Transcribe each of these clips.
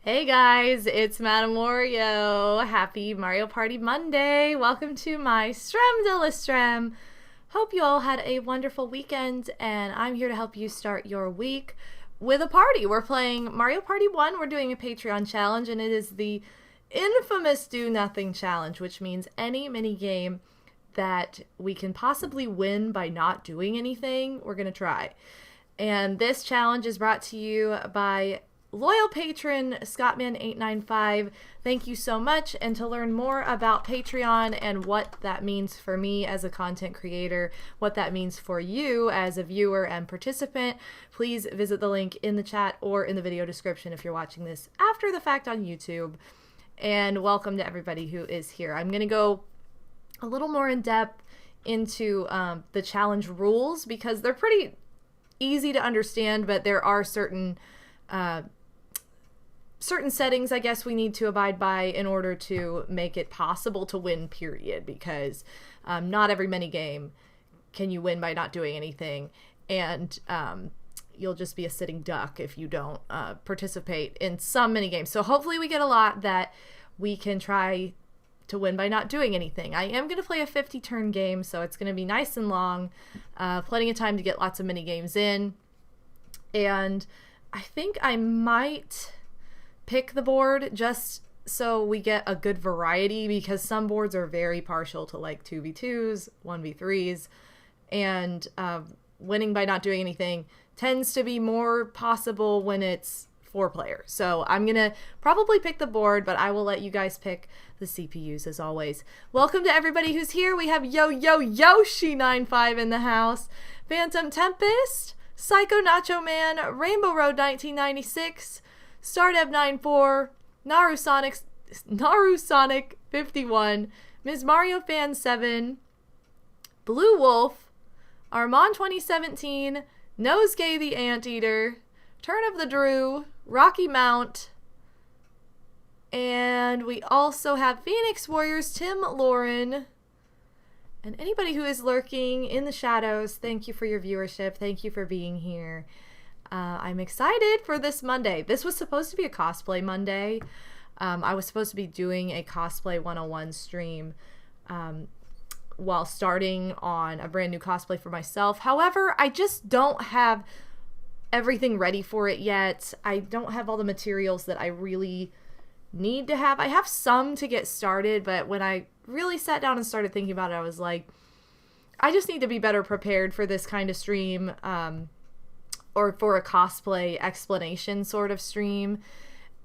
Hey guys, it's MadameWario. Happy Mario Party Monday. Welcome to my Strem de la Strem. Hope you all had a wonderful weekend, and I'm here to help you start your week with a party. We're playing Mario Party 1. We're doing a Patreon challenge, and it is the infamous Do Nothing challenge, which means any mini game that we can possibly win by not doing anything, we're going to try. And this challenge is brought to you by loyal patron Scottman895. Thank you so much. And to learn more about Patreon and what that means for me as a content creator, what that means for you as a viewer and participant, please visit the link in the chat or in the video description if you're watching this after the fact on YouTube. And welcome to everybody who is here. I'm going to go a little more in depth into the challenge rules because they're pretty easy to understand, but there are certain settings, I guess, we need to abide by in order to make it possible to win, period, because not every minigame can you win by not doing anything, and you'll just be a sitting duck if you don't participate in some minigames. So hopefully we get a lot that we can try to win by not doing anything. I am going to play a 50-turn game, so it's going to be nice and long, plenty of time to get lots of minigames in, and I think I might pick the board just so we get a good variety, because some boards are very partial to like 2v2s, 1v3s, and winning by not doing anything tends to be more possible when it's 4 players. So I'm gonna probably pick the board, but I will let you guys pick the CPUs as always. Welcome to everybody who's here. We have Yoshi95 in the house, Phantom Tempest, Psycho Nacho Man, Rainbow Road 1996, Stardev94, Naru Sonic 51, Ms. Mario Fan 7, Blue Wolf, Armand 2017, Nosegay the Anteater, Turn of the Drew, Rocky Mount, and we also have Phoenix Warriors, Tim Lauren, and anybody who is lurking in the shadows. Thank you for your viewership. Thank you for being here. I'm excited for this Monday. This was supposed to be a cosplay Monday. I was supposed to be doing a cosplay 101 stream while starting on a brand new cosplay for myself. However, I just don't have everything ready for it yet. I don't have all the materials that I really need to have. I have some to get started, but when I really sat down and started thinking about it, I was like, I just need to be better prepared for this kind of stream, or for a cosplay explanation sort of stream.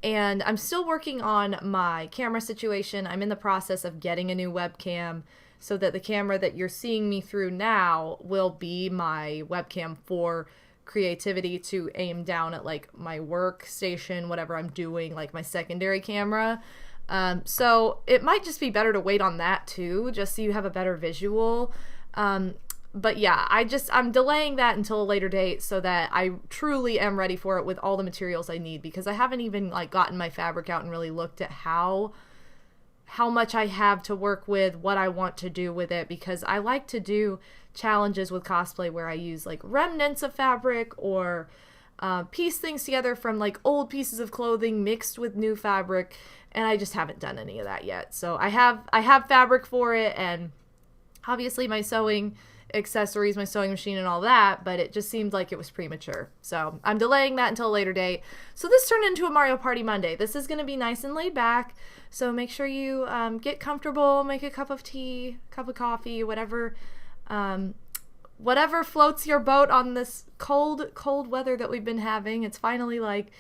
And I'm still working on my camera situation. I'm in the process of getting a new webcam so that the camera that you're seeing me through now will be my webcam for creativity, to aim down at like my workstation, whatever I'm doing, like my secondary camera. So it might just be better to wait on that too, just so you have a better visual. But yeah, I'm delaying that until a later date so that I truly am ready for it with all the materials I need, because I haven't even like gotten my fabric out and really looked at how much I have to work with, what I want to do with it, because I like to do challenges with cosplay where I use like remnants of fabric or piece things together from like old pieces of clothing mixed with new fabric, and I just haven't done any of that yet. So I have fabric for it, and obviously my sewing accessories, my sewing machine and all that, but it just seemed like it was premature. So I'm delaying that until a later date. So this turned into a Mario Party Monday. This is going to be nice and laid back. So make sure you get comfortable, make a cup of tea, cup of coffee, whatever floats your boat on this cold weather that we've been having. It's finally like,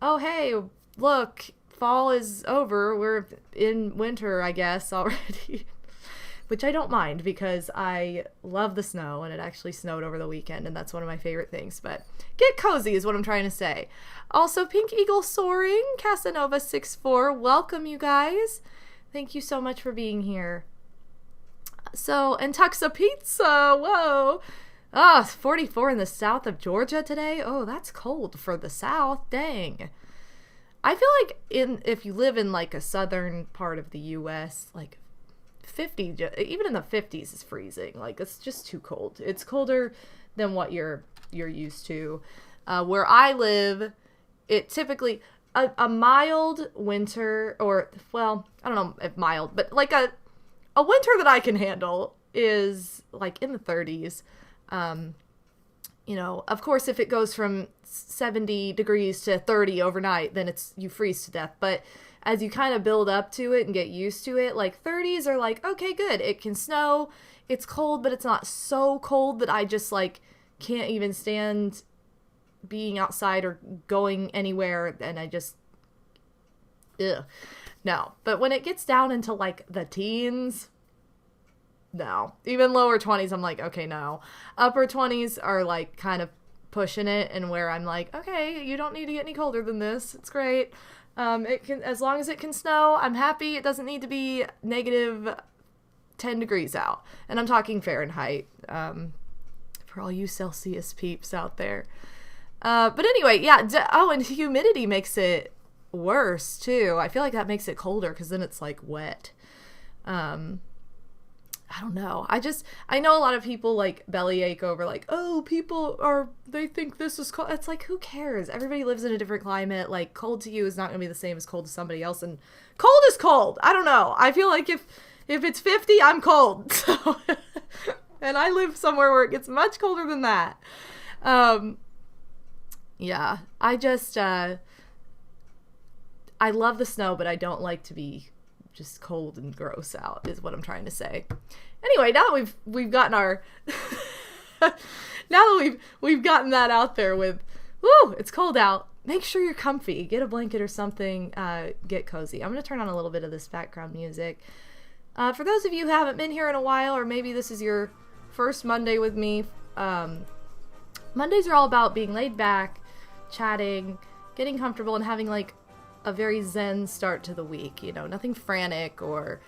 oh, hey, look, fall is over. We're in winter, I guess, already. Which I don't mind, because I love the snow, and it actually snowed over the weekend, and that's one of my favorite things. But get cozy is what I'm trying to say. Also, Pink Eagle Soaring, Casanova64, welcome you guys. Thank you so much for being here. So, and Tuxa Pizza, whoa. Oh, it's 44 in the south of Georgia today. Oh, that's cold for the south, dang. I feel like if you live in like a southern part of the U.S., like 50, even in the 50s is freezing. Like, it's just too cold. It's colder than what you're used to. Where I live, it typically, a mild winter, or, well, I don't know if mild, but like a winter that I can handle is like in the 30s. You know, of course, if it goes from 70 degrees to 30 overnight, then you freeze to death. But as you kind of build up to it and get used to it, like 30s are like, okay, good. It can snow. It's cold, but it's not so cold that I just like can't even stand being outside or going anywhere. And I just, ugh. No. But when it gets down into like the teens, no. Even lower 20s, I'm like, okay, no. Upper 20s are like kind of pushing it, and where I'm like, okay, you don't need to get any colder than this. It's great. It can, as long as it can snow, I'm happy. It doesn't need to be negative 10 degrees out. And I'm talking Fahrenheit, for all you Celsius peeps out there. But anyway, yeah. And humidity makes it worse too. I feel like that makes it colder because then it's like wet. I don't know. I know a lot of people like bellyache over like, oh, they think this is cold. It's like, who cares? Everybody lives in a different climate. Like, cold to you is not going to be the same as cold to somebody else. And cold is cold. I don't know. I feel like if it's 50, I'm cold. So, and I live somewhere where it gets much colder than that. Yeah, I love the snow, but I don't like to be just cold and gross out, is what I'm trying to say. Anyway, now that we've gotten our now that we've gotten that out there with, woo, it's cold out. Make sure you're comfy. Get a blanket or something. Get cozy. I'm gonna turn on a little bit of this background music. For those of you who haven't been here in a while, or maybe this is your first Monday with me, Mondays are all about being laid back, chatting, getting comfortable, and having like a very zen start to the week. You know, nothing frantic or,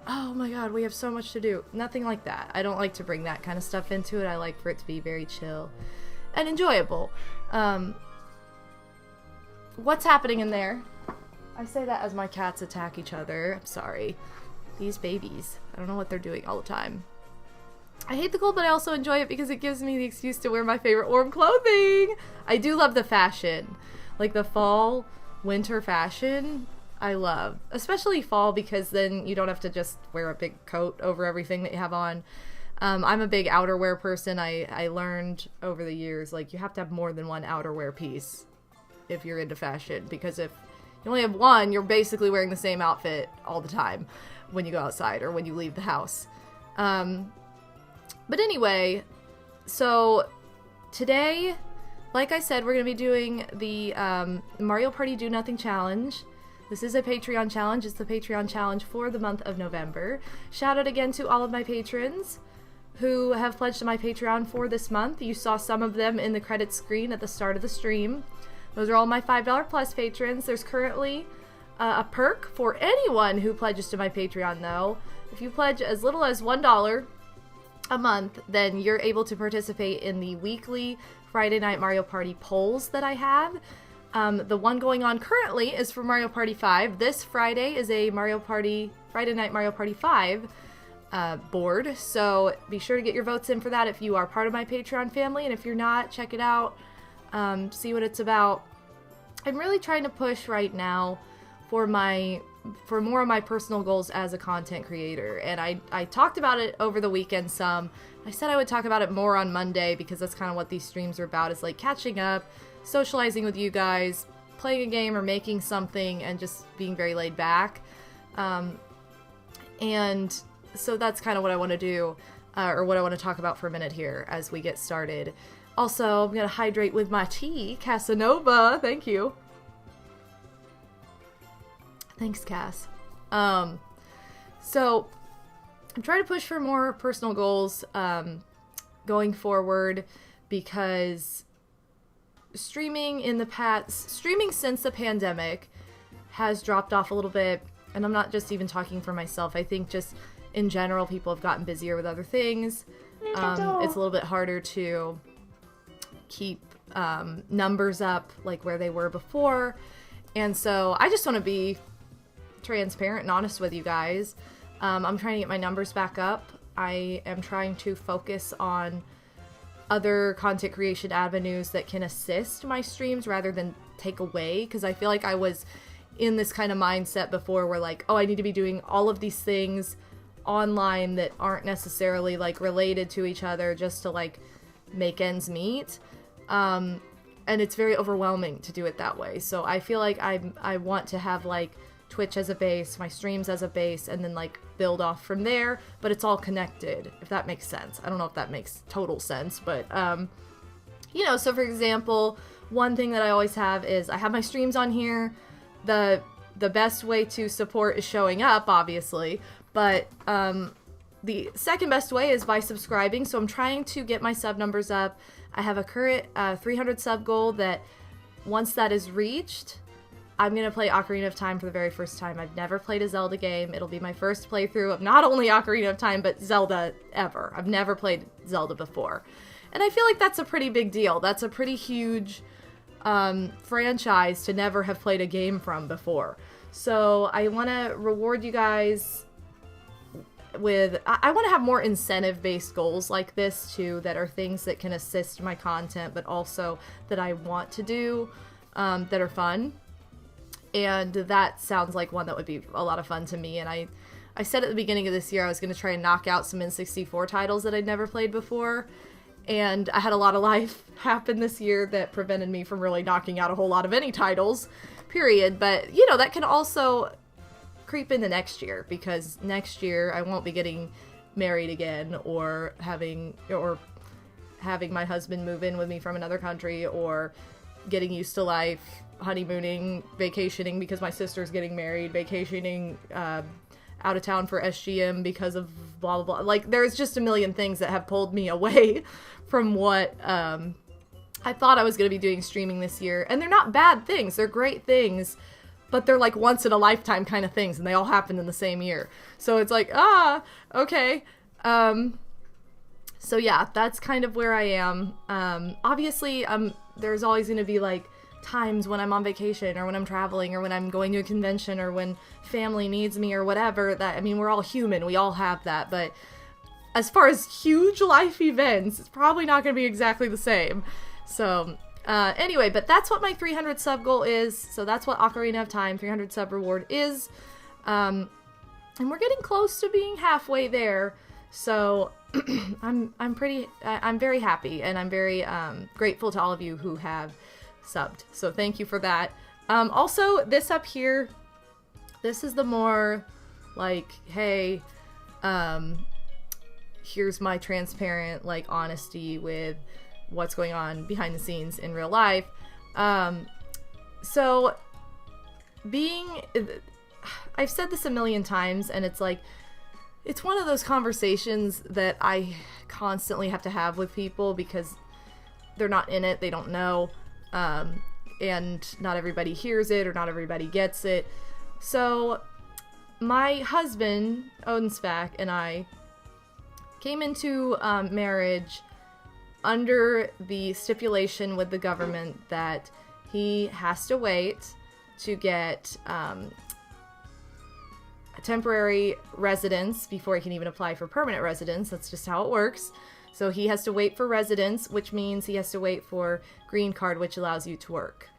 oh my god, we have so much to do. Nothing like that. I don't like to bring that kind of stuff into it. I like for it to be very chill and enjoyable. What's happening in there? I say that as my cats attack each other. I'm sorry. These babies. I don't know what they're doing all the time. I hate the cold, but I also enjoy it because it gives me the excuse to wear my favorite warm clothing. I do love the fashion. Like the fall, winter fashion, I love. Especially fall, because then you don't have to just wear a big coat over everything that you have on. I'm a big outerwear person. I learned over the years, like, you have to have more than one outerwear piece if you're into fashion, because if you only have one, you're basically wearing the same outfit all the time when you go outside or when you leave the house. But anyway, so today, like I said, we're going to be doing the Mario Party Do Nothing Challenge. This is a Patreon challenge. It's the Patreon challenge for the month of November. Shout out again to all of my patrons who have pledged to my Patreon for this month. You saw some of them in the credits screen at the start of the stream. Those are all my $5 plus patrons. There's currently a perk for anyone who pledges to my Patreon, though. If you pledge as little as $1 a month, then you're able to participate in the weekly Friday Night Mario Party polls that I have. The one going on currently is for Mario Party 5. This Friday is a Friday Night Mario Party 5 board, so be sure to get your votes in for that if you are part of my Patreon family, and if you're not, check it out, see what it's about. I'm really trying to push right now for more of my personal goals as a content creator, and I talked about it over the weekend some. I said I would talk about it more on Monday, because that's kind of what these streams are about, is like catching up, socializing with you guys, playing a game or making something, and just being very laid back. And so that's kind of what I want to do, or what I want to talk about for a minute here as we get started. Also, I'm going to hydrate with my tea. Casanova, thank you. Thanks, Cass. So I'm trying to push for more personal goals going forward, because streaming since the pandemic has dropped off a little bit, and I'm not just even talking for myself. I think just in general, people have gotten busier with other things. It's a little bit harder to keep numbers up like where they were before, and so I just want to be transparent and honest with you guys. I'm trying to get my numbers back up. I am trying to focus on other content creation avenues that can assist my streams rather than take away, because I feel like I was in this kind of mindset before where like, oh, I need to be doing all of these things online that aren't necessarily like related to each other just to like make ends meet. And it's very overwhelming to do it that way. So I feel like I want to have like Twitch as a base, my streams as a base, and then like build off from there, but it's all connected, if that makes sense. I don't know if that makes total sense, but you know, so for example, one thing that I always have is I have my streams on here. The best way to support is showing up, obviously, but the second best way is by subscribing. So I'm trying to get my sub numbers up. I have a current 300 sub goal that once that is reached, I'm going to play Ocarina of Time for the very first time. I've never played a Zelda game. It'll be my first playthrough of not only Ocarina of Time, but Zelda ever. I've never played Zelda before. And I feel like that's a pretty big deal. That's a pretty huge franchise to never have played a game from before. So I want to reward you guys with... I want to have more incentive-based goals like this, too, that are things that can assist my content, but also that I want to do, that are fun. And that sounds like one that would be a lot of fun to me. And I said at the beginning of this year I was going to try and knock out some N64 titles that I'd never played before. And I had a lot of life happen this year that prevented me from really knocking out a whole lot of any titles, period. But, you know, that can also creep into next year, because next year I won't be getting married again, or having my husband move in with me from another country, or getting used to life, honeymooning, vacationing because my sister's getting married, vacationing out of town for SGM because of blah, blah, blah. Like, there's just a million things that have pulled me away from what I thought I was going to be doing streaming this year. And they're not bad things. They're great things. But they're like once in a lifetime kind of things. And they all happened in the same year. So it's like, okay. So yeah, that's kind of where I am. Obviously, there's always going to be like times when I'm on vacation, or when I'm traveling, or when I'm going to a convention, or when family needs me, or whatever. That, I mean, we're all human. We all have that. But as far as huge life events, it's probably not going to be exactly the same. So anyway, but that's what my 300 sub goal is. So that's what Ocarina of Time 300 sub reward is. And we're getting close to being halfway there. So I'm very happy, and I'm very grateful to all of you who have subbed. So thank you for that. Also, this up here, this is the more like, hey, here's my transparent, like, honesty with what's going on behind the scenes in real life. So I've said this a million times, and it's like, it's one of those conversations that I constantly have to have with people, because they're not in it, they don't know, and not everybody hears it, or not everybody gets it. So my husband, Odensvac, and I came into marriage under the stipulation with the government that he has to wait to get a temporary residence before he can even apply for permanent residence. That's just how it works. So he has to wait for residence, which means he has to wait for green card, which allows you to work.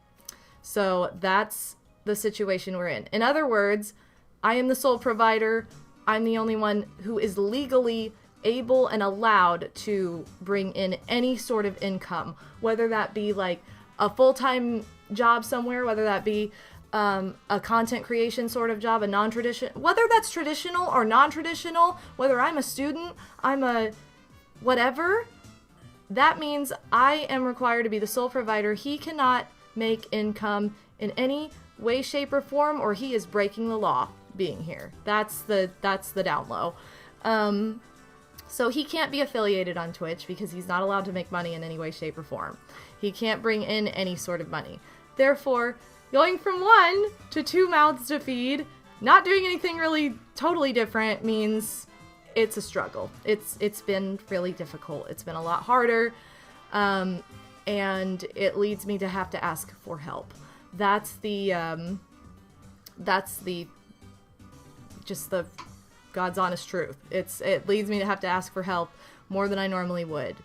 So that's the situation we're in. In other words, I am the sole provider. I'm the only one who is legally able and allowed to bring in any sort of income, whether that be like a full-time job somewhere, whether that be a content creation sort of job, a non-traditional, whether that's traditional or non-traditional, whether I'm a student, I'm a whatever, that means I am required to be the sole provider. He cannot make income in any way, shape, or form, or he is breaking the law being here. That's the down low. So he can't be affiliated on Twitch because he's not allowed to make money in any way, shape, or form. He can't bring in any sort of money. Therefore, going from 1 to 2 mouths to feed, not doing anything really totally different, means it's a struggle. It's been really difficult. It's been a lot harder, and it leads me to have to ask for help. That's the God's honest truth. It leads me to have to ask for help more than I normally would.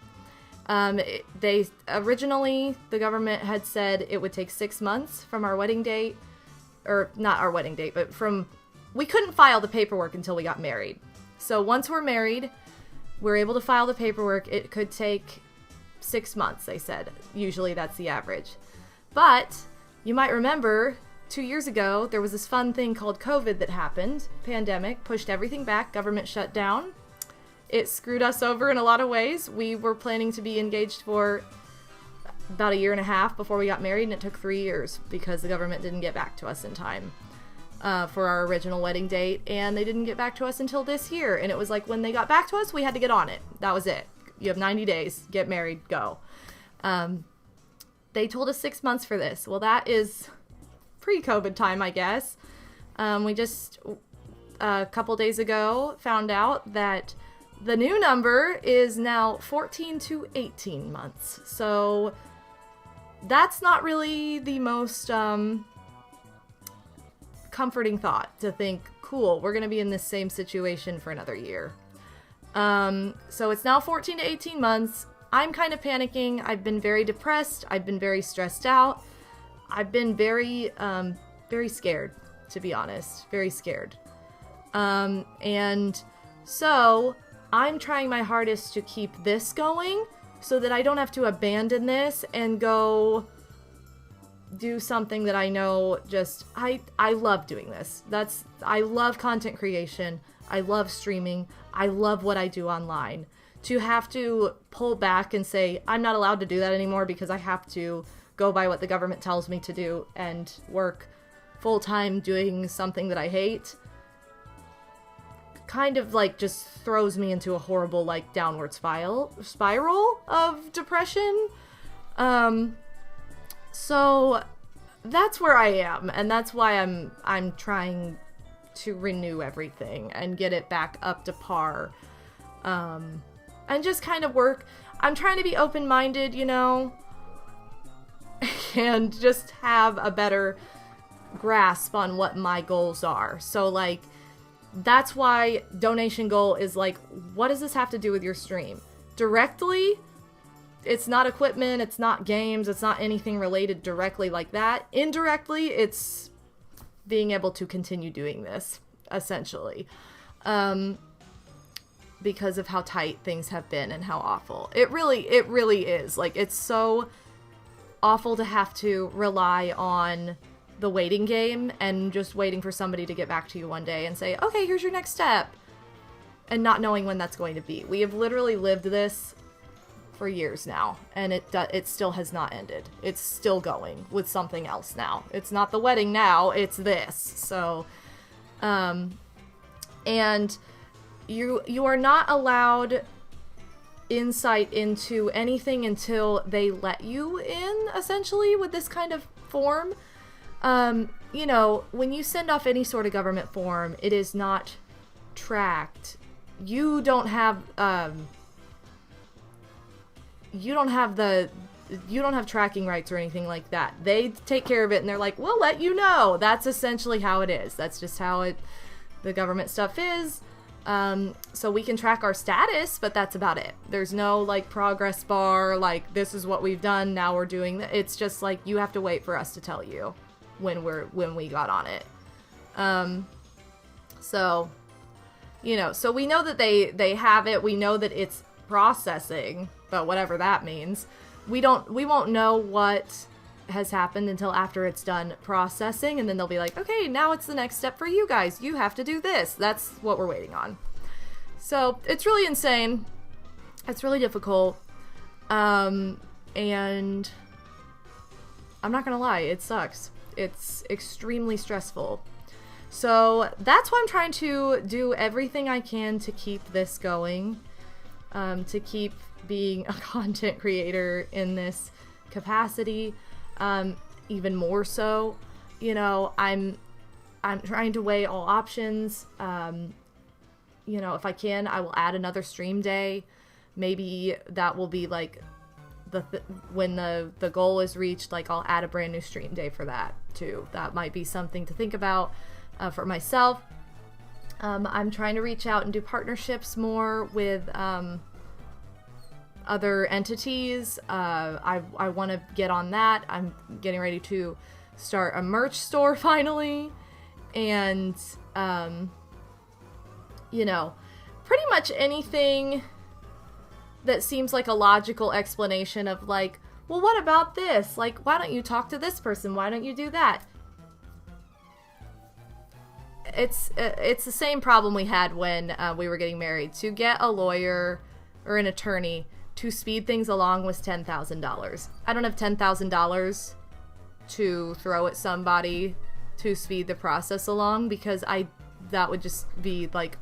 They originally, the government had said it would take 6 months from our wedding date, or not our wedding date, but we couldn't file the paperwork until we got married. So once we're married, we're able to file the paperwork. It could take 6 months, they said. Usually that's the average. But you might remember 2 years ago, there was this fun thing called COVID that happened. Pandemic, pushed everything back, government shut down. It screwed us over in a lot of ways. We were planning to be engaged for about 1.5 years before we got married, and it took 3 years because the government didn't get back to us in time for our original wedding date, and they didn't get back to us until this year. And it was like when they got back to us, we had to get on it. That was it. You have 90 days, get married, go. They told us 6 months for this. Well, that is pre-COVID time, I guess. We just, a couple days ago, found out that the new number is now 14 to 18 months. So that's not really the most comforting thought, to think, cool, we're going to be in this same situation for another year. So it's now 14 to 18 months. I'm kind of panicking. I've been very depressed. I've been very stressed out. I've been very scared, to be honest. Very scared. And so I'm trying my hardest to keep this going so that I don't have to abandon this and go do something that I know just, I love doing this. I love content creation. I love streaming. I love what I do online. To have to pull back and say, I'm not allowed to do that anymore because I have to go by what the government tells me to do and work full-time doing something that I hate, kind of like just throws me into a horrible like downward spiral of depression. So that's where I am, and that's why I'm trying to renew everything and get it back up to par. And just kind of work. I'm trying to be open-minded, you know, and just have a better grasp on what my goals are. So, like, that's why donation goal is like, what does this have to do with your stream? Directly, it's not equipment, it's not games, it's not anything related directly like that. Indirectly, it's being able to continue doing this, essentially. Because of how tight things have been and how awful. It really is. Like, it's so awful to have to rely on the waiting game and just waiting for somebody to get back to you one day and say, okay, here's your next step, and not knowing when that's going to be. We have literally lived this for years now, and it still has not ended. It's still going with something else now. It's not the wedding now, it's this. So, and you are not allowed insight into anything until they let you in, essentially, with this kind of form. You know, when you send off any sort of government form, it is not tracked. You don't have tracking rights or anything like that. They take care of it, and they're like, we'll let you know. That's essentially how it is. That's just how the government stuff is. So we can track our status, but that's about it. There's no like progress bar, like this is what we've done, now we're doing that. It's just like you have to wait for us to tell you when we got on it. So, you know, so we know that they have it. We know that it's processing, but whatever that means, we won't know what has happened until after it's done processing, and then they'll be like, okay, now it's the next step for you guys. You have to do this. That's what we're waiting on. So it's really insane. It's really difficult. And I'm not gonna lie, it sucks. It's extremely stressful. So that's why I'm trying to do everything I can to keep this going, to keep being a content creator in this capacity. Even more so, you know, I'm trying to weigh all options. You know, if I can, I will add another stream day. Maybe that will be like when the goal is reached, like I'll add a brand new stream day for that too. That might be something to think about for myself. I'm trying to reach out and do partnerships more with other entities. I want to get on that. I'm getting ready to start a merch store finally. And, you know, pretty much anything that seems like a logical explanation of like, well, what about this? Like, why don't you talk to this person? Why don't you do that? It's the same problem we had when we were getting married. To get a lawyer or an attorney to speed things along was $10,000. I don't have $10,000 to throw at somebody to speed the process along, because that would just be like,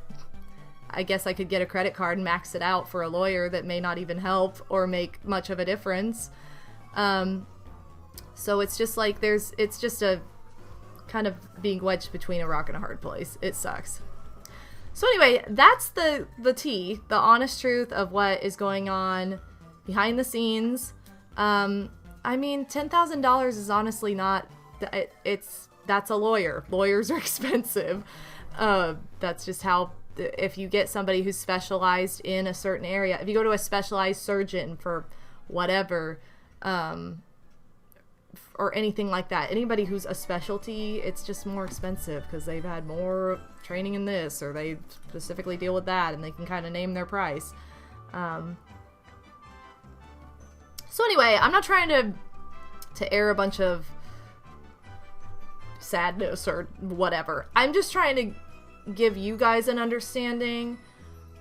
I guess I could get a credit card and max it out for a lawyer that may not even help or make much of a difference. So it's just like it's just a kind of being wedged between a rock and a hard place. It sucks. So anyway, that's the tea, the honest truth of what is going on behind the scenes. I mean, $10,000 is honestly not, that's a lawyer. Lawyers are expensive. That's just how, if you get somebody who's specialized in a certain area, if you go to a specialized surgeon for whatever, or anything like that, anybody who's a specialty, it's just more expensive because they've had more training in this, or they specifically deal with that, and they can kind of name their price. So anyway, I'm not trying to air a bunch of sadness or whatever. I'm just trying to give you guys an understanding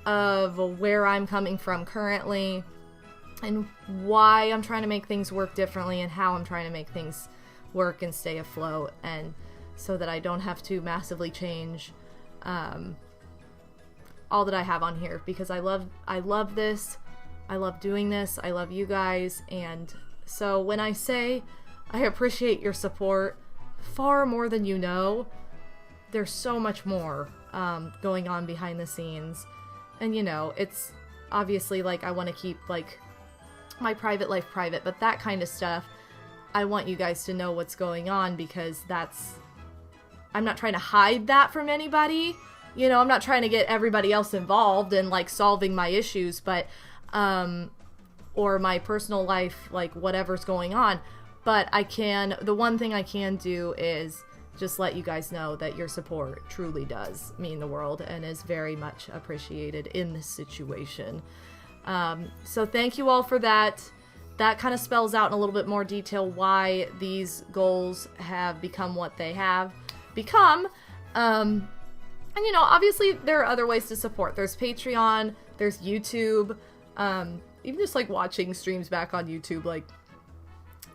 of where I'm coming from currently, and why I'm trying to make things work differently, and how I'm trying to make things work and stay afloat, and so that I don't have to massively change all that I have on here, because I love this. I love doing this. I love you guys. And so when I say I appreciate your support far more than you know, there's so much more going on behind the scenes. And you know, it's obviously like I want to keep like my private life private, but that kind of stuff, I want you guys to know what's going on, because I'm not trying to hide that from anybody. You know, I'm not trying to get everybody else involved in like solving my issues, but or my personal life, like whatever's going on. But the one thing I can do is just let you guys know that your support truly does mean the world and is very much appreciated in this situation. So thank you all for that. That kind of spells out in a little bit more detail why these goals have become what they have become. And you know, obviously there are other ways to support. There's Patreon, there's YouTube, even just like watching streams back on YouTube, like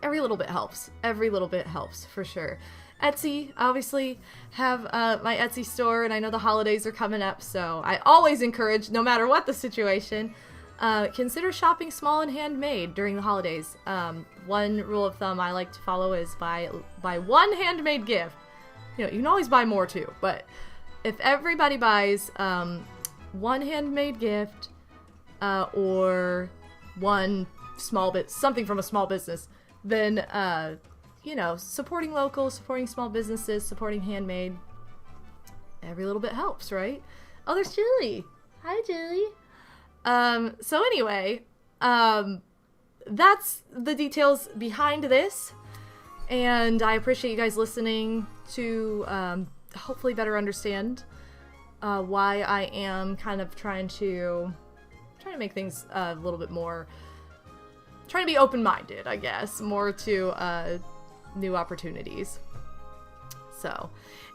every little bit helps. Every little bit helps for sure. Etsy, obviously have my Etsy store, and I know the holidays are coming up, so I always encourage, no matter what the situation, consider shopping small and handmade during the holidays. One rule of thumb I like to follow is buy one handmade gift. You know, you can always buy more too, but if everybody buys one handmade gift or one something from a small business, then you know, supporting local, supporting small businesses, supporting handmade, every little bit helps, right? Oh, there's Julie. Hi, Julie. So anyway, that's the details behind this, and I appreciate you guys listening to hopefully better understand why I am kind of trying to make things a little bit more, trying to be open-minded, I guess, more to new opportunities. So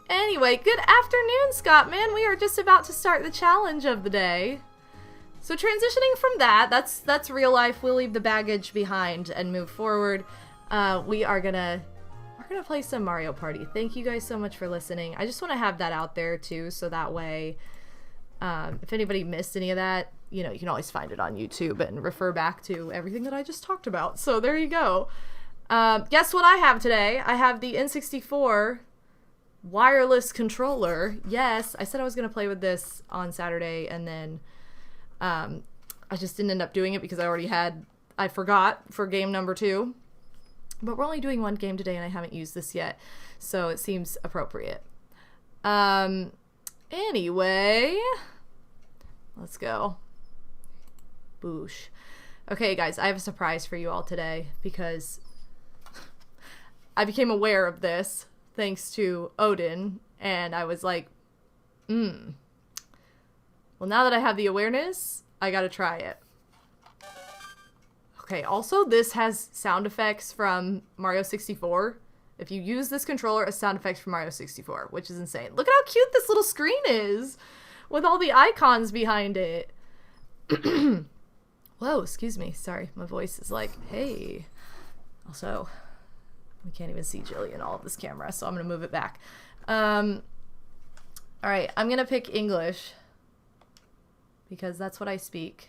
anyway, good afternoon, Scott, man. We are just about to start the challenge of the day. So transitioning from that's real life. We'll leave the baggage behind and move forward. We're gonna play some Mario Party. Thank you guys so much for listening. I just want to have that out there too, so that way if anybody missed any of that, you know, you can always find it on YouTube and refer back to everything that I just talked about. So there you go. Guess what I have today? I have the N64 wireless controller. Yes, I said I was going to play with this on Saturday, and then I just didn't end up doing it because I forgot for game number 2. But we're only doing one game today, and I haven't used this yet, so it seems appropriate. Anyway, let's go. Boosh. Okay, guys, I have a surprise for you all today because I became aware of this thanks to Odin, and I was like, well, now that I have the awareness, I gotta try it. Okay, also, this has sound effects from Mario 64. If you use this controller, it's sound effects from Mario 64, which is insane. Look at how cute this little screen is with all the icons behind it. Whoa, excuse me. Sorry, my voice is like, hey. Also, we can't even see Jilly in all of this camera, so I'm going to move it back. Alright, I'm going to pick English because that's what I speak.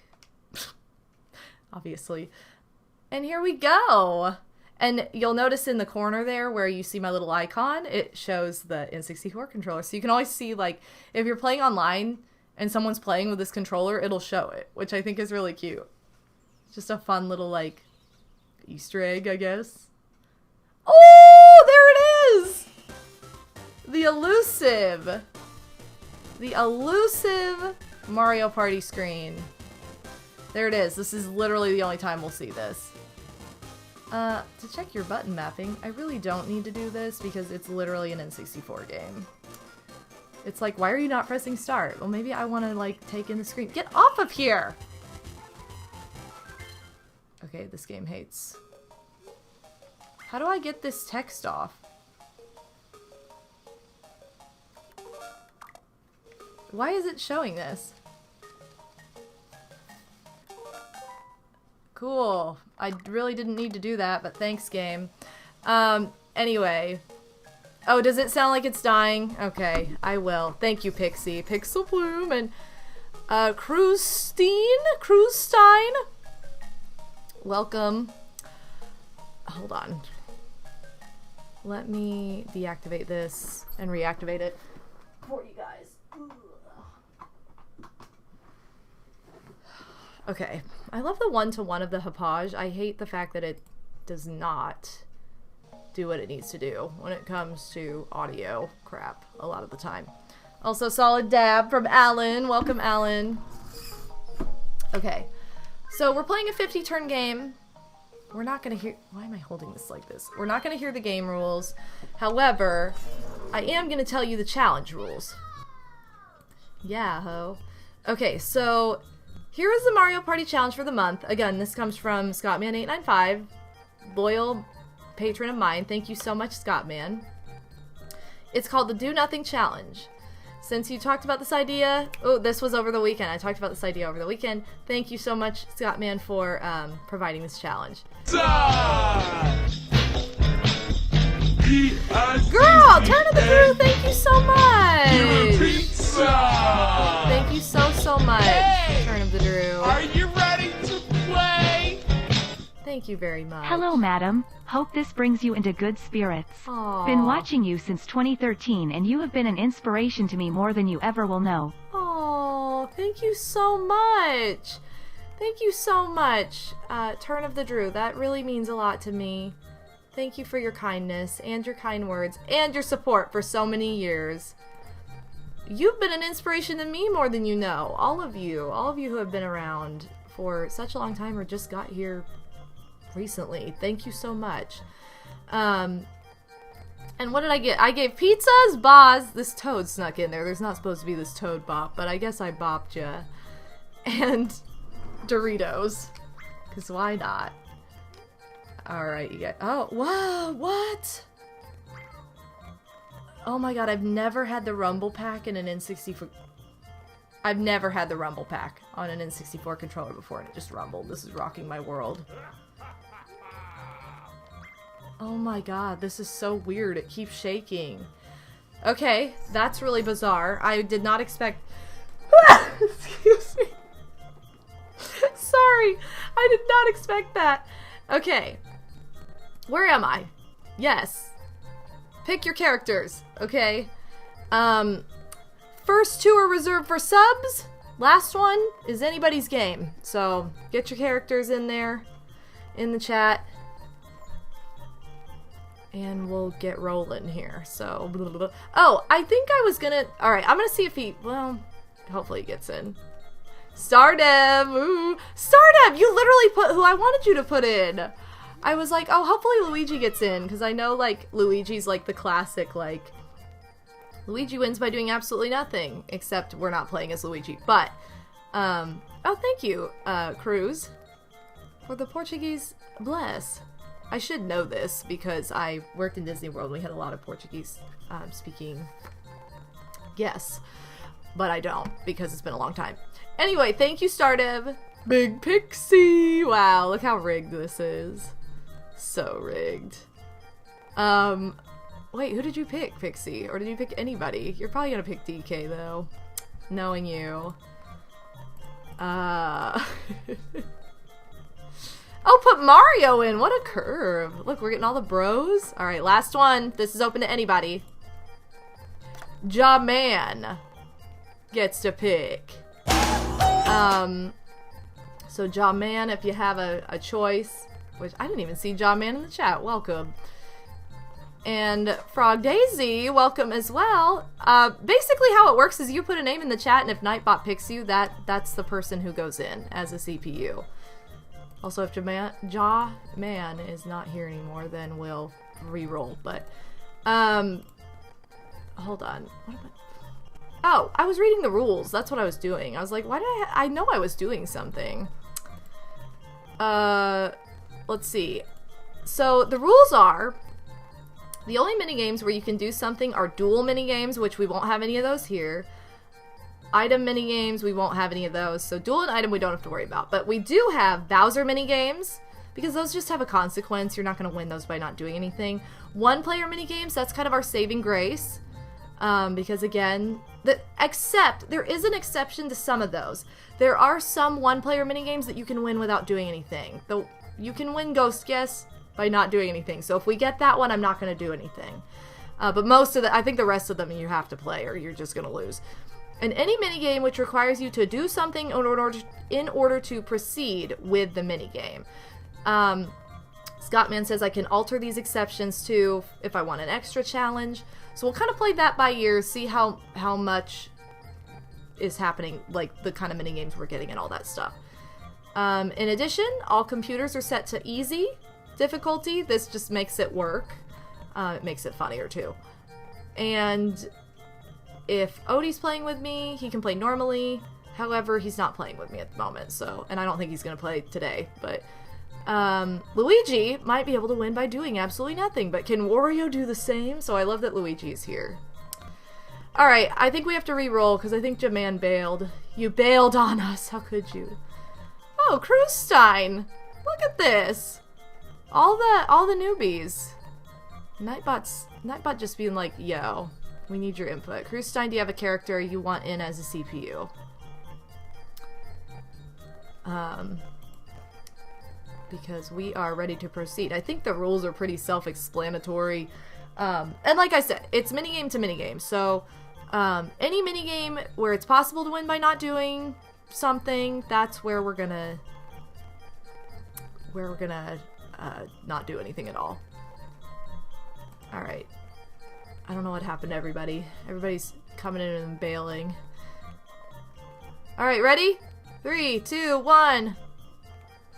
Obviously. And here we go! And you'll notice in the corner there where you see my little icon, it shows the N64 controller. So you can always see, like, if you're playing online and someone's playing with this controller, it'll show it, which I think is really cute. Just a fun little, like, Easter egg, I guess. Oh, there it is! The elusive Mario Party screen. There it is. This is literally the only time we'll see this. To check your button mapping, I really don't need to do this because it's literally an N64 game. It's like, why are you not pressing start? Well, maybe I want to, like, take in the screen. Get off of here! Okay, this game hates. How do I get this text off? Why is it showing this? Cool. I really didn't need to do that, but thanks, game. Anyway. Oh, does it sound like it's dying? Okay, I will. Thank you, Pixie. Pixel Bloom and, Cruzstein? Welcome. Hold on. Let me deactivate this and reactivate it for you guys. Okay. I love the one-to-one of the Hapage. I hate the fact that it does not do what it needs to do when it comes to audio crap a lot of the time. Also, solid dab from Alan. Welcome, Alan. Okay. So we're playing a 50-turn game. We're not going to hear... Why am I holding this like this? We're not going to hear the game rules. However, I am going to tell you the challenge rules. Yeah, ho. Okay, so here is the Mario Party challenge for the month. Again, this comes from Scottman895, loyal patron of mine. Thank you so much, Scottman. It's called the Do Nothing Challenge. Since you talked about this idea, oh, this was over the weekend. I talked about this idea over the weekend. Thank you so much, Scottman, for providing this challenge. Girl, Turn of the Drew, thank you so much. Thank you so much, hey, Turn of the Drew. Are you ready to play? Thank you very much. Hello, madam. Hope this brings you into good spirits. Aww. Been watching you since 2013 and you have been an inspiration to me more than you ever will know. Oh, thank you so much. Thank you so much, Turn of the Drew. That really means a lot to me. Thank you for your kindness and your kind words and your support for so many years. You've been an inspiration to me more than you know. All of you who have been around for such a long time or just got here recently. Thank you so much. And what did I get? I gave pizzas, Boz. This toad snuck in there. There's not supposed to be this toad bop, but I guess I bopped ya. And Doritos. Because why not? Alright, you get... Oh, whoa, what? Oh my god, I've never had the Rumble Pack in an N64... I've never had the Rumble Pack on an N64 controller before, and it just rumbled. This is rocking my world. Oh my god, this is so weird. It keeps shaking. Okay, that's really bizarre. I did not expect... Excuse me. Sorry, I did not expect that. Okay. Where am I? Yes. Pick your characters, okay? First two are reserved for subs. Last one is anybody's game. So, get your characters in there, in the chat. And we'll get rolling here. So, blah, blah, blah. Oh, I think I was gonna... Alright, I'm gonna see if he... Well, hopefully he gets in. Stardev! Ooh. Stardev! You literally put who I wanted you to put in. I was like, oh, hopefully Luigi gets in, because I know, like, Luigi's, like, the classic, like, Luigi wins by doing absolutely nothing, except we're not playing as Luigi. But, oh, thank you, Cruz, for the Portuguese bless. I should know this, because I worked in Disney World, and we had a lot of Portuguese, speaking guests. But I don't, because it's been a long time. Anyway, thank you, Stardev. Big Pixie! Wow, look how rigged this is. So rigged. Wait, who did you pick, Pixie? Or did you pick anybody? You're probably gonna pick DK, though. Knowing you. Oh, put Mario in! What a curve! Look, we're getting all the bros. Alright, last one. This is open to anybody. Ja-Man gets to pick. So Ja-Man, if you have a choice, which I didn't even see Ja-Man in the chat, welcome. And Frog Daisy, welcome as well. Basically how it works is you put a name in the chat, and if Nightbot picks you, that's the person who goes in as a CPU. Also, if Ja-Man is not here anymore, then we'll re-roll, but, hold on. What am I? Oh, I was reading the rules. That's what I was doing. I was like, why did I know I was doing something. Let's see. So, the rules are, the only minigames where you can do something are duel minigames, which we won't have any of those here. Item minigames, we won't have any of those. So, duel and item we don't have to worry about. But we do have Bowser minigames, because those just have a consequence. You're not going to win those by not doing anything. One-player minigames, that's kind of our saving grace. Because again, except there is an exception to some of those. There are some one-player minigames that you can win without doing anything. Though you can win Ghost Guess by not doing anything. So if we get that one, I'm not going to do anything. But most of I think the rest of them you have to play, or you're just going to lose. And any minigame which requires you to do something in order to proceed with the minigame. Scottman says I can alter these exceptions too if I want an extra challenge. So we'll kind of play that by ear, see how much is happening, like the kind of minigames we're getting and all that stuff. In addition, all computers are set to easy difficulty. This just makes it work. It makes it funnier too. And if Odie's playing with me, he can play normally. However, he's not playing with me at the moment, so, and I don't think he's going to play today, but Luigi might be able to win by doing absolutely nothing, but can Wario do the same? So I love that Luigi is here. Alright, I think we have to re-roll, because I think Ja-Man bailed. You bailed on us, how could you? Oh, Crewstein! Look at this! All the newbies. Nightbot just being like, yo, we need your input. Crewstein, do you have a character you want in as a CPU? Because we are ready to proceed. I think the rules are pretty self-explanatory. And like I said, it's minigame to minigame. So, any minigame where it's possible to win by not doing something, that's where we're gonna not do anything at all. Alright. I don't know what happened to everybody. Everybody's coming in and bailing. Alright, ready? 3, 2, 1.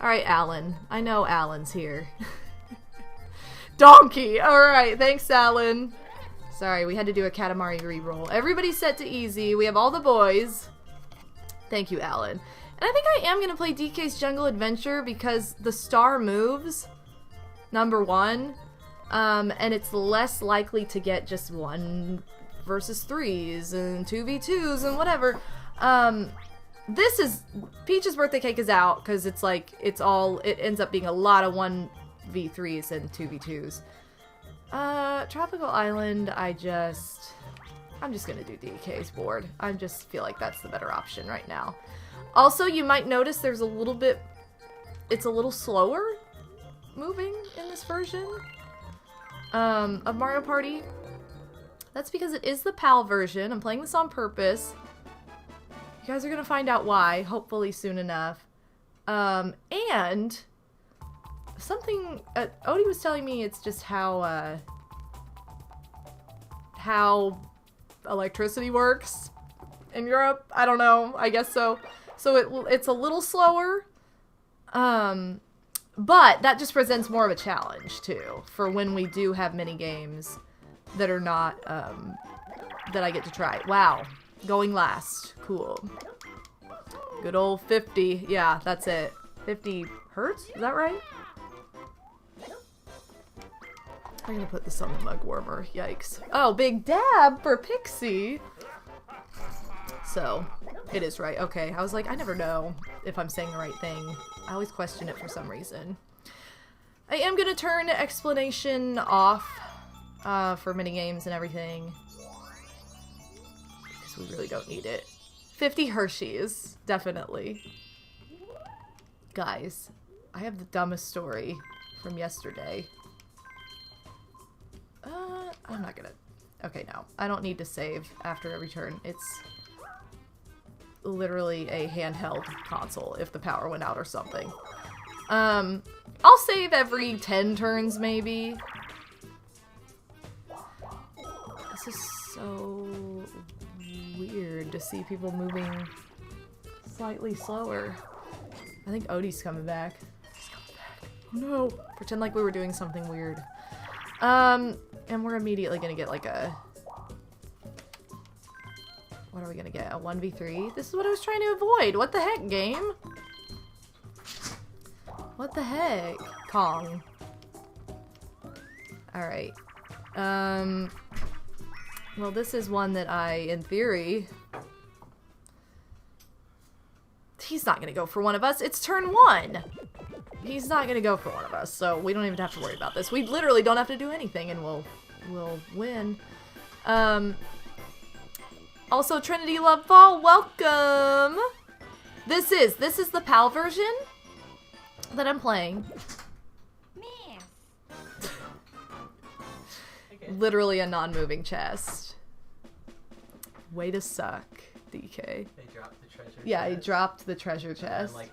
Alright, Alan. I know Alan's here. Donkey! Alright, thanks, Alan. Sorry, we had to do a Katamari reroll. Everybody's set to easy. We have all the boys. Thank you, Alan. And I think I am going to play DK's Jungle Adventure because the star moves, number one, and it's less likely to get just 1 versus 3s and 2v2s and whatever. This is, Peach's birthday cake is out because it's like, it ends up being a lot of 1v3s and 2v2s. Tropical Island, I'm just gonna do DK's board. I just feel like that's the better option right now. Also, you might notice there's a little bit, it's a little slower moving in this version of Mario Party. That's because it is the PAL version. I'm playing this on purpose. You guys are gonna find out why, hopefully soon enough. And something, Odie was telling me it's just how electricity works in Europe. I don't know, I guess so. So it's a little slower. But that just presents more of a challenge, too, for when we do have mini games that are not, that I get to try. Wow. Going last. Cool. Good old 50. Yeah, that's it. 50 hertz? Is that right? I'm gonna put this on the mug warmer. Yikes. Oh, big dab for Pixie. So, it is right. Okay, I was like, I never know if I'm saying the right thing. I always question it for some reason. I am gonna turn explanation off for minigames and everything. Because we really don't need it. 50 Hershey's, definitely. Guys, I have the dumbest story from yesterday. I'm not gonna... Okay, no. I don't need to save after every turn. It's literally a handheld console if the power went out or something. I'll save every 10 turns, maybe. This is so weird to see people moving slightly slower. I think Odie's coming back. He's coming back. Oh no! Pretend like we were doing something weird. And we're immediately gonna get like a... What are we gonna get? A 1v3? This is what I was trying to avoid! What the heck, game? What the heck? Kong. Alright. Well, this is one that I, in theory... He's not gonna go for one of us. It's turn 1! He's not gonna go for one of us, so we don't even have to worry about this. We literally don't have to do anything and we'll win. Also, Trinity Lovefall, welcome! This is the PAL version that I'm playing. Literally a non-moving chest. Way to suck, DK. They dropped the treasure chest. Yeah, he dropped the treasure chest. Like,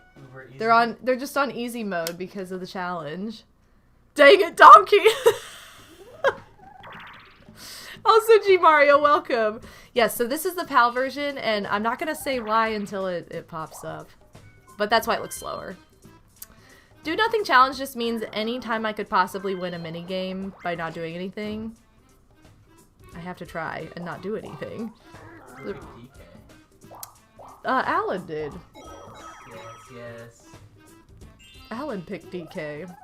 easy. They're just on easy mode because of the challenge. Dang it, Donkey! Also, G Mario, welcome. Yes, so this is the PAL version, and I'm not gonna say why until it pops up. But that's why it looks slower. Do nothing challenge just means anytime I could possibly win a mini game by not doing anything, I have to try and not do anything. Alan did. Yes. Alan picked DK.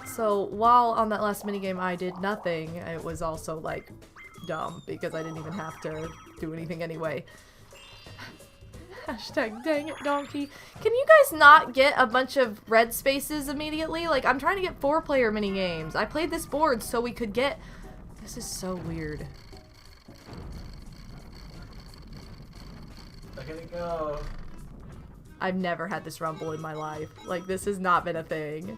So while on that last minigame I did nothing, it was also like dumb because I didn't even have to do anything anyway. Hashtag dang it, donkey. Can you guys not get a bunch of red spaces immediately? Like, I'm trying to get 4-player minigames. I played this board so we could get... This is so weird. Look at it go. I've never had this rumble in my life. Like, this has not been a thing.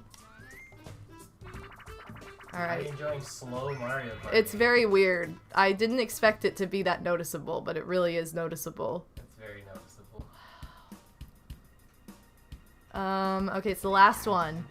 Alright. I'm enjoying slow Mario Party. It's very weird. I didn't expect it to be that noticeable, but it really is noticeable. It's very noticeable. Okay, it's the last one.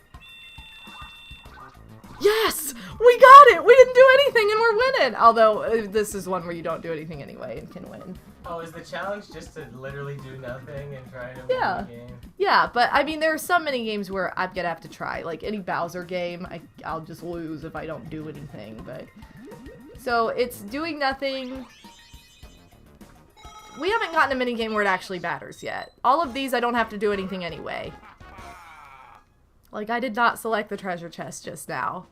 Yes! We got it! We didn't do anything and we're winning! Although, this is one where you don't do anything anyway and can win. Oh, is the challenge just to literally do nothing and try to Yeah. win the game? Yeah, but I mean, there are some mini games where I'm gonna have to try. Like any Bowser game, I'll just lose if I don't do anything, but... So, it's doing nothing. We haven't gotten a mini game where it actually matters yet. All of these, I don't have to do anything anyway. Like, I did not select the treasure chest just now.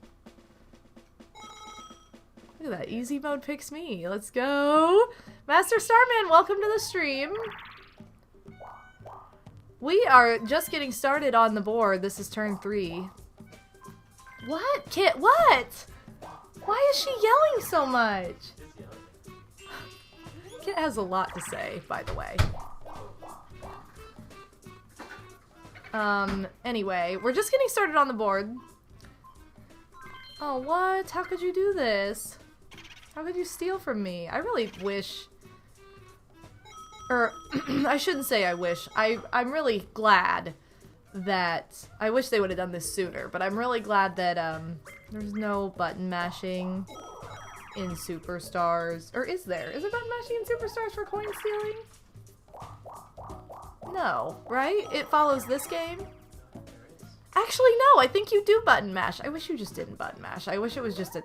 Look at that. Easy mode picks me. Let's go. Master Starman, welcome to the stream. We are just getting started on the board. This is turn 3. What? Kit, what? Why is she yelling so much? Kit has a lot to say, by the way. Anyway, we're just getting started on the board. Oh, what? How could you do this? How could you steal from me? I really wish... Or, I shouldn't say I wish. I'm really glad that... I wish they would have done this sooner, but I'm really glad that, there's no button mashing in Superstars. Or is there? Is there button mashing in Superstars for coin stealing? No, right? It follows this game? Actually, no, I think you do button mash. I wish you just didn't button mash. I wish it was just a...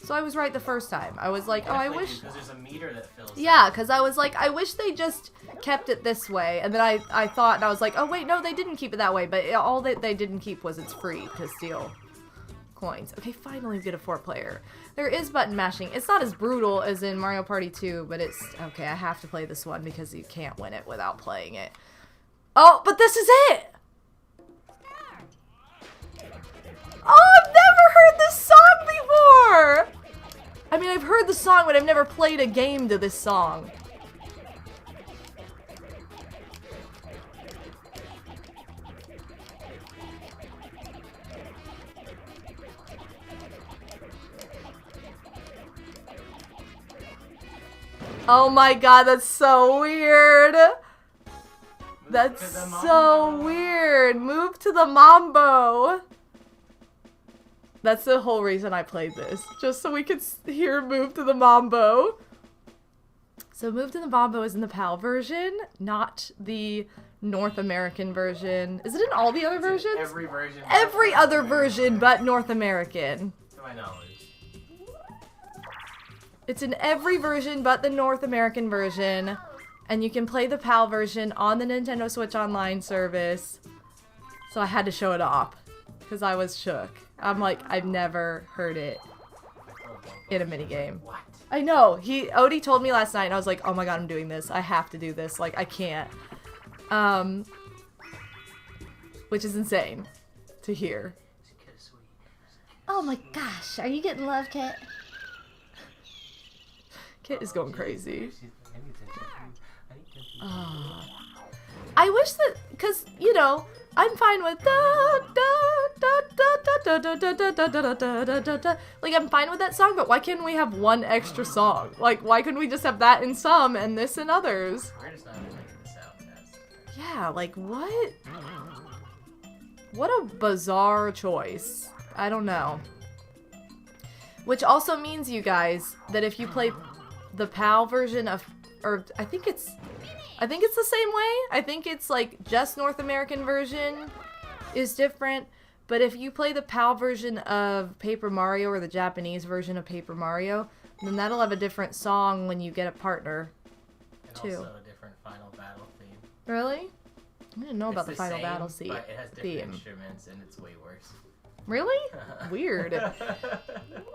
So I was right the first time. I was like, oh, I wish... Because there's a meter that fills Yeah, because I was like, I wish they just kept it this way. And then I thought, and I was like, oh, wait, no, they didn't keep it that way. But all that they didn't keep was it's free to steal coins. Okay, finally we get a 4-player. There is button mashing. It's not as brutal as in Mario Party 2, but it's... Okay, I have to play this one because you can't win it without playing it. Oh, but this is it! Oh, I've never heard this song before! I mean, I've heard the song, but I've never played a game to this song. Oh my god, that's so weird! That's so weird! Move to the mambo! That's the whole reason I played this. Just so we could hear Move to the Mambo. So Move to the Mambo is in the PAL version, not the North American version. Is it in all the other versions? Every version. Every other version but North American. To my knowledge. It's in every version but the North American version. And you can play the PAL version on the Nintendo Switch Online service. So I had to show it off. Because I was shook. I'm like, I've never heard it in a minigame. What? I know. Odie told me last night, and I was like, oh my god, I'm doing this. I have to do this. Like, I can't. Which is insane to hear. Oh my gosh, are you getting love, Kit? Kit is going crazy. I wish that, because, you know, I'm fine with like, I'm fine with that song, but why can't we have one extra song? Like, why couldn't we just have that in some and this in others? We're just not making this out. Yeah, like, what? What a bizarre choice. I don't know. Which also means, you guys, that if you play the PAL version of, or I think it's the same way. I think it's like just North American version is different. But if you play the PAL version of Paper Mario or the Japanese version of Paper Mario, then that'll have a different song when you get a partner, too. And also a different final battle theme. Really? I didn't know about the final same, battle but it has different theme. instruments and it's way worse. Really? Weird.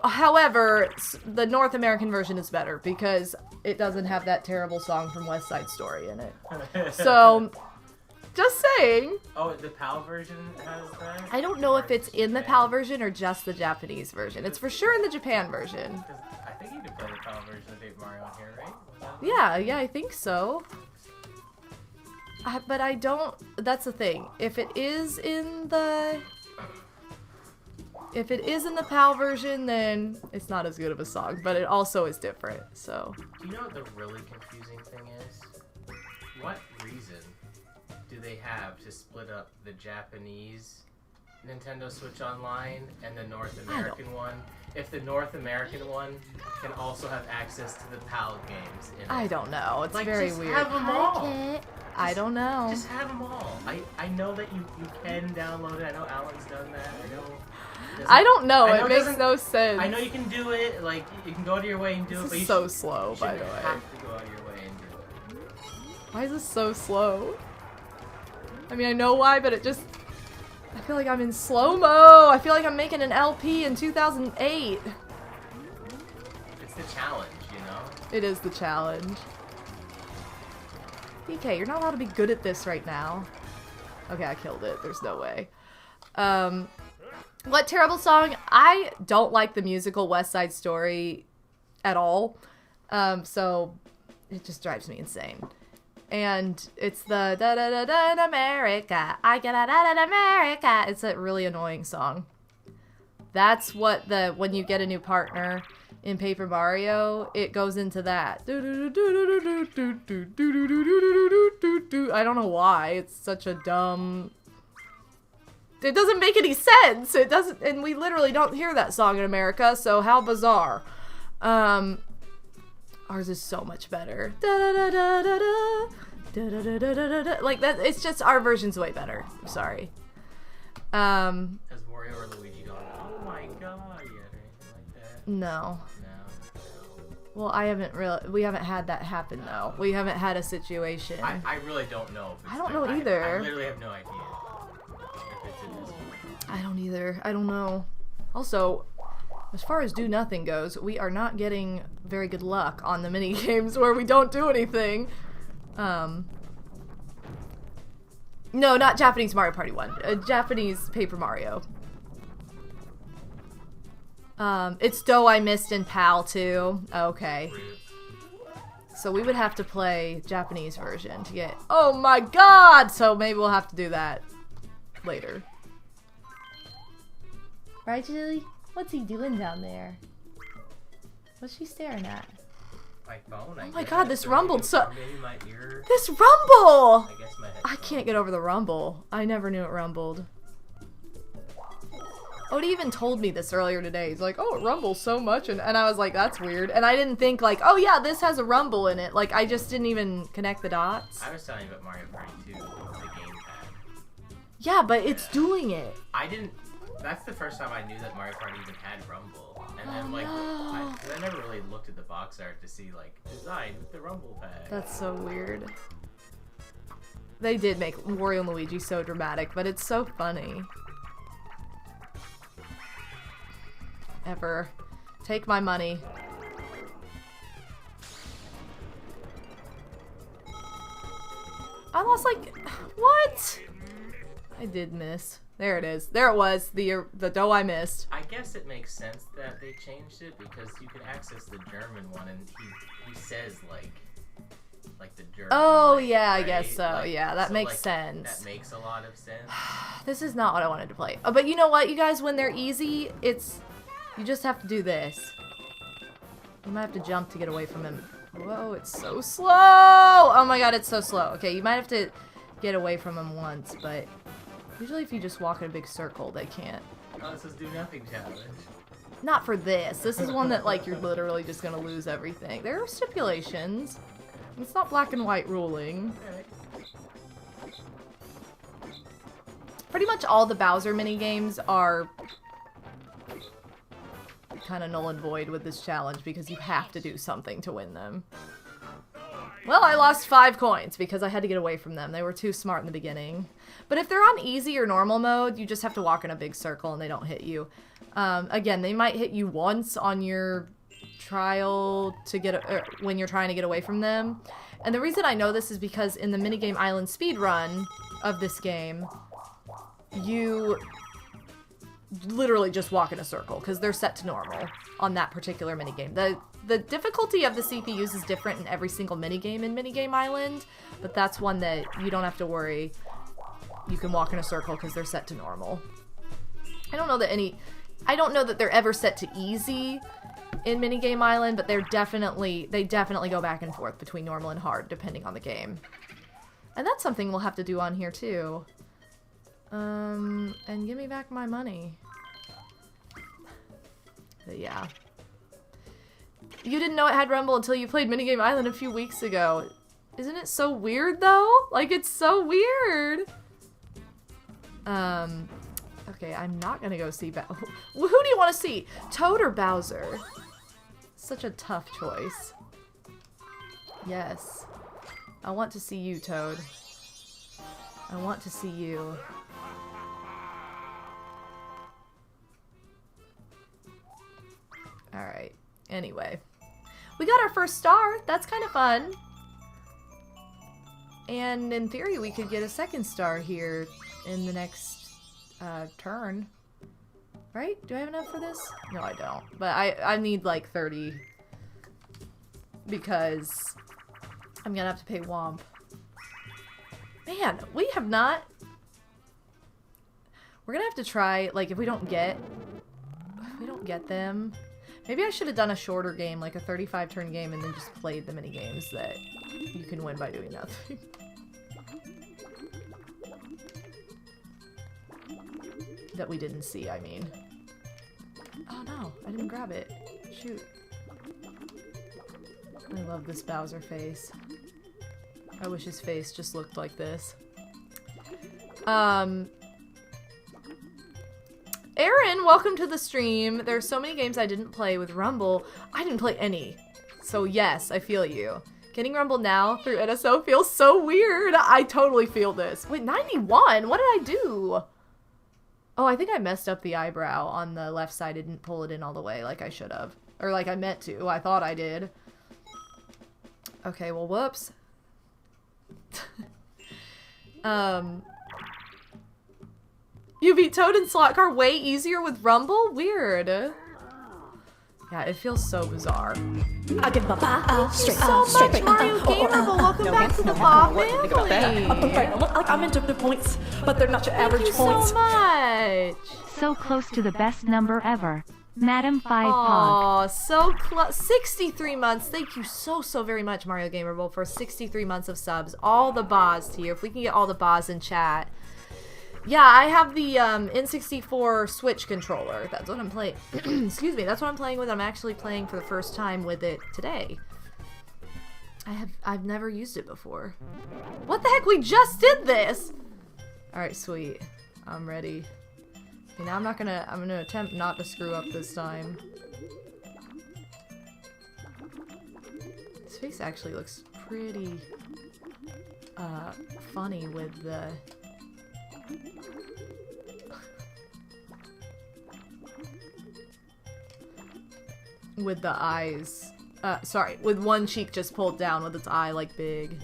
However, the North American version is better because it doesn't have that terrible song from West Side Story in it. So, just saying. Oh, the PAL version has that? I don't know if it's in the PAL version or just the Japanese version. It's for sure in the Japan version. I think you can play the PAL version of Paper Mario on here, right? Yeah, I think so. But I don't... That's the thing. If it is in the PAL version, then it's not as good of a song. But it also is different, so... Do you know what the really confusing thing is? What reason do they have to split up the Japanese Nintendo Switch Online and the North American one if the North American one can also have access to the PAL games in it? I don't know. It's like, very just weird. have them all. I don't know. Just have them all. I know that you can download it. I know Alan's done that. I don't know. I know It makes no sense. I know you can do it. Like, you can go to your way and do it. This But is you so slow, by the way. have to go out of your way and do it. Why is this so slow? I mean, I know why, but it just... I feel like I'm in slow-mo. I feel like I'm making an LP in 2008. It's the challenge, you know? It is the challenge. DK, you're not allowed to be good at this right now. Okay, I killed it. There's no way. What terrible song? I don't like the musical West Side Story at all. So it just drives me insane. And it's the da da da da in America. I get out in America. It's a really annoying song. That's what when you get a new partner in Paper Mario, it goes into that. I don't know why. It's such a dumb... It doesn't make any sense. It doesn't, and we literally don't hear that song in America, so how bizarre. Ours is so much better. Da da da da da da. Like that, it's just our version's way better. I'm sorry. Has Wario or Luigi gone, oh my god, yet, or anything like that? No. No. Well, we haven't had that happen though. We haven't had a situation. I really don't know if it's I don't know either. I literally have no idea if it's in this one. I don't either. I don't know. Also, as far as do nothing goes, we are not getting very good luck on the mini games where we don't do anything. No, not Japanese Mario Party 1. Japanese Paper Mario. It's Dough I missed in PAL too. Okay. So we would have to play Japanese version to get... Oh my god! So maybe we'll have to do that later. Right, Julie? What's he doing down there? What's she staring at? My phone, Oh my god, this rumbled so... Maybe my ear. This rumble! I guess my I headphone. can't get over the rumble. I never knew it rumbled. Odie even told me this earlier today. He's like, oh, it rumbles so much. And I was like, that's weird. And I didn't think like, oh yeah, this has a rumble in it. Like, I just didn't even connect the dots. I was telling you about Mario Party 2, the gamepad. Yeah, but it's doing it. I didn't... That's the first time I knew that Mario Party even had rumble. And then, like, no. I never really looked at the box art to see, like, design with the rumble pad. That's so weird. They did make Wario and Luigi so dramatic, but it's so funny. Ever. Take my money. I lost like... What? I did miss. There it is. There it was. The dough I missed. I guess it makes sense that they changed it because you can access the German one and he says like the German. Oh like, yeah, I right? guess so. Like, Yeah, that so, makes like, sense. That makes a lot of sense. This is not what I wanted to play. Oh, but you know what, you guys? When they're easy, it's... You just have to do this. You might have to jump to get away from him. Whoa, it's so slow! Oh my god, it's so slow. Okay, you might have to get away from him once, but... Usually if you just walk in a big circle, they can't. Oh, this is do nothing challenge. Not for this. This is one that, like, you're literally just gonna lose everything. There are stipulations. It's not black and white ruling. Okay. Pretty much all the Bowser minigames are kind of null and void with this challenge because you have to do something to win them. Well, I lost 5 coins because I had to get away from them. They were too smart in the beginning. But if they're on easy or normal mode, you just have to walk in a big circle and they don't hit you. Again, they might hit you once on your trial to get when you're trying to get away from them. And the reason I know this is because in the minigame Island speedrun of this game, you literally just walk in a circle because they're set to normal on that particular minigame. The difficulty of the CPUs is different in every single minigame in Minigame Island, but that's one that you don't have to worry. You can walk in a circle because they're set to normal. I don't know that they're ever set to easy in Minigame Island, but they definitely go back and forth between normal and hard depending on the game. And that's something we'll have to do on here too. And give me back my money. But yeah. You didn't know it had Rumble until you played Minigame Island a few weeks ago. Isn't it so weird, though? Like, it's so weird. Okay, I'm not gonna go see Who do you want to see? Toad or Bowser? Such a tough choice. Yes. I want to see you, Toad. I want to see you. Alright. Anyway. We got our first star. That's kind of fun. And in theory, we could get a second star here in the next turn. Right? Do I have enough for this? No, I don't. But I need like 30. Because I'm gonna have to pay Womp. Man, we have not... We're gonna have to try, like, if we don't get them... Maybe I should have done a shorter game, like a 35 turn game, and then just played the mini games that you can win by doing nothing. That we didn't see, I mean. Oh no, I didn't grab it. Shoot. I love this Bowser face. I wish his face just looked like this. Aaron, welcome to the stream. There are so many games I didn't play with Rumble. I didn't play any. So yes, I feel you. Getting Rumble now through NSO feels so weird. I totally feel this. Wait, 91? What did I do? Oh, I think I messed up the eyebrow on the left side. I didn't pull it in all the way like I should have. Or like I meant to. I thought I did. Okay, well, whoops. You beat Toad and Slot Car way easier with Rumble? Weird. Yeah, it feels so bizarre. I give a bye, Thank you so much, Mario Gamerable. Welcome back to the Law family. Like I'm into the points, but they're not your average Thank you points. so much. So close to the best number ever. Madam 5 Pog. Aw, so close. 63 months. Thank you so very much, Mario Gamerable, for 63 months of subs. All the Boz here. If we can get all the Boz in chat. Yeah, I have the N64 Switch controller. That's what I'm playing. Excuse me. That's what I'm playing with. I'm actually playing for the first time with it today. I've never used it before. What the heck? We just did this. All right, sweet. I'm ready. Okay, now I'm gonna attempt not to screw up this time. This face actually looks pretty funny with the eyes. Sorry, with one cheek just pulled down with its eye like big.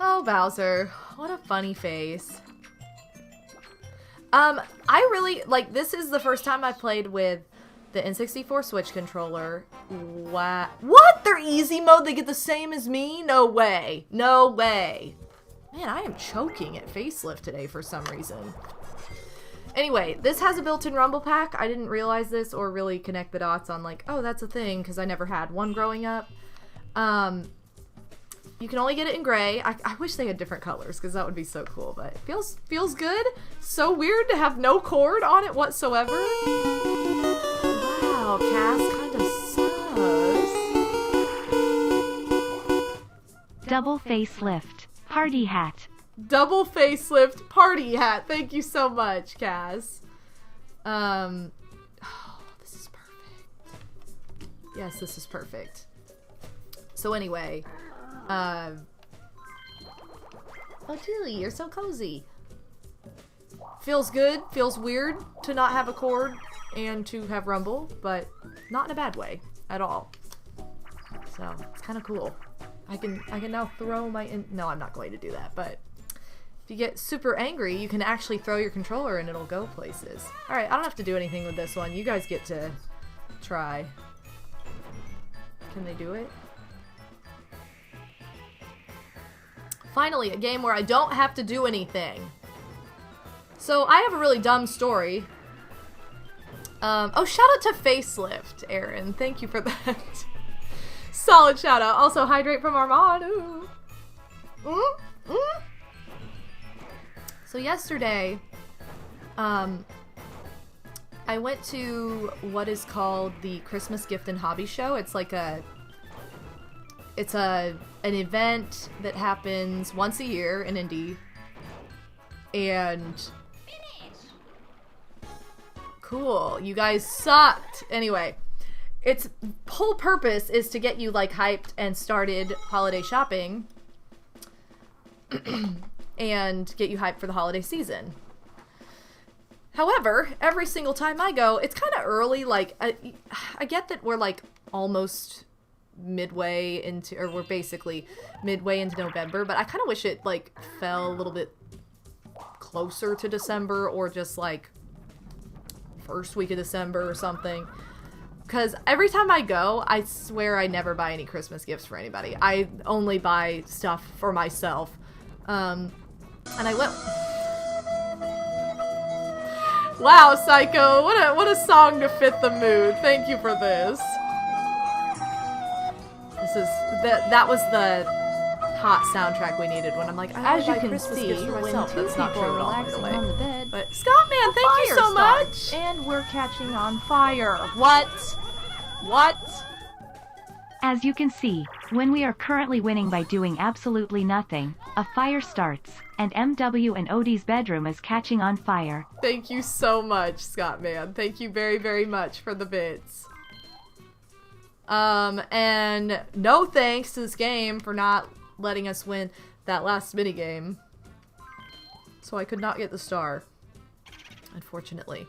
Oh, Bowser. What a funny face. I really, like, this is the first time I played with the N64 Switch controller. What? They're easy mode? They get the same as me? No way. No way. Man, I am choking at facelift today for some reason. Anyway, this has a built-in Rumble pack. I didn't realize this or really connect the dots on like, oh, that's a thing, because I never had one growing up. You can only get it in gray. I wish they had different colors, because that would be so cool, but it feels good. So weird to have no cord on it whatsoever. Wow, Cass kind of sus. Double facelift. Party hat. Double facelift party hat. Thank you so much, Cass. Oh, this is perfect. Yes, this is perfect. So anyway, oh, Julie, you're so cozy. Feels good. Feels weird to not have a cord and to have Rumble, but not in a bad way at all. So it's kind of cool. I can now throw my no, I'm not going to do that, but if you get super angry, you can actually throw your controller and it'll go places. Alright, I don't have to do anything with this one. You guys get to try. Can they do it? Finally, a game where I don't have to do anything. So, I have a really dumb story. Oh, shout out to Facelift, Aaron. Thank you for that. Solid shout out. Also, Hydrate from Armand. So yesterday, I went to what is called the Christmas Gift and Hobby Show. It's like an event that happens once a year in Indy. And cool. You guys sucked. Anyway, its whole purpose is to get you like hyped and started holiday shopping. And get you hyped for the holiday season. However, every single time I go, it's kind of early. Like, I get that we're like almost midway into, or we're basically midway into November, but I kind of wish it like fell a little bit closer to December, or just like first week of December or something. Because every time I go, I swear I never buy any Christmas gifts for anybody. I only buy stuff for myself. And I went. Wow, Psycho! What a song to fit the mood. Thank you for this. That was the hot soundtrack we needed when I'm like, I As you buy can Christmas see, gifts for when myself. two That's not people true are at all, by the relaxing way. on the bed, But Scottman, thank you so much. and we're catching on fire. What? As you can see, when we are currently winning by doing absolutely nothing, a fire starts, and MW and Odie's bedroom is catching on fire. Thank you so much, Scott Man. Thank you very, very much for the bits. And no thanks to this game for not letting us win that last minigame. So I could not get the star, unfortunately.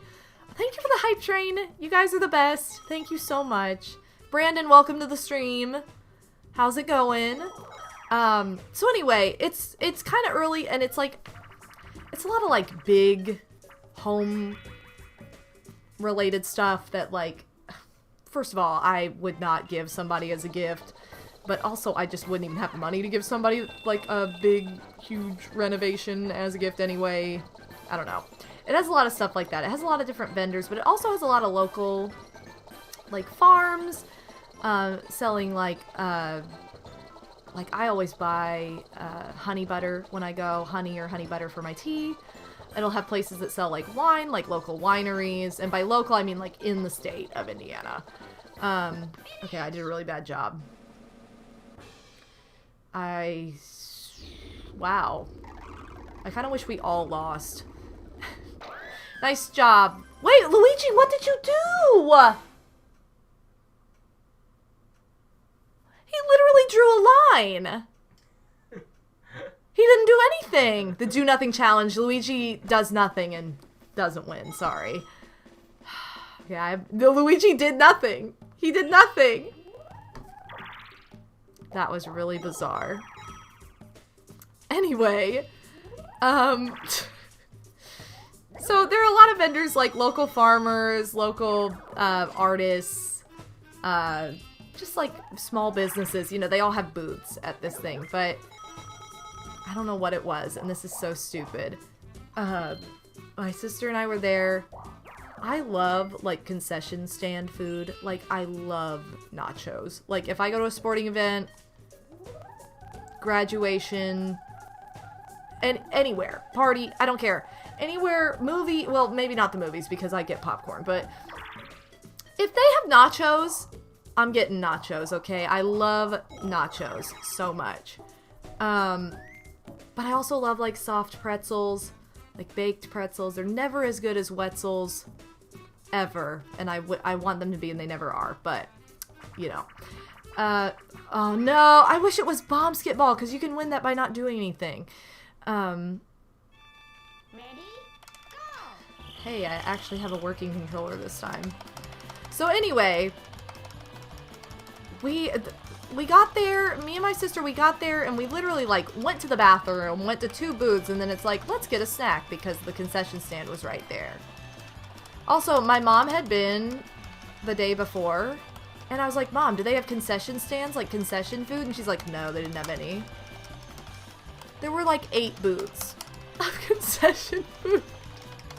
Thank you for the hype train. You guys are the best. Thank you so much. Brandon, welcome to the stream. How's it going? So anyway, it's kind of early and it's like, it's a lot of like big home related stuff that like, first of all, I would not give somebody as a gift, but also I just wouldn't even have the money to give somebody like a big, huge renovation as a gift anyway. I don't know. It has a lot of stuff like that. It has a lot of different vendors, but it also has a lot of local like farms, selling like I always buy honey butter when I go, honey or honey butter for my tea. It'll have places that sell like wine, like local wineries, and by local I mean like in the state of Indiana. Okay, I did a really bad job. Wow. I kind of wish we all lost. Nice job. Wait, Luigi, what did you do? He literally drew a line. He didn't do anything. The do nothing challenge. Luigi does nothing and doesn't win. Sorry. Yeah, Luigi did nothing. He did nothing. That was really bizarre. Anyway, so there are a lot of vendors like local farmers, local artists, just like small businesses. You know, they all have booths at this thing, but I don't know what it was, and this is so stupid. My sister and I were there. I love, like, concession stand food. Like, I love nachos. Like, if I go to a sporting event, graduation, and anywhere, party, I don't care. Anywhere, movie, well, maybe not the movies because I get popcorn, but if they have nachos, I'm getting nachos, okay? I love nachos so much. But I also love, like, soft pretzels, like baked pretzels. They're never as good as Wetzel's, ever. And I want them to be, and they never are. But, you know. Oh no, I wish it was Bombsketball, because you can win that by not doing anything. Ready? Go! Hey, I actually have a working controller this time. So anyway, we got there, me and my sister, we got there, and we literally, like, went to the bathroom, went to 2 booths, and then it's like, let's get a snack, because the concession stand was right there. Also, my mom had been the day before, and I was like, Mom, do they have concession stands, like concession food? And she's like, no, they didn't have any. There were, like, 8 booths of concession food.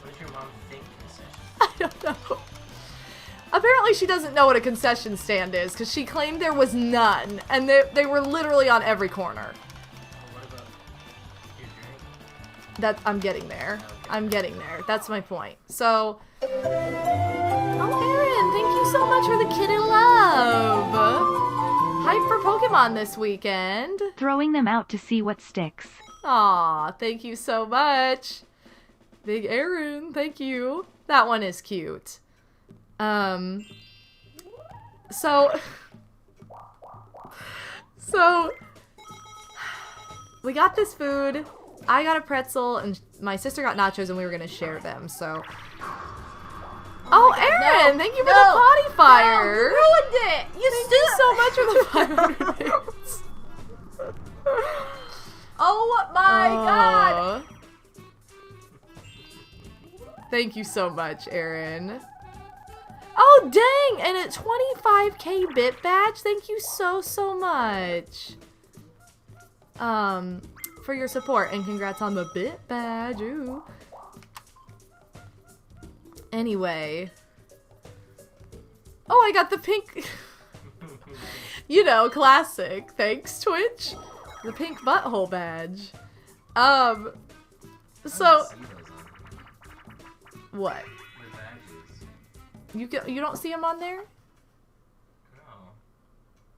What does your mom think concession? I don't know. Apparently she doesn't know what a concession stand is, because she claimed there was none, and they were literally on every corner. What about your drink? That I'm getting there. I'm getting there. That's my point. So, oh, Aaron, thank you so much for the kid in love. Hype for Pokemon this weekend. Throwing them out to see what sticks. Aw, thank you so much. Big Aaron, thank you. That one is cute. So we got this food. I got a pretzel, and my sister got nachos, and we were gonna share them, so. Oh, Aaron, thank you for the potty fire. No, you ruined it. Thank you so much for the 500 bits. Oh my god. Thank you so much, Aaron. Oh, dang! And a 25k bit badge. Thank you so much. For your support, and congrats on the bit badge. Ooh. Anyway. Oh, I got the pink. You know, classic. Thanks, Twitch. The pink butthole badge. So. What? The badges. You don't see them on there? No.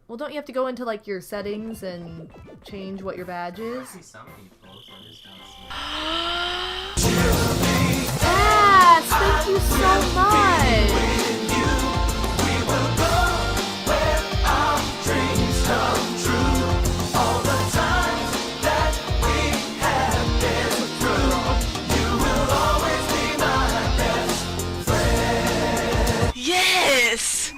Well, don't you have to go into like your settings and change what your badge I is? see some people, so I just don't see. Yes, thank you so much. Yes!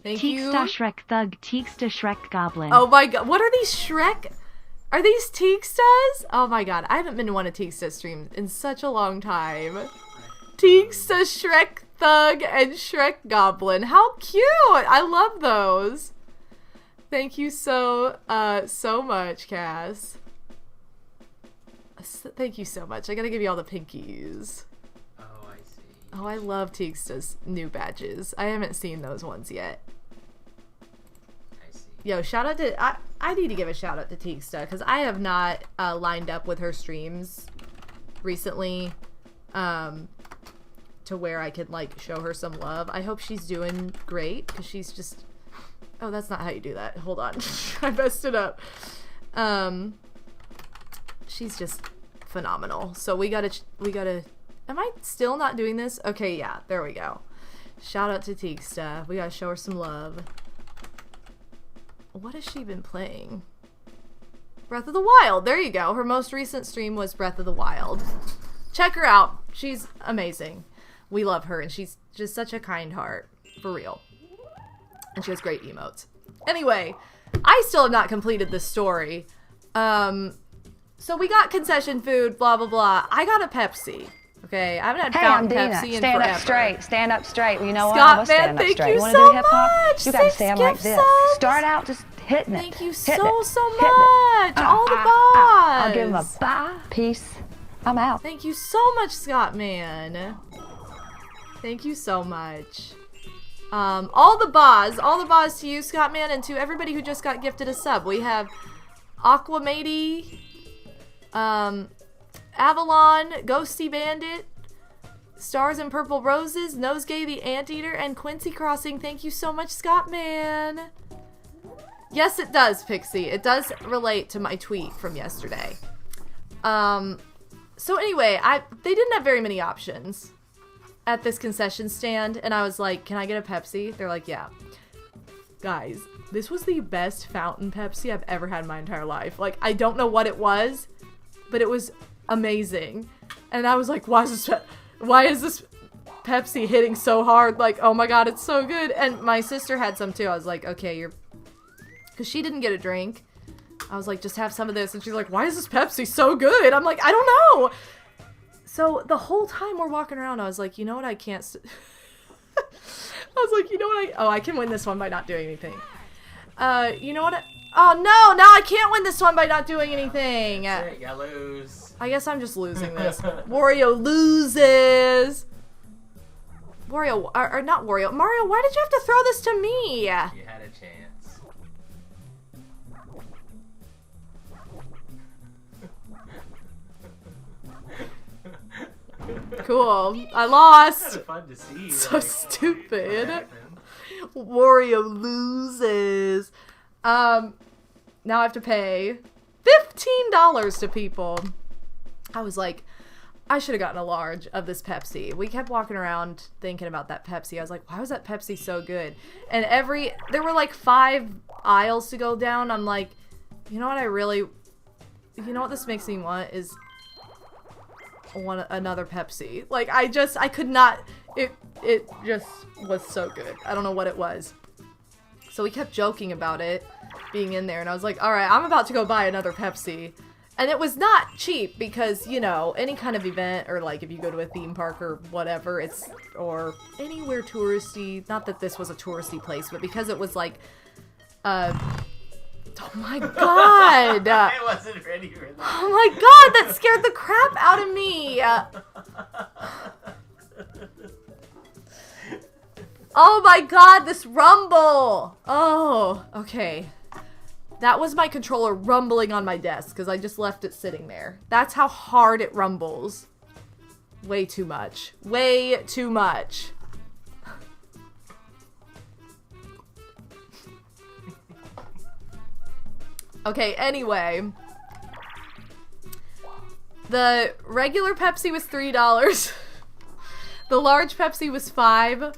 Thank you. Teeksta Shrek Thug, Teeksta Shrek Goblin. Oh my god, what are these Shrek? Are these Teekstas? Oh my god, I haven't been to one of Teeksta's streams in such a long time. Teeksta Shrek Thug and Shrek Goblin. How cute! I love those. Thank you so much, Cass. Thank you so much. I gotta give you all the pinkies. Oh, I see. Oh, I love Teeksta's new badges. I haven't seen those ones yet. I see. Yo, shout out to... I need to give a shout out to Teeksta, because I have not lined up with her streams recently to where I could, like, show her some love. I hope she's doing great, because she's just... Oh, that's not how you do that. Hold on. I messed it up. She's just phenomenal. So we gotta... Am I still not doing this? Okay, yeah. There we go. Shout out to Teeksta. We gotta show her some love. What has she been playing? Breath of the Wild. There you go. Her most recent stream was Breath of the Wild. Check her out. She's amazing. We love her, and she's just such a kind heart. For real. And she has great emotes. Anyway, I still have not completed this story. So we got concession food, blah, blah, blah. I got a Pepsi. Okay, I haven't had Hey, I'm fountain Dina. Pepsi in Stand forever. up straight. Stand up straight. Well, you know what? Scott, I was man, standing up thank straight. you Want so to do hip hop? much. You got to 6 stand like gift this. subs. Start out just hitting it. Thank you Hitting so it. so Hitting it. much. All the bars. I'll give him a bye. Peace. I'm out. Thank you so much, Scott, man. Thank you so much. All the bars to you, Scott, man, and to everybody who just got gifted a sub. We have Aquamady, Avalon, Ghosty Bandit, Stars and Purple Roses, Nosegay the Anteater, and Quincy Crossing. Thank you so much, Scott, man. Yes, it does, Pixie. It does relate to my tweet from yesterday. So anyway, they didn't have very many options at this concession stand, and I was like, can I get a Pepsi? They're like, yeah. Guys, this was the best fountain Pepsi I've ever had in my entire life. Like, I don't know what it was, but it was amazing. And I was like, why is this Pepsi hitting so hard? Like, oh my god, it's so good. And my sister had some too. I was like, okay, because she didn't get a drink. I was like, just have some of this. And she's like, why is this Pepsi so good? I'm like, I don't know. So the whole time we're walking around, I was like, you know what, I can't... I was like, you know what, I can win this one by not doing anything. You know what, oh no, now I can't win this one by not doing anything. That's it, you lose. I guess I'm just losing this. Wario loses. Wario, or not Wario. Mario, why did you have to throw this to me? You had a chance. Cool. I lost. Kind of fun to see. So stupid. what happened. Wario loses. Now I have to pay $15 to people. I was like, I should have gotten a large of this Pepsi. We kept walking around thinking about that Pepsi. I was like, why was that Pepsi so good? And there were like 5 aisles to go down. I'm like, you know what this makes me want is another Pepsi. Like, I could not, it just was so good. I don't know what it was. So we kept joking about it being in there, and I was like, alright, I'm about to go buy another Pepsi. And it was not cheap because, you know, any kind of event, or like if you go to a theme park or whatever, or anywhere touristy, not that this was a touristy place, but because it was like, oh my god! I wasn't ready for that. Oh my god, that scared the crap out of me! Oh my god, this rumble! Oh, okay. That was my controller rumbling on my desk because I just left it sitting there. That's how hard it rumbles. Way too much. Way too much. Okay, anyway. The regular Pepsi was $3. The large Pepsi was $5.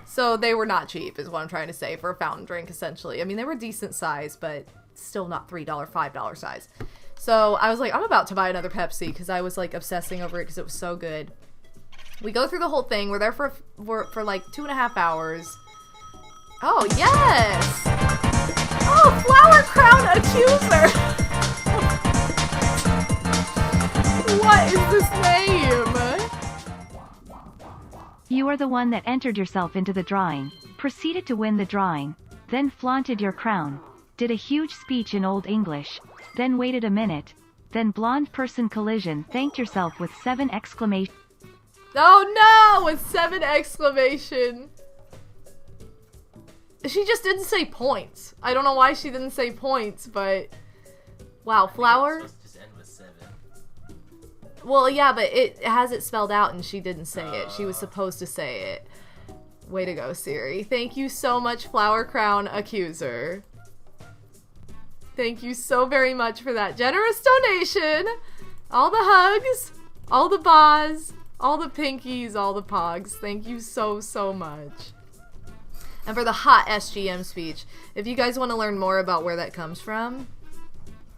So they were not cheap, is what I'm trying to say, for a fountain drink, essentially. I mean, they were decent size, but still not $3, $5 size. So I was like, I'm about to buy another Pepsi, because I was like obsessing over it because it was so good. We go through the whole thing. We're there for like 2.5 hours. Oh, yes! Oh, Flower Crown Accuser! What is this name? You are the one that entered yourself into the drawing, proceeded to win the drawing, then flaunted your crown, did a huge speech in Old English, then waited a minute, then blonde person collision thanked yourself with 7 exclamation. Oh no! With 7 exclamation. She just didn't say points. I don't know why she didn't say points, but wow, Flower. It's supposed to just end with 7. Well, yeah, but it has it spelled out and she didn't say it. She was supposed to say it. Way to go, Siri. Thank you so much, Flower Crown Accuser. Thank you so very much for that generous donation. All the hugs, all the baws, all the pinkies, all the pogs. Thank you so, so much. And for the hot SGM speech. If you guys want to learn more about where that comes from,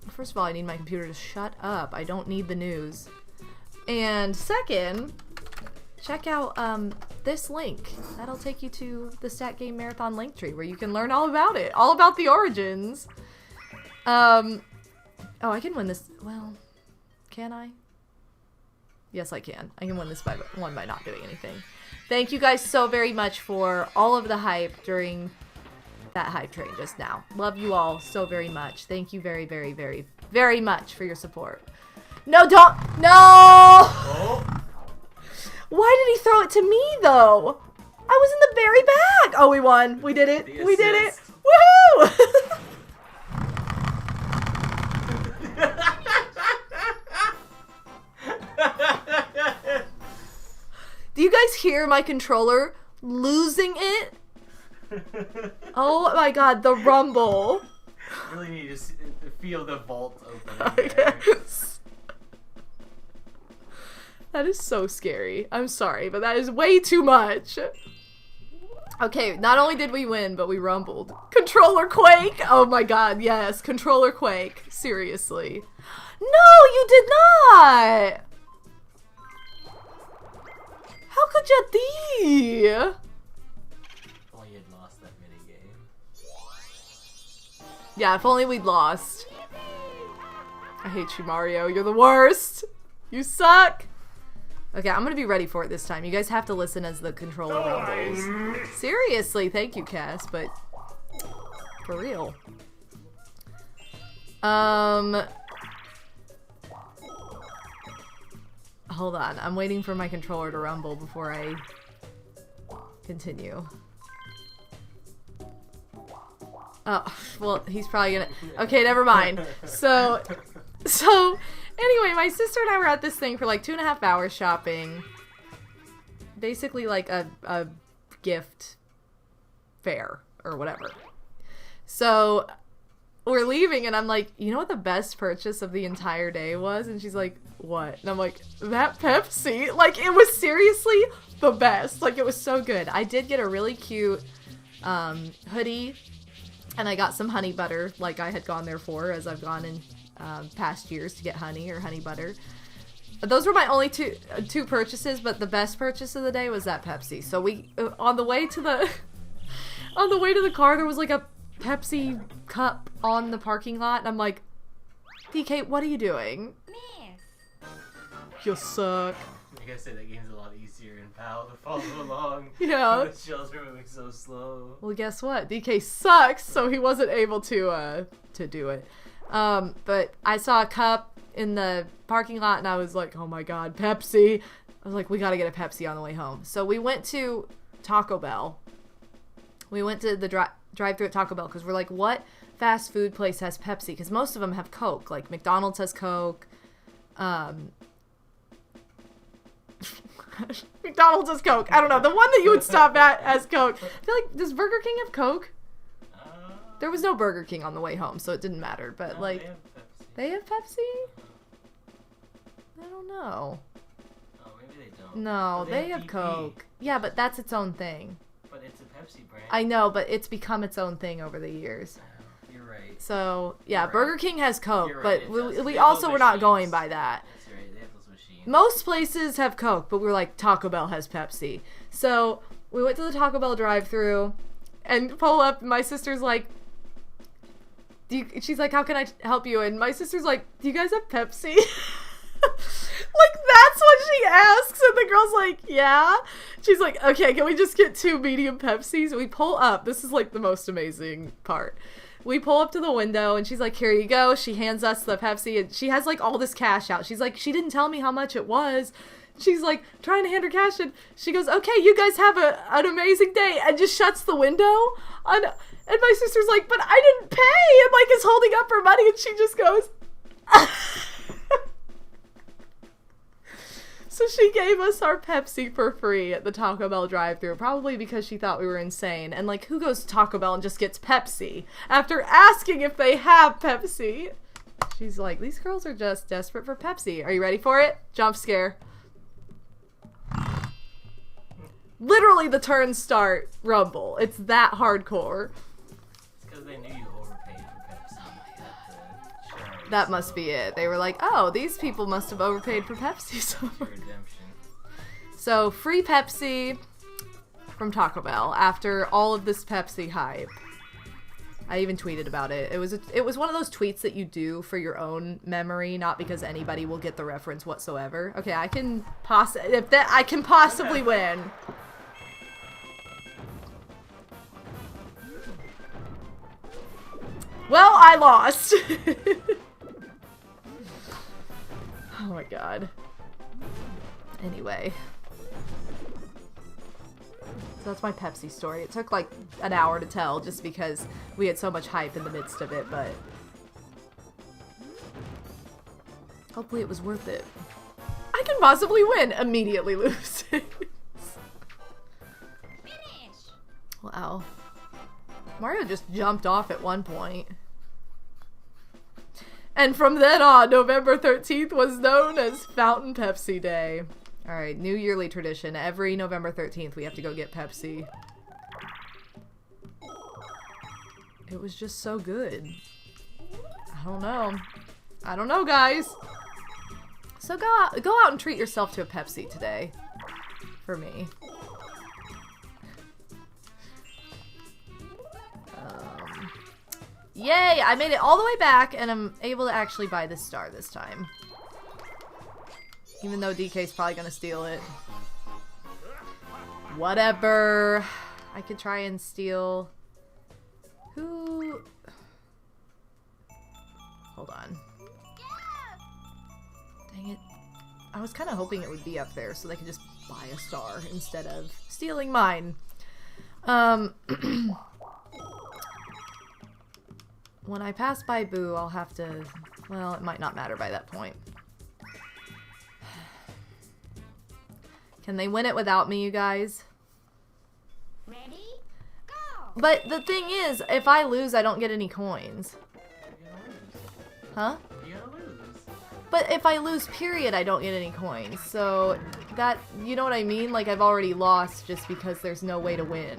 first of all, I need my computer to shut up. I don't need the news. And second, check out this link. That'll take you to the Stat Game Marathon link tree where you can learn all about it. All about the origins. Oh, I can win this. Well, can I? Yes, I can. I can win this by not doing anything. Thank you guys so very much for all of the hype during that hype train just now. Love you all so very much. Thank you very, very, very, very much for your support. No, don't! No! Oh. Why did he throw it to me, though? I was in the very back! Oh, we won. We did it. We did it. Woohoo! Do you guys hear my controller losing it? Oh my god, the rumble. You really need to feel the vault opening there. Yes. That is so scary. I'm sorry, but that is way too much. Okay, not only did we win, but we rumbled. Controller quake! Oh my god, yes. Controller quake. Seriously. No, you did not! How could you be? Oh, you had lost that minigame. Yeah, if only we'd lost. I hate you, Mario. You're the worst. You suck. Okay, I'm gonna be ready for it this time. You guys have to listen as the controller rumbles. Seriously, thank you, Cass, but for real. Hold on. I'm waiting for my controller to rumble before I continue. Oh, well, he's probably gonna... Okay, never mind. So, anyway, my sister and I were at this thing for like 2.5 hours shopping. Basically like a gift fair or whatever. So, we're leaving and I'm like, you know what the best purchase of the entire day was? And she's like, what? And I'm like, that Pepsi. Like, it was seriously the best. Like, it was so good. I did get a really cute hoodie. And I got some honey butter, like I had gone there for, as I've gone in past years to get honey or honey butter. Those were my only two purchases, but the best purchase of the day was that Pepsi. So we on the way to the car, there was like a Pepsi cup on the parking lot, and I'm like, DK, what are you doing? You suck. I gotta say, that game's a lot easier in PAL to follow along. Yeah. The shells are moving so slow. Well, guess what? DK sucks, so he wasn't able to do it. But I saw a cup in the parking lot, and I was like, oh my god, Pepsi. I was like, we gotta get a Pepsi on the way home. So we went to Taco Bell. We went to the drive-thru at Taco Bell, because we're like, what fast food place has Pepsi? Because most of them have Coke. Like, McDonald's has Coke. McDonald's has Coke. I don't know. The one that you would stop at has Coke. I feel like, does Burger King have Coke? There was no Burger King on the way home, so it didn't matter. But No, like, they have Pepsi. they have Pepsi? I don't know. Oh, maybe they don't. No, But they have DP. Coke. Yeah, but that's its own thing. But it's a Pepsi brand. I know, but it's become its own thing over the years. You're right. So, yeah, You're right. Burger King has Coke, You're but right, it does. we They have also those were not machines. going by that. That's right. They have those machines. Most places have Coke, but we were like, Taco Bell has Pepsi. So, we went to the Taco Bell drive-thru and pull up, and my sister's like, she's like, how can I help you? And my sister's like, do you guys have Pepsi? Like, that's what she asks, and the girl's like, yeah. She's like, okay, can we just get 2 medium Pepsis? We pull up. This is like the most amazing part. We pull up to the window, and she's like, here you go. She hands us the Pepsi, and she has like all this cash out. She's like, she didn't tell me how much it was. She's like trying to hand her cash, and she goes, okay, you guys have an amazing day, and just shuts the window. And my sister's like, but I didn't pay, and like is holding up her money, and she just goes, so she gave us our Pepsi for free at the Taco Bell drive-thru, probably because she thought we were insane. And like, who goes to Taco Bell and just gets Pepsi after asking if they have Pepsi? She's like, these girls are just desperate for Pepsi. Are you ready for it? Jump scare. Literally, the turns start rumble. It's that hardcore. It's because they knew you overpaid for Pepsi at the show. That must be it. They were like, oh, these people must have overpaid for Pepsi so Your much. redemption. So, free Pepsi from Taco Bell after all of this Pepsi hype. I even tweeted about it. It was one of those tweets that you do for your own memory, not because anybody will get the reference whatsoever. Okay, I can possibly win. Well, I lost. Oh my god. Anyway. So that's my Pepsi story. It took like an hour to tell just because we had so much hype in the midst of it, but hopefully it was worth it. I can possibly win, immediately lose. Wow. Mario just jumped off at one point. And from then on, November 13th was known as Fountain Pepsi Day. Alright, new yearly tradition. Every November 13th we have to go get Pepsi. It was just so good. I don't know. I don't know, guys. So go out and treat yourself to a Pepsi today. For me. Yay! I made it all the way back, and I'm able to actually buy this star this time. Even though DK's probably gonna steal it. Whatever. I could try and steal... Who... Hold on. Dang it. I was kind of hoping it would be up there so they could just buy a star instead of stealing mine. When I pass by Boo, I'll have to... Well, it might not matter by that point. Can they win it without me, you guys? Ready? Go! But the thing is, if I lose, I don't get any coins. Huh? You gotta lose. But if I lose, period, I don't get any coins. So, that... You know what I mean? Like, I've already lost just because there's no way to win.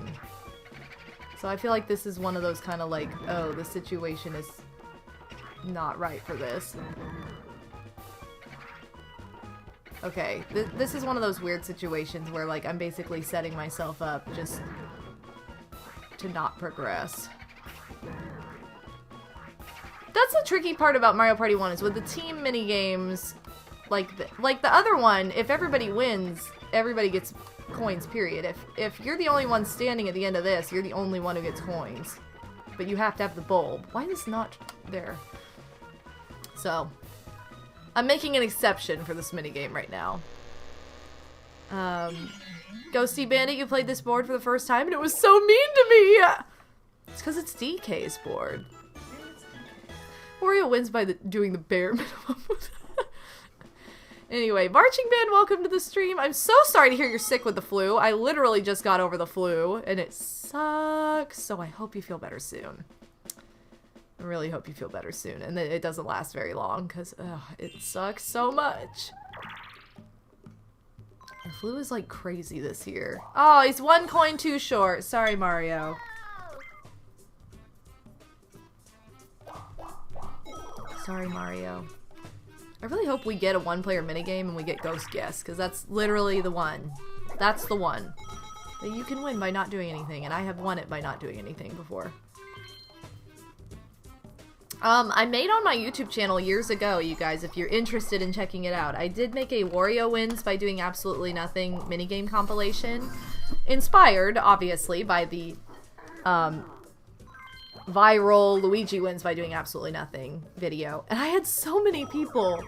So I feel like this is one of those kind of like, oh, the situation is not right for this. Okay, this is one of those weird situations where like I'm basically setting myself up just to not progress. That's the tricky part about Mario Party 1 is with the team mini games, like the other one, if everybody wins, everybody gets coins, period. If you're the only one standing at the end of this, you're the only one who gets coins. But you have to have the bulb. Why is this not there? So, I'm making an exception for this minigame right now. Ghosty Bandit, you played this board for the first time and it was so mean to me! It's because it's DK's board. Wario wins by doing the bare minimum. Anyway, Marching Band, welcome to the stream. I'm so sorry to hear you're sick with the flu. I literally just got over the flu, and it sucks, so I hope you feel better soon. I really hope you feel better soon, and that it doesn't last very long, because it sucks so much. The flu is like crazy this year. Oh, he's 1 coin too short. Sorry, Mario. Sorry, Mario. I really hope we get a 1-player minigame and we get Ghost Guess, because that's literally the one. That's the one that you can win by not doing anything, and I have won it by not doing anything before. I made on my YouTube channel years ago, you guys, if you're interested in checking it out. I did make a Wario wins by doing absolutely nothing minigame compilation. Inspired, obviously, by the viral Luigi wins by doing absolutely nothing video. And I had so many people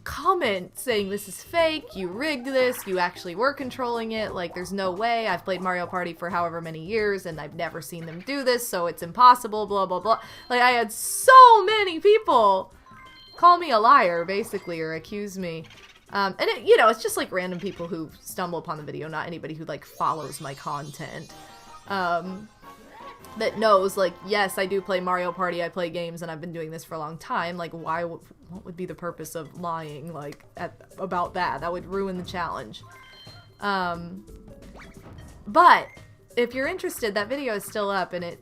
comment saying this is fake, you rigged this, you actually were controlling it, like there's no way, I've played Mario Party for however many years and I've never seen them do this, so it's impossible, blah blah blah. Like I had so many people call me a liar, basically, or accuse me. And it, you know, it's just like random people who stumble upon the video, not anybody who like follows my content. That knows, like, yes, I do play Mario Party, I play games, and I've been doing this for a long time. Like, what would be the purpose of lying, like, about that? That would ruin the challenge. But, if you're interested, that video is still up, and I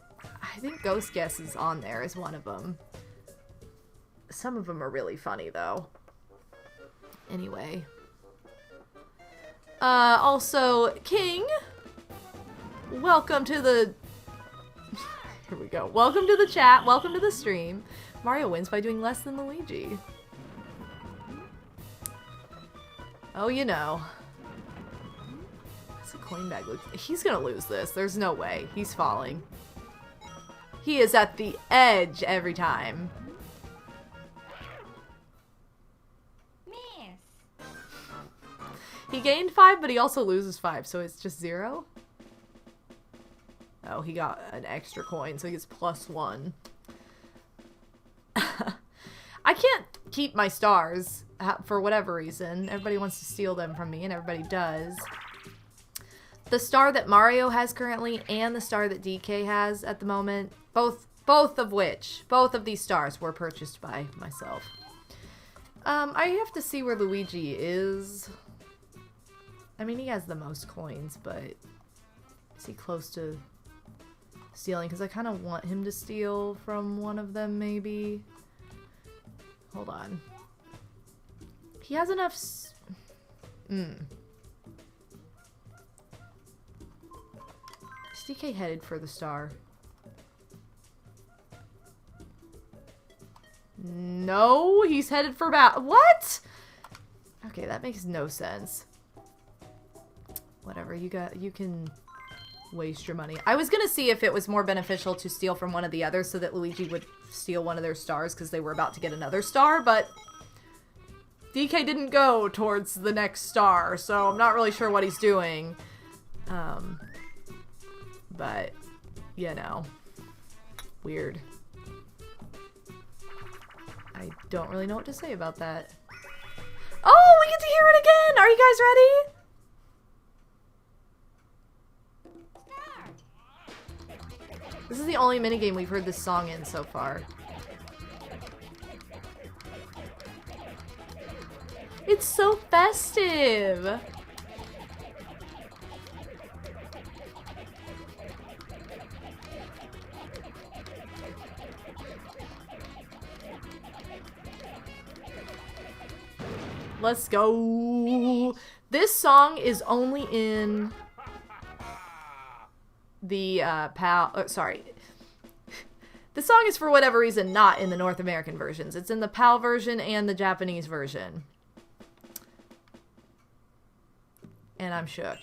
think Ghost Guess is on there as one of them. Some of them are really funny, though. Anyway. Also, King, welcome to the... Here we go. Welcome to the chat. Welcome to the stream. Mario wins by doing less than Luigi. Oh, you know. What's a coin bag? He's gonna lose this. There's no way. He's falling. He is at the edge every time. Miss. He gained 5, but he also loses 5, so it's just 0? Oh, he got an extra coin, so he gets +1. I can't keep my stars for whatever reason. Everybody wants to steal them from me, and everybody does. The star that Mario has currently and the star that DK has at the moment, both of these stars were purchased by myself. I have to see where Luigi is. I mean, he has the most coins, but is he close to stealing? Because I kind of want him to steal from one of them, maybe. Hold on. He has enough... Is DK headed for the star? No, he's headed for what? Okay, that makes no sense. Whatever, you can waste your money. I was gonna see if it was more beneficial to steal from one of the others so that Luigi would steal one of their stars because they were about to get another star, but DK didn't go towards the next star, so I'm not really sure what he's doing. But, you know, weird. I don't really know what to say about that. Oh, we get to hear it again! Are you guys ready? This is the only minigame we've heard this song in so far. It's so festive! Let's go! This song is only in the sorry. The song is for whatever reason not in the North American versions. It's in the PAL version and the Japanese version. And I'm shook.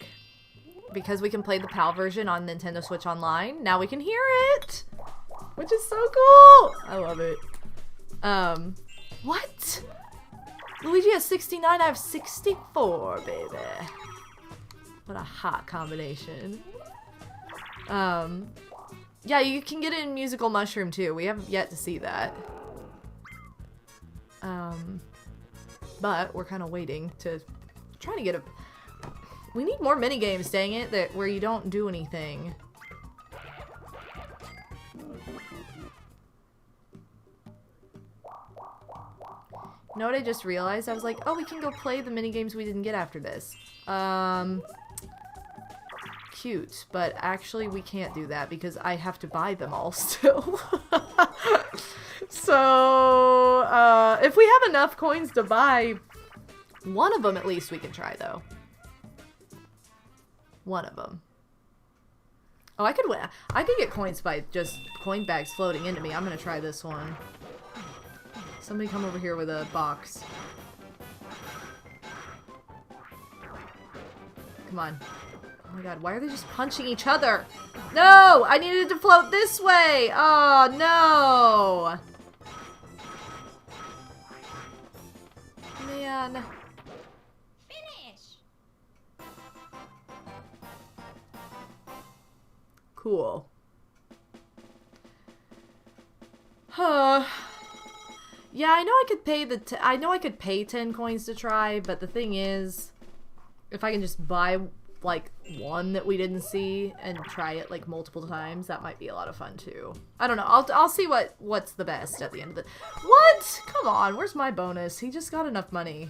Because we can play the PAL version on Nintendo Switch Online, now we can hear it! Which is so cool! I love it. What? Luigi has 69, I have 64, baby. What a hot combination. Yeah, you can get it in Musical Mushroom too. We haven't yet to see that. But we're kind of waiting to trying to get a... We need more minigames, dang it, where you don't do anything. You know what I just realized? I was like, oh, we can go play the mini games we didn't get after this. Cute, but actually we can't do that because I have to buy them all still. So, if we have enough coins to buy one of them, at least we can try, though. One of them. Oh, I could get coins by just coin bags floating into me. I'm gonna try this one. Somebody come over here with a box. Come on. Oh my god, why are they just punching each other? No! I needed to float this way! Oh, no! Man. Cool. Huh. Yeah, I know I could pay I know I could pay 10 coins to try, but the thing is, if I can just buy like one that we didn't see and try it like multiple times, that might be a lot of fun too. I don't know. I'll see what's the best at the end of it. What? Come on, where's my bonus? He just got enough money.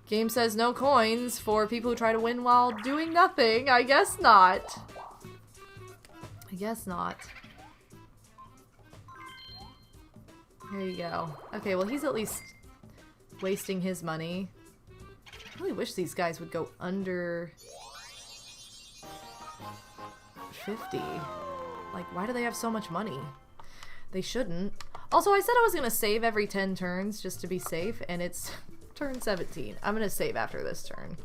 Game says no coins for people who try to win while doing nothing. I guess not. I guess not. There you go. Okay, well he's at least wasting his money. I really wish these guys would go under 50. Like, why do they have so much money? They shouldn't. Also, I said I was gonna save every 10 turns just to be safe, and it's turn 17. I'm gonna save after this turn.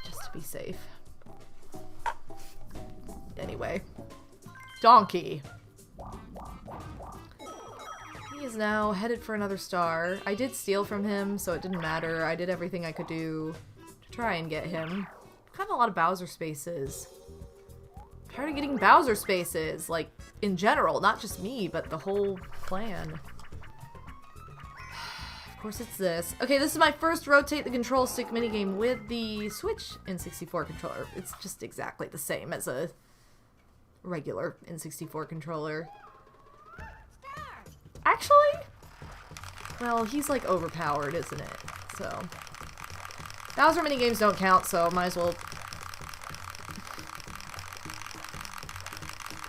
Just to be safe. Anyway. Donkey. He is now headed for another star. I did steal from him, so it didn't matter. I did everything I could do to try and get him. Kind of a lot of Bowser spaces. I'm tired of getting Bowser spaces, like, in general. Not just me, but the whole clan. Of course it's this. Okay, this is my first rotate the control stick minigame with the Switch N64 controller. It's just exactly the same as a regular N64 controller. Actually, well, he's like overpowered, isn't it? So, Bowser minigames don't count, so might as well.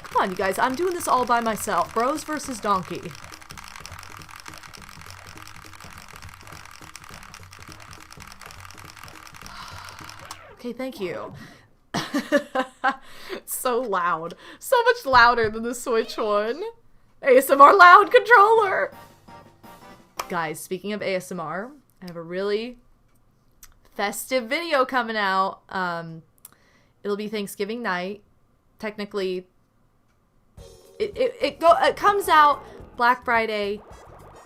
Come on, you guys, I'm doing this all by myself. Bros versus Donkey. Okay, thank you. So loud. So much louder than the Switch one. ASMR loud controller! Guys, speaking of ASMR, I have a really festive video coming out. It'll be Thanksgiving night. Technically, it comes out Black Friday,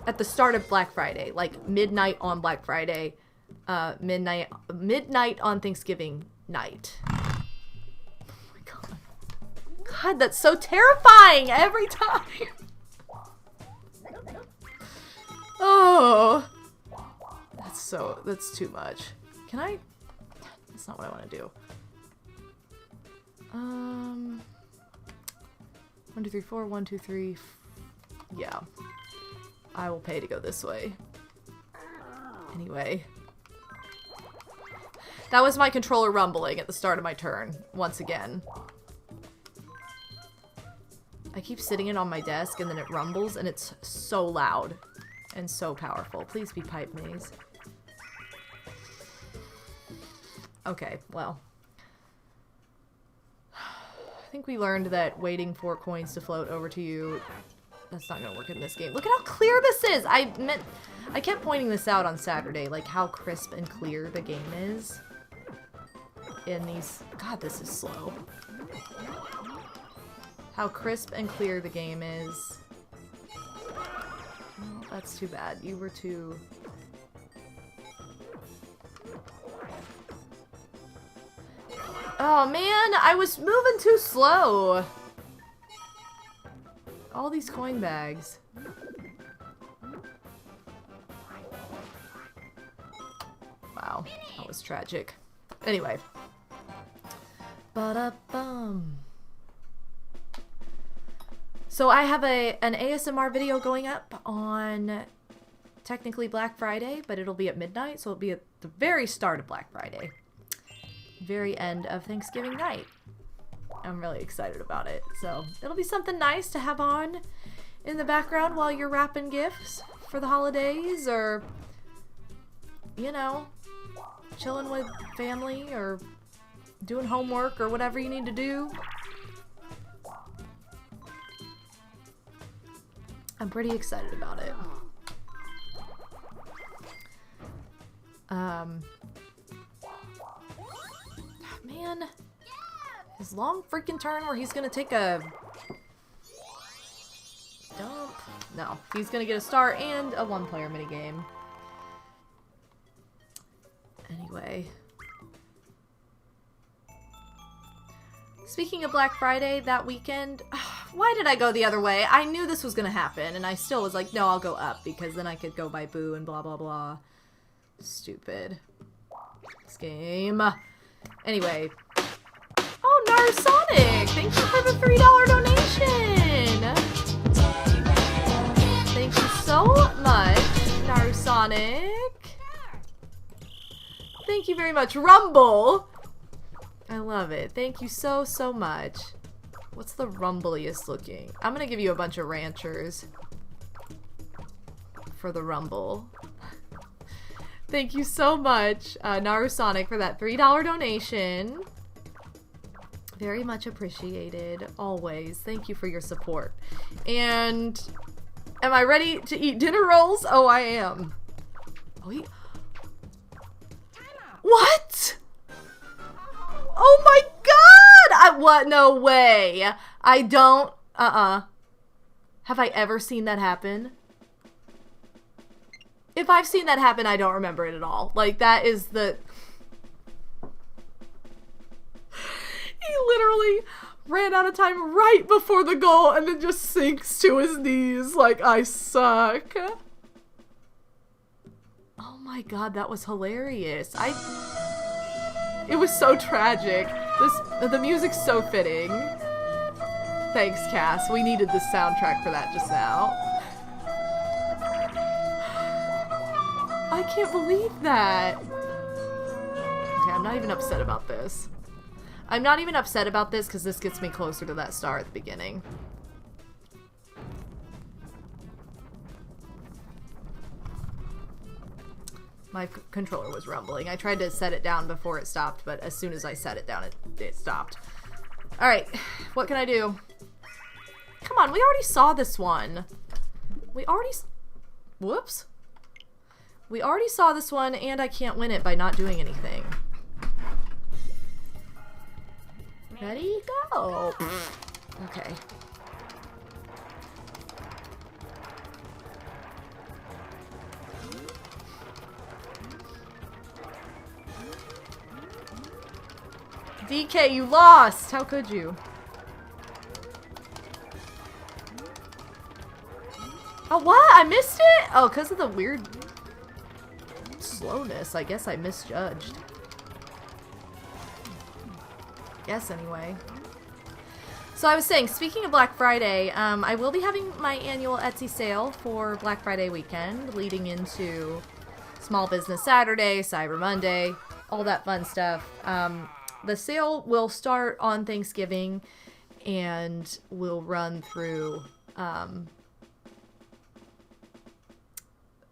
at the start of Black Friday, like midnight on Black Friday, midnight on Thanksgiving night. God, that's so terrifying every time. Oh, that's too much. Can I? That's not what I want to do. 1, 2, 3, 4. 1, 2, 3. Yeah, I will pay to go this way. Anyway. That was my controller rumbling at the start of my turn, once again. I keep sitting it on my desk and then it rumbles and it's so loud and so powerful. Please be pipe maze. Okay, well. I think we learned that waiting for coins to float over to you, that's not gonna work in this game. Look at how clear this is! I kept pointing this out on Saturday, like how crisp and clear the game is. In these, God, this is slow. How crisp and clear the game is. Oh, that's too bad. You were too... Oh man, I was moving too slow. All these coin bags. Wow, that was tragic. Anyway. Ba-da-bum. So I have an ASMR video going up on technically Black Friday, but it'll be at midnight, so it'll be at the very start of Black Friday. Very end of Thanksgiving night. I'm really excited about it. So it'll be something nice to have on in the background while you're wrapping gifts for the holidays, or, you know, chilling with family or doing homework or whatever you need to do. I'm pretty excited about it. Man, his long freaking turn where he's gonna take a dump. No, he's gonna get a star and a one-player minigame. Anyway. Speaking of Black Friday, that weekend, why did I go the other way? I knew this was gonna happen, and I still was like, no, I'll go up, because then I could go buy Boo and blah, blah, blah. Stupid. This game. Anyway. Oh, Narsonic! Thank you for the $3 donation! Thank you so much, Narsonic. Thank you very much. Rumble! I love it. Thank you so, so much. What's the rumbliest looking? I'm gonna give you a bunch of ranchers for the rumble. Thank you so much, Narusonic, for that $3 donation. Very much appreciated. Always. Thank you for your support. And am I ready to eat dinner rolls? Oh, I am. Oh, what? Oh my god! What? No way. I don't... Have I ever seen that happen? If I've seen that happen, I don't remember it at all. Like, that is the... He literally ran out of time right before the goal and then just sinks to his knees like, I suck. Oh my god, that was hilarious. It was so tragic. The music's so fitting. Thanks, Cass. We needed this soundtrack for that just now. I can't believe that. Okay, I'm not even upset about this. I'm not even upset about this because this gets me closer to that star at the beginning. My controller was rumbling. I tried to set it down before it stopped, but as soon as I set it down, it stopped. Alright, what can I do? Come on, we already saw this one. Whoops. We already saw this one, and I can't win it by not doing anything. Ready? Go! Okay. DK, you lost! How could you? Oh, what? I missed it? Oh, because of the weird slowness. I guess I misjudged. Guess anyway. So I was saying, speaking of Black Friday, I will be having my annual Etsy sale for Black Friday weekend, leading into Small Business Saturday, Cyber Monday, all that fun stuff. The sale will start on Thanksgiving and will run through,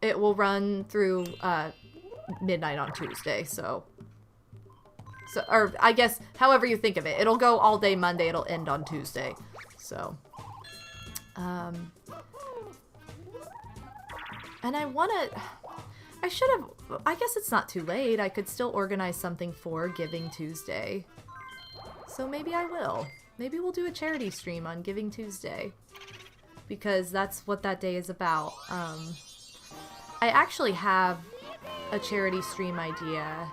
it will run through midnight on Tuesday, so, or I guess however you think of it. It'll go all day Monday, it'll end on Tuesday. So, and I guess it's not too late. I could still organize something for Giving Tuesday. So maybe I will. Maybe we'll do a charity stream on Giving Tuesday, because that's what that day is about. I actually have a charity stream idea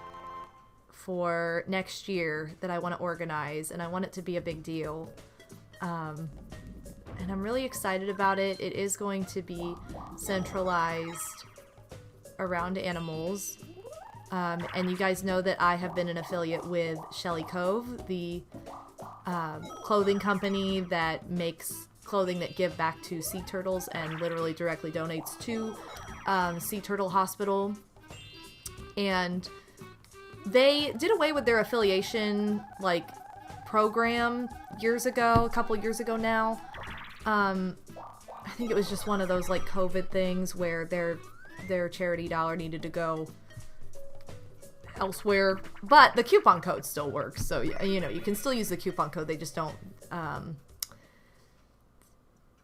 for next year that I want to organize, and I want it to be a big deal. And I'm really excited about it. It is going to be centralized around animals. And you guys know that I have been an affiliate with Shelly Cove, the clothing company that makes clothing that give back to sea turtles and literally directly donates to Sea Turtle Hospital. And they did away with their affiliation, like, program a couple years ago now. I think it was just one of those, like, COVID things where their charity dollar needed to go elsewhere. But the coupon code still works, so, you know, you can still use the coupon code. They just don't,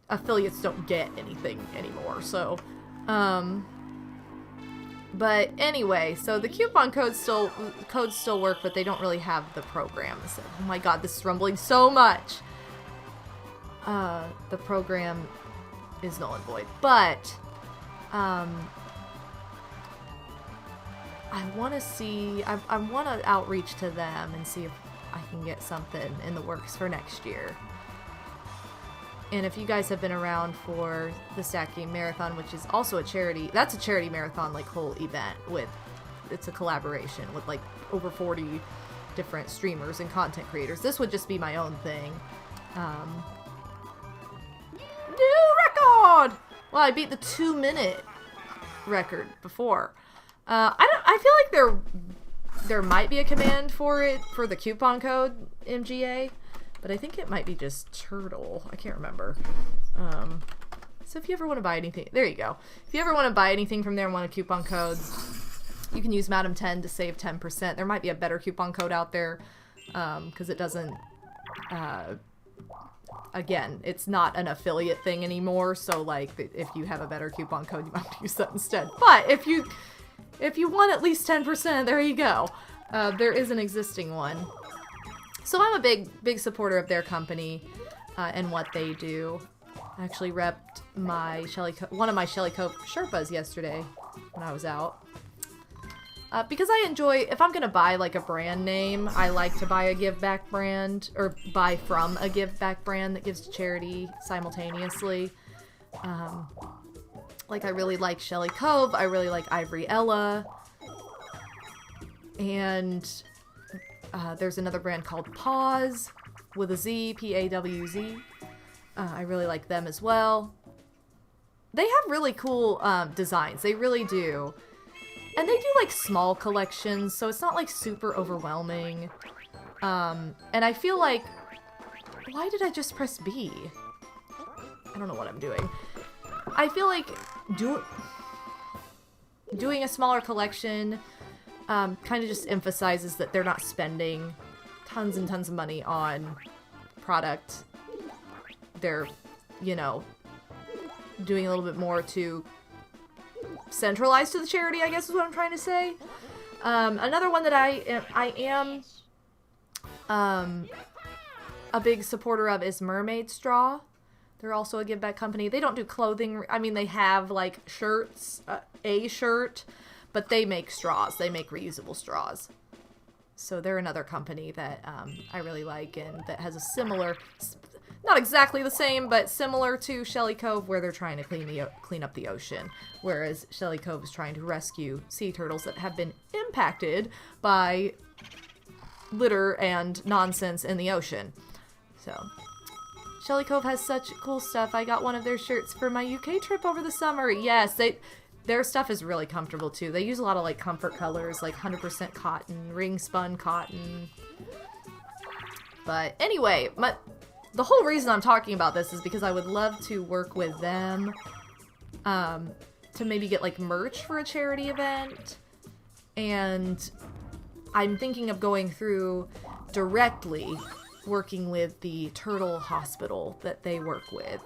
affiliates don't get anything anymore, so, but anyway, so the coupon codes still work, but they don't really have the programs. Oh my god, this is rumbling so much. The program is null and void, but I want to outreach to them and see if I can get something in the works for next year. And if you guys have been around for the Stack Game Marathon, which is also a charity, that's a charity marathon, like, whole event it's a collaboration with, like, over 40 different streamers and content creators. This would just be my own thing. New record! Well, I beat the 2-minute record before. I feel like there might be a command for it, for the coupon code MGA. But I think it might be just turtle. I can't remember. So if you ever want to buy anything, there you go. If you ever want to buy anything from there and want a coupon code, you can use Madam10 to save 10%. There might be a better coupon code out there, because it doesn't, again, it's not an affiliate thing anymore. So, like, if you have a better coupon code, you might have to use that instead. But if you want at least 10%, there you go. There is an existing one. So I'm a big supporter of their company and what they do. I actually repped one of my Shelly Cove Sherpas yesterday when I was out. Because I enjoy, if I'm going to buy, like, a brand name, I like to buy a give back brand, or buy from a give back brand that gives to charity simultaneously. Like, I really like Shelly Cove, I really like Ivory Ella, and there's another brand called Pawz, with a Z, P-A-W-Z. I really like them as well. They have really cool designs, they really do. And they do, like, small collections, so it's not, like, super overwhelming. And I feel like... Why did I just press B? I don't know what I'm doing. I feel like doing a smaller collection kind of just emphasizes that they're not spending tons and tons of money on product. They're, you know, doing a little bit more to centralize to the charity, I guess is what I'm trying to say. Another one that I am a big supporter of is Mermaid Straw. They're also a give back company. They don't do clothing. I mean, they have, like, shirts, a shirt, but they make straws. They make reusable straws. So they're another company that I really like, and that has a similar, not exactly the same, but similar to Shelly Cove, where they're trying to clean up the ocean, whereas Shelly Cove is trying to rescue sea turtles that have been impacted by litter and nonsense in the ocean. So Shelly Cove has such cool stuff. I got one of their shirts for my UK trip over the summer. Yes, their stuff is really comfortable too. They use a lot of, like, comfort colors, like 100% cotton, ring spun cotton. But anyway, the whole reason I'm talking about this is because I would love to work with them to maybe get, like, merch for a charity event. And I'm thinking of going through directly working with the turtle hospital that they work with.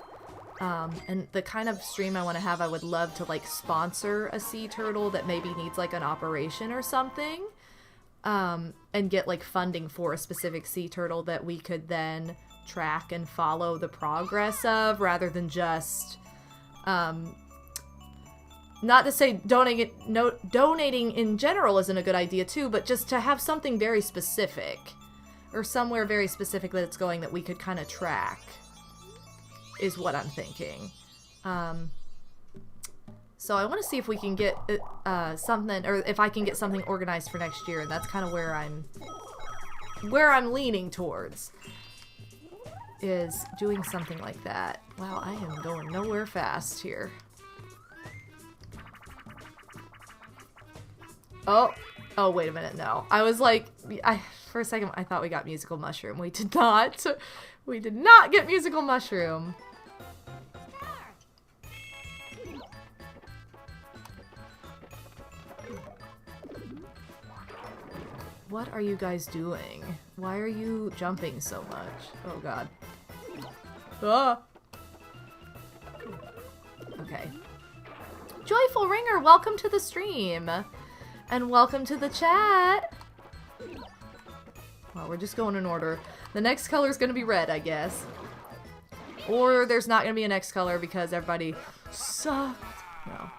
And the kind of stream I want to have, I would love to, like, sponsor a sea turtle that maybe needs, like, an operation or something, and get, like, funding for a specific sea turtle that we could then track and follow the progress of, rather than just, not to say donating in general isn't a good idea too, but just to have something very specific, or somewhere very specific that it's going that we could kind of track, is what I'm thinking. So I want to see if we can get something, or if I can get something organized for next year, and that's kind of where I'm leaning towards. is doing something like that. Wow, I am going nowhere fast here. Oh, wait a minute, no. I was like, for a second, I thought we got Musical Mushroom. We did not. We did not get Musical Mushroom. What are you guys doing? Why are you jumping so much? Oh god. Ah! Okay. Joyful Ringer, welcome to the stream. And welcome to the chat. Well, we're just going in order. The next color is going to be red, I guess. Or there's not going to be a next color because everybody sucked. No.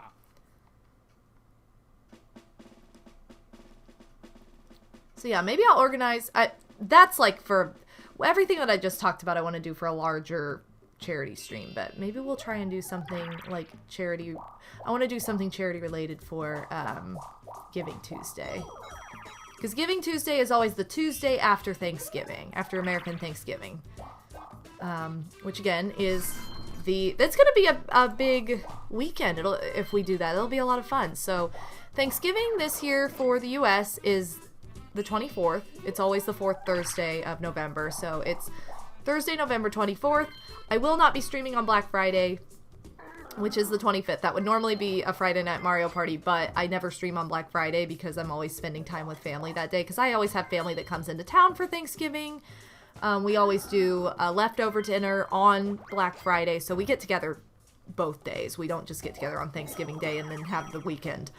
So yeah, maybe I'll organize. That's like for everything that I just talked about. I want to do for a larger charity stream, but maybe we'll try and do something like charity. I want to do something charity related for Giving Tuesday, because Giving Tuesday is always the Tuesday after Thanksgiving, after American Thanksgiving, which again is that's going to be a big weekend. If we do that, it'll be a lot of fun. So Thanksgiving this year for the U.S. is the 24th. It's always the fourth Thursday of November, so it's Thursday, November 24th. I will not be streaming on Black Friday, which is the 25th. That would normally be a Friday Night Mario Party, but I never stream on Black Friday because I'm always spending time with family that day, because I always have family that comes into town for Thanksgiving. We always do a leftover dinner on Black Friday, so we get together both days. We don't just get together on Thanksgiving Day and then have the weekend.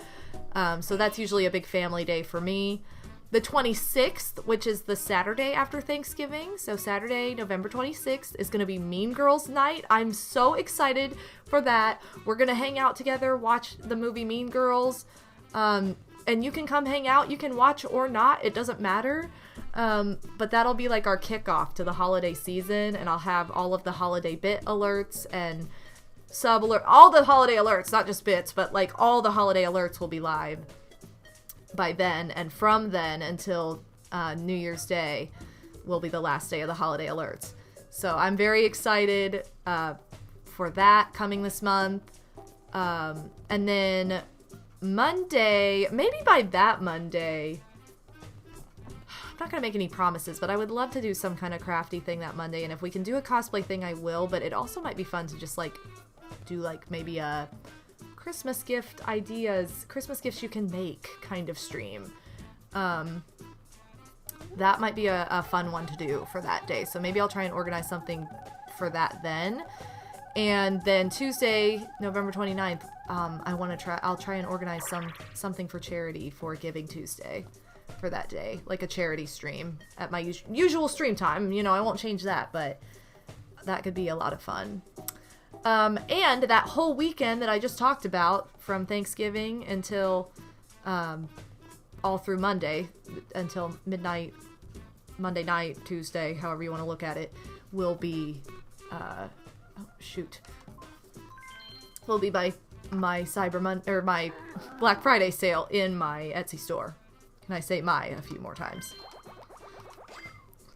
So that's usually a big family day for me. The 26th, which is the Saturday after Thanksgiving, so Saturday, November 26th, is going to be Mean Girls Night. I'm so excited for that. We're going to hang out together, watch the movie Mean Girls, and you can come hang out. You can watch or not. It doesn't matter, but that'll be like our kickoff to the holiday season, and I'll have all of the holiday bit alerts and sub alert, all the holiday alerts, not just bits, but like all the holiday alerts will be live by then, and from then until New Year's Day will be the last day of the holiday alerts. So I'm very excited for that coming this month. And then Monday, maybe by that Monday, I'm not going to make any promises, but I would love to do some kind of crafty thing that Monday, and if we can do a cosplay thing, I will, but it also might be fun to just like do like maybe a Christmas gift ideas, Christmas gifts you can make kind of stream. That might be a fun one to do for that day. So maybe I'll try and organize something for that then. And then Tuesday, November 29th, I'll try and organize something for charity for Giving Tuesday for that day, like a charity stream at my usual stream time. You know, I won't change that, but that could be a lot of fun. And that whole weekend that I just talked about, from Thanksgiving until all through Monday, until midnight, Monday night, Tuesday, however you want to look at it, will be, will be my my Black Friday sale in my Etsy store. Can I say my a few more times?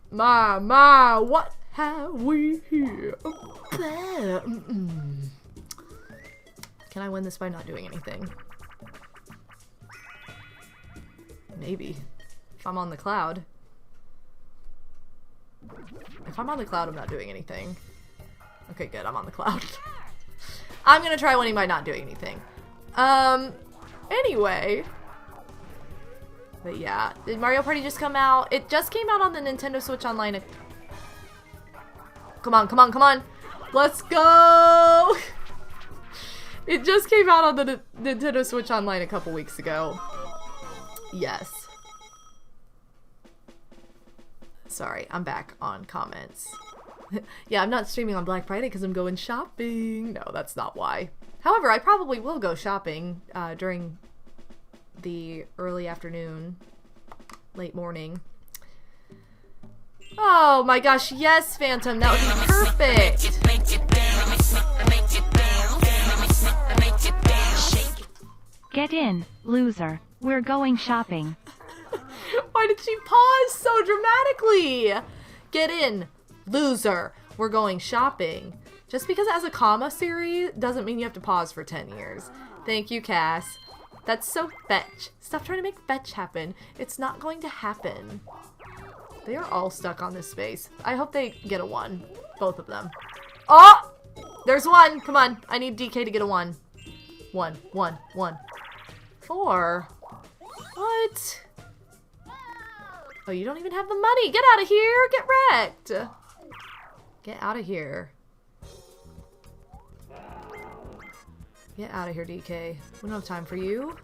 What have we here? Can I win this by not doing anything? Maybe. If I'm on the cloud. If I'm on the cloud, I'm not doing anything. Okay, good. I'm on the cloud. I'm gonna try winning by not doing anything. Anyway. But yeah. Did Mario Party just come out? It just came out on the Nintendo Switch Online. Come on, come on, come on. Let's go! It just came out on the Nintendo Switch Online a couple weeks ago. Yes. Sorry, I'm back on comments. Yeah, I'm not streaming on Black Friday because I'm going shopping. No, that's not why. However, I probably will go shopping during the early afternoon, late morning. Oh my gosh, yes, Phantom, that would be perfect. Get in, loser. We're going shopping. Why did she pause so dramatically? Get in, loser. we're going shopping. Just because it has a comma series doesn't mean you have to pause for 10 years. Thank you, Cass. That's so fetch. Stop trying to make fetch happen. It's not going to happen. They are all stuck on this space. I hope they get a 1. Both of them. Oh! There's 1. Come on. I need DK to get a 1. 1, 1, 1. 4. What? Oh, you don't even have the money. Get out of here. Get wrecked. Get out of here. Get out of here, DK. We don't have time for you.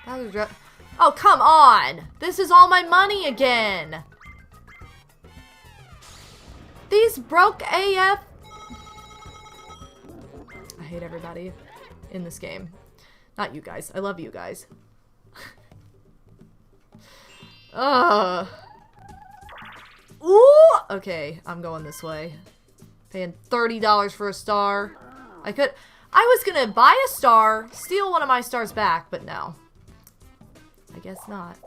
Oh, come on! This is all my money again! These broke AF... I hate everybody in this game. Not you guys. I love you guys. Ugh. Ooh! Okay, I'm going this way. Paying $30 for a star. I was gonna buy a star, steal one of my stars back, but no. I guess not.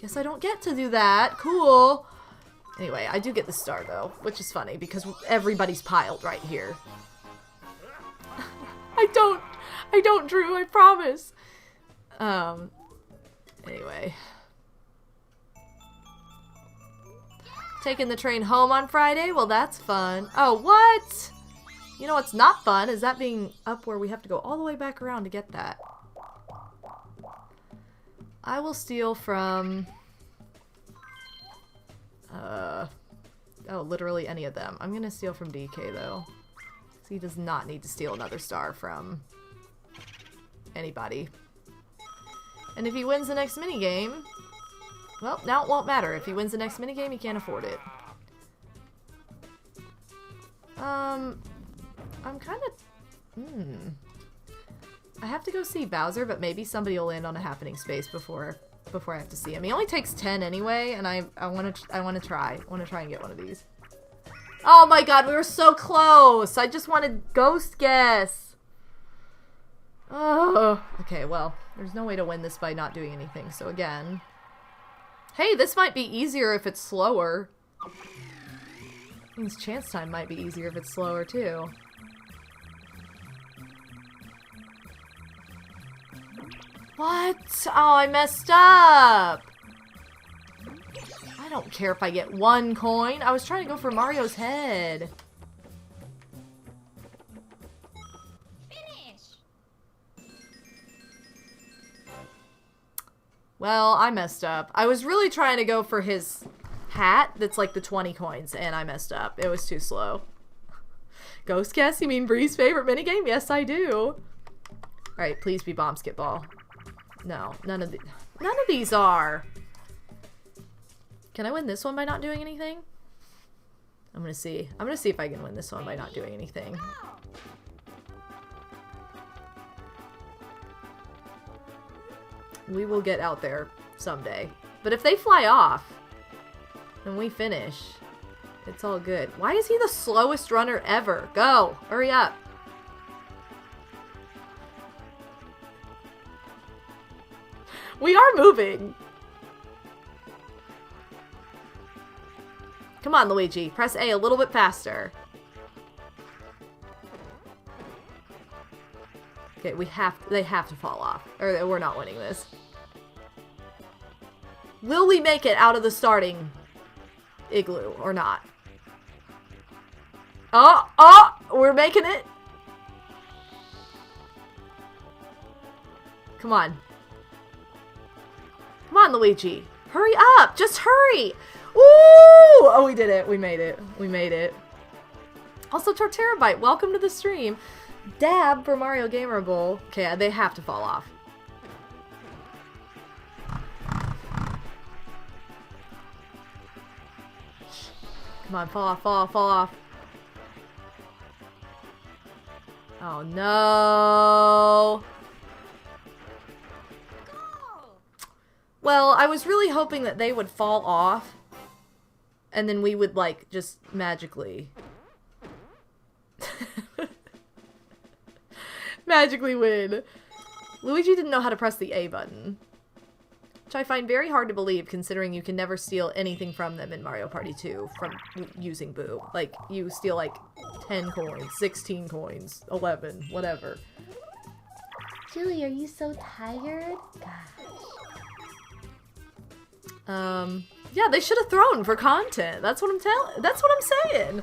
Guess I don't get to do that. Cool. Anyway, I do get the star though, which is funny because everybody's piled right here. I don't, Drew, I promise. Anyway. Taking the train home on Friday? Well, that's fun. Oh, what? You know what's not fun is that being up where we have to go all the way back around to get that. I will steal from... oh, literally any of them. I'm gonna steal from DK, though. So he does not need to steal another star from anybody. And if he wins the next minigame... Well, now it won't matter. If he wins the next minigame, he can't afford it. I'm kind of... I have to go see Bowser, but maybe somebody will land on a happening space before I have to see him. He only takes 10 anyway, and I want to try. I want to try and get one of these. Oh my god, we were so close! I just wanted Ghost Guess! Oh, okay, well, there's no way to win this by not doing anything, so again... Hey, this might be easier if it's slower. Means chance time might be easier if it's slower, too. What? Oh, I messed up! I don't care if I get 1 coin. I was trying to go for Mario's head. Well, I messed up. I was really trying to go for his hat that's like the 20 coins, and I messed up. It was too slow. Ghost Guess? You mean Bree's favorite minigame? Yes, I do. Alright, please be Bombsketball. No, none of these are. Can I win this one by not doing anything? I'm gonna see. I'm gonna see if I can win this one by not doing anything. We will get out there someday. But if they fly off, and we finish, it's all good. Why is he the slowest runner ever? Go! Hurry up! We are moving! Come on, Luigi. Press A a little bit faster. Okay, they have to fall off. Or we're not winning this. Will we make it out of the starting igloo or not? Oh, we're making it. Come on. Come on, Luigi. Hurry up. Just hurry. Woo! Oh, we did it. We made it. We made it. Also, Torterabite, welcome to the stream. Dab for Mario Gamer Bowl. Okay, they have to fall off. Come on, fall off, fall off, fall off. Oh no. Well, I was really hoping that they would fall off and then we would like just magically magically win. Luigi didn't know how to press the A button. which I find very hard to believe considering you can never steal anything from them in Mario Party 2 from using Boo. Like, you steal like 10 coins, 16 coins, 11, whatever. Julie, are you so tired? Gosh. Yeah, they should have thrown for content. That's what I'm saying.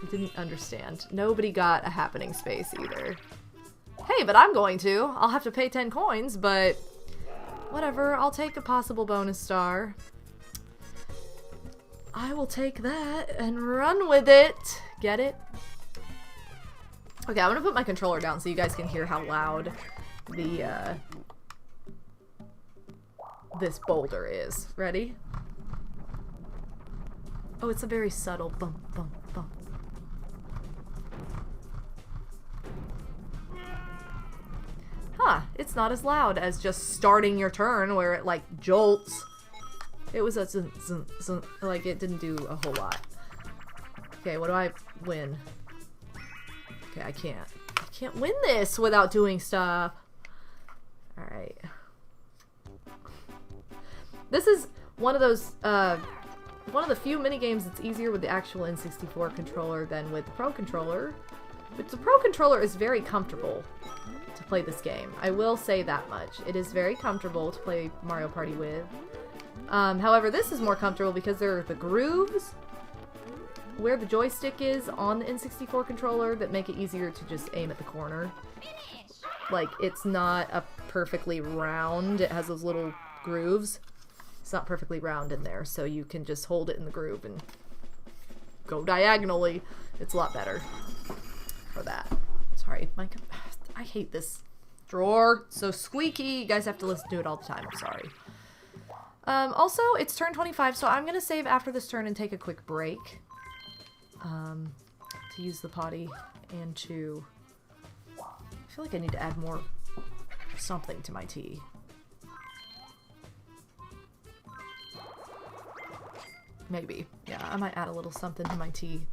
I didn't understand. Nobody got a happening space either. Hey, but I'm going to. I'll have to pay 10 coins, but whatever. I'll take a possible bonus star. I will take that and run with it. Get it? Okay, I'm gonna put my controller down so you guys can hear how loud the, this boulder is. Ready? Oh, it's a very subtle bump, bump, bump. Huh, it's not as loud as just starting your turn where it, like, jolts. It was a zun, zun, zun, like, it didn't do a whole lot. Okay, what do I win? Okay, I can't win this without doing stuff. Alright. This is one of those, one of the few minigames that's easier with the actual N64 controller than with the Pro Controller. But the Pro Controller is very comfortable to play this game. I will say that much. It is very comfortable to play Mario Party with. However, this is more comfortable because there are the grooves where the joystick is on the N64 controller that make it easier to just aim at the corner. Like, it's not a perfectly round, it has those little grooves. It's not perfectly round in there, so you can just hold it in the groove and go diagonally. It's a lot better for that. Sorry, I hate this drawer. It's so squeaky. You guys have to listen to it all the time. I'm sorry. Also, it's turn 25, so I'm going to save after this turn and take a quick break. To use the potty and to... I feel like I need to add more something to my tea. Maybe. Yeah, I might add a little something to my tea.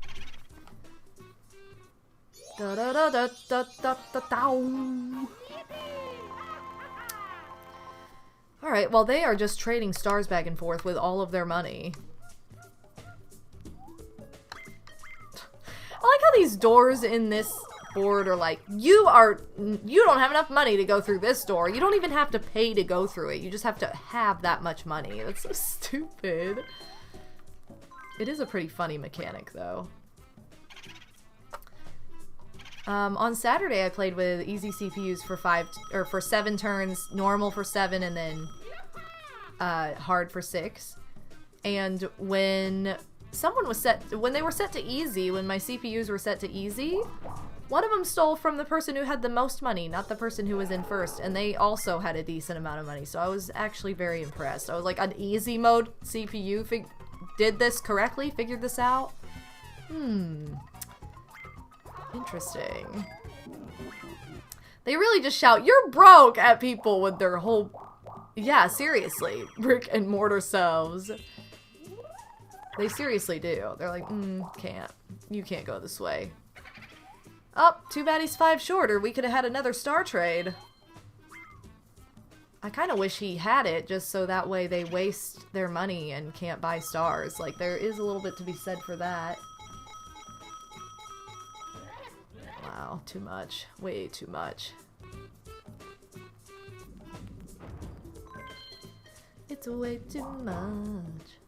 Da da da da da da da da. Alright, well they are just trading stars back and forth with all of their money. I like how these doors in this board are like, you don't have enough money to go through this door. You don't even have to pay to go through it. You just have to have that much money. That's so stupid. It is a pretty funny mechanic, though. On Saturday, I played with easy CPUs for 7 turns, normal for 7, and then hard for 6. And when they were set to easy, when my CPUs were set to easy, one of them stole from the person who had the most money, not the person who was in first, and they also had a decent amount of money. So I was actually very impressed. I was like, an easy mode CPU did this correctly, figured this out. Interesting. They really just shout, "You're broke!" at people with their whole... Yeah, seriously. Brick and mortar selves. They seriously do. They're like, can't. You can't go this way. Oh, too bad he's 5 short, or we could have had another star trade. I kind of wish he had it, just so that way they waste their money and can't buy stars. Like, there is a little bit to be said for that. Wow, too much. Way too much. It's way too much.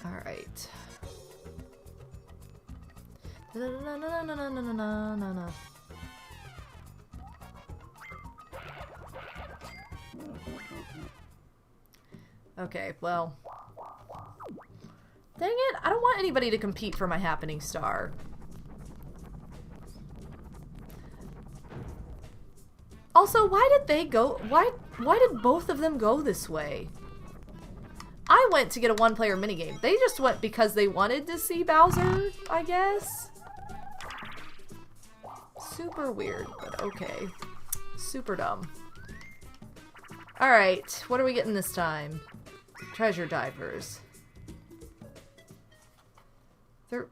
Alright. No. Okay, well. Dang it, I don't want anybody to compete for my happening star. Also, why did they go... Why did both of them go this way? I went to get a one-player minigame. They just went because they wanted to see Bowser, I guess? Super weird, but okay. Super dumb. Alright, what are we getting this time? Treasure divers.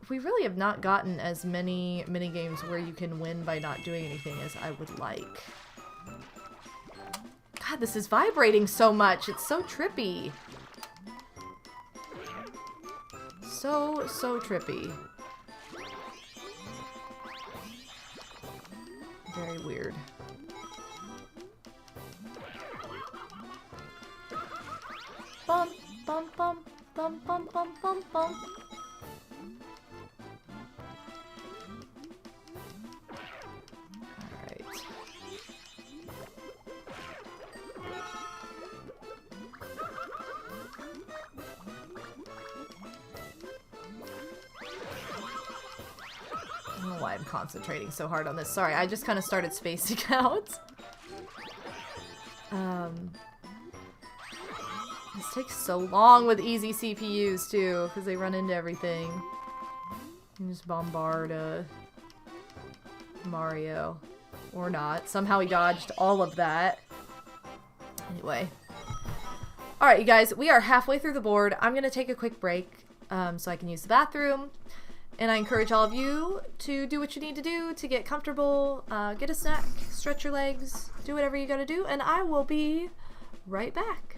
we really have not gotten as many mini games where you can win by not doing anything as I would like. God, this is vibrating so much. It's so trippy. So trippy. Very weird. Bum, bum, bum, bum, bum, bum, bum, bum. Alright. I don't know why I'm concentrating so hard on this. Sorry, I just kind of started spacing out. This takes so long with easy CPUs too, because they run into everything. You just bombard Mario. Or not. Somehow he dodged all of that. Anyway. Alright, you guys, we are halfway through the board. I'm going to take a quick break so I can use the bathroom. And I encourage all of you to do what you need to do to get comfortable, get a snack, stretch your legs, do whatever you gotta do, and I will be right back.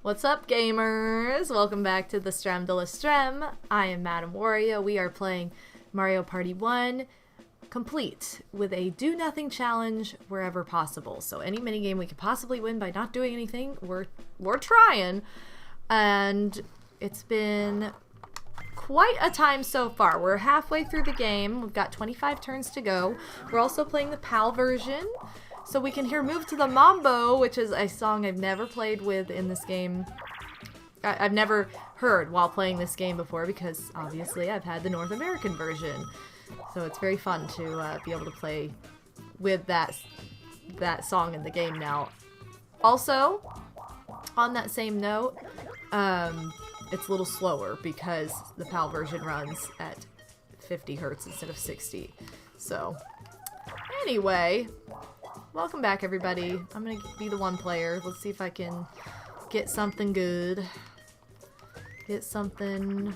What's up, gamers? Welcome back to the Strem de la Strem. I am MadameWario. We are playing Mario Party 1, complete with a do-nothing challenge wherever possible. So any minigame we could possibly win by not doing anything, we're trying. And it's been quite a time so far. We're halfway through the game. We've got 25 turns to go. We're also playing the PAL version. So we can hear Move to the Mambo, which is a song I've never played with in this game. I've never heard while playing this game before because obviously I've had the North American version. So it's very fun to be able to play with that song in the game now. Also, on that same note, it's a little slower because the PAL version runs at 50 hertz instead of 60. So, anyway, welcome back, everybody. I'm gonna be the one player. Let's see if I can get something good. Get something...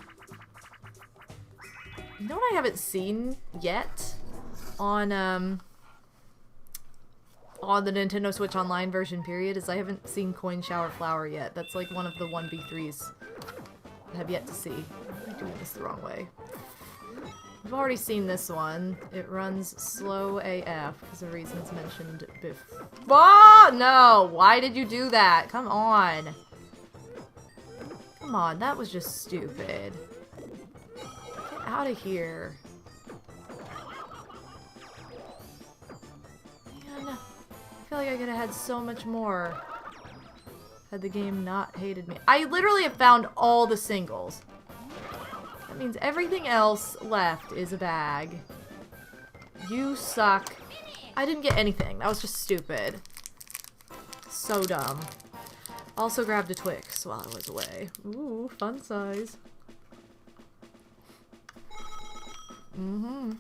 You know what I haven't seen yet on the Nintendo Switch Online version, period, is I haven't seen Coin Shower Flower yet. That's like one of the 1v3s I have yet to see. I'm doing this the wrong way. I've already seen this one. It runs slow AF because the reasons mentioned before. Oh, no! Why did you do that? Come on. Come on, that was just stupid. Get out of here. Man, I feel like I could have had so much more had the game not hated me. I literally have found all the singles. That means everything else left is a bag. You suck. I didn't get anything. That was just stupid. So dumb. Also grabbed a Twix while I was away. Ooh, fun size. Mm-hmm.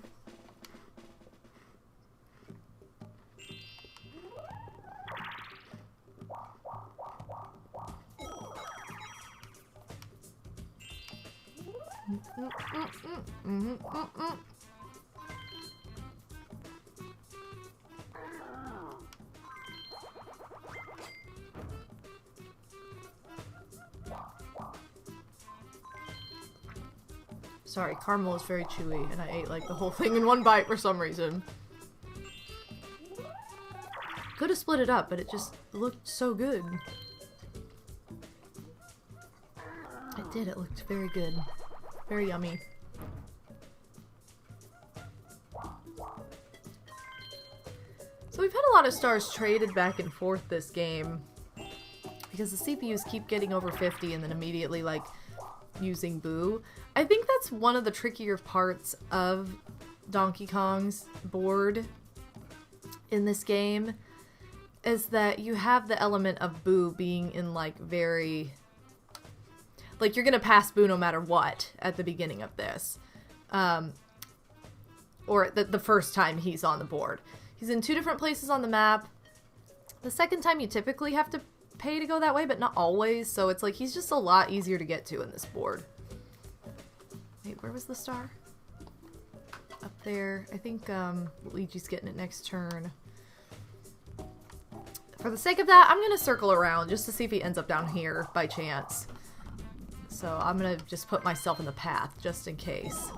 Sorry, caramel is very chewy, and I ate like the whole thing in one bite for some reason. Could have split it up, but it just looked so good. It did, it looked very good. Very yummy. So we've had a lot of stars traded back and forth this game because the CPUs keep getting over 50 and then immediately like using Boo. I think that's one of the trickier parts of Donkey Kong's board in this game is that you have the element of Boo being in like very... Like, you're gonna pass Boo no matter what at the beginning of this. Or the first time he's on the board. He's in 2 different places on the map. The second time you typically have to pay to go that way, but not always. So it's like, he's just a lot easier to get to in this board. Wait, where was the star? Up there. I think Luigi's getting it next turn. For the sake of that, I'm gonna circle around just to see if he ends up down here by chance. So I'm gonna just put myself in the path, just in case.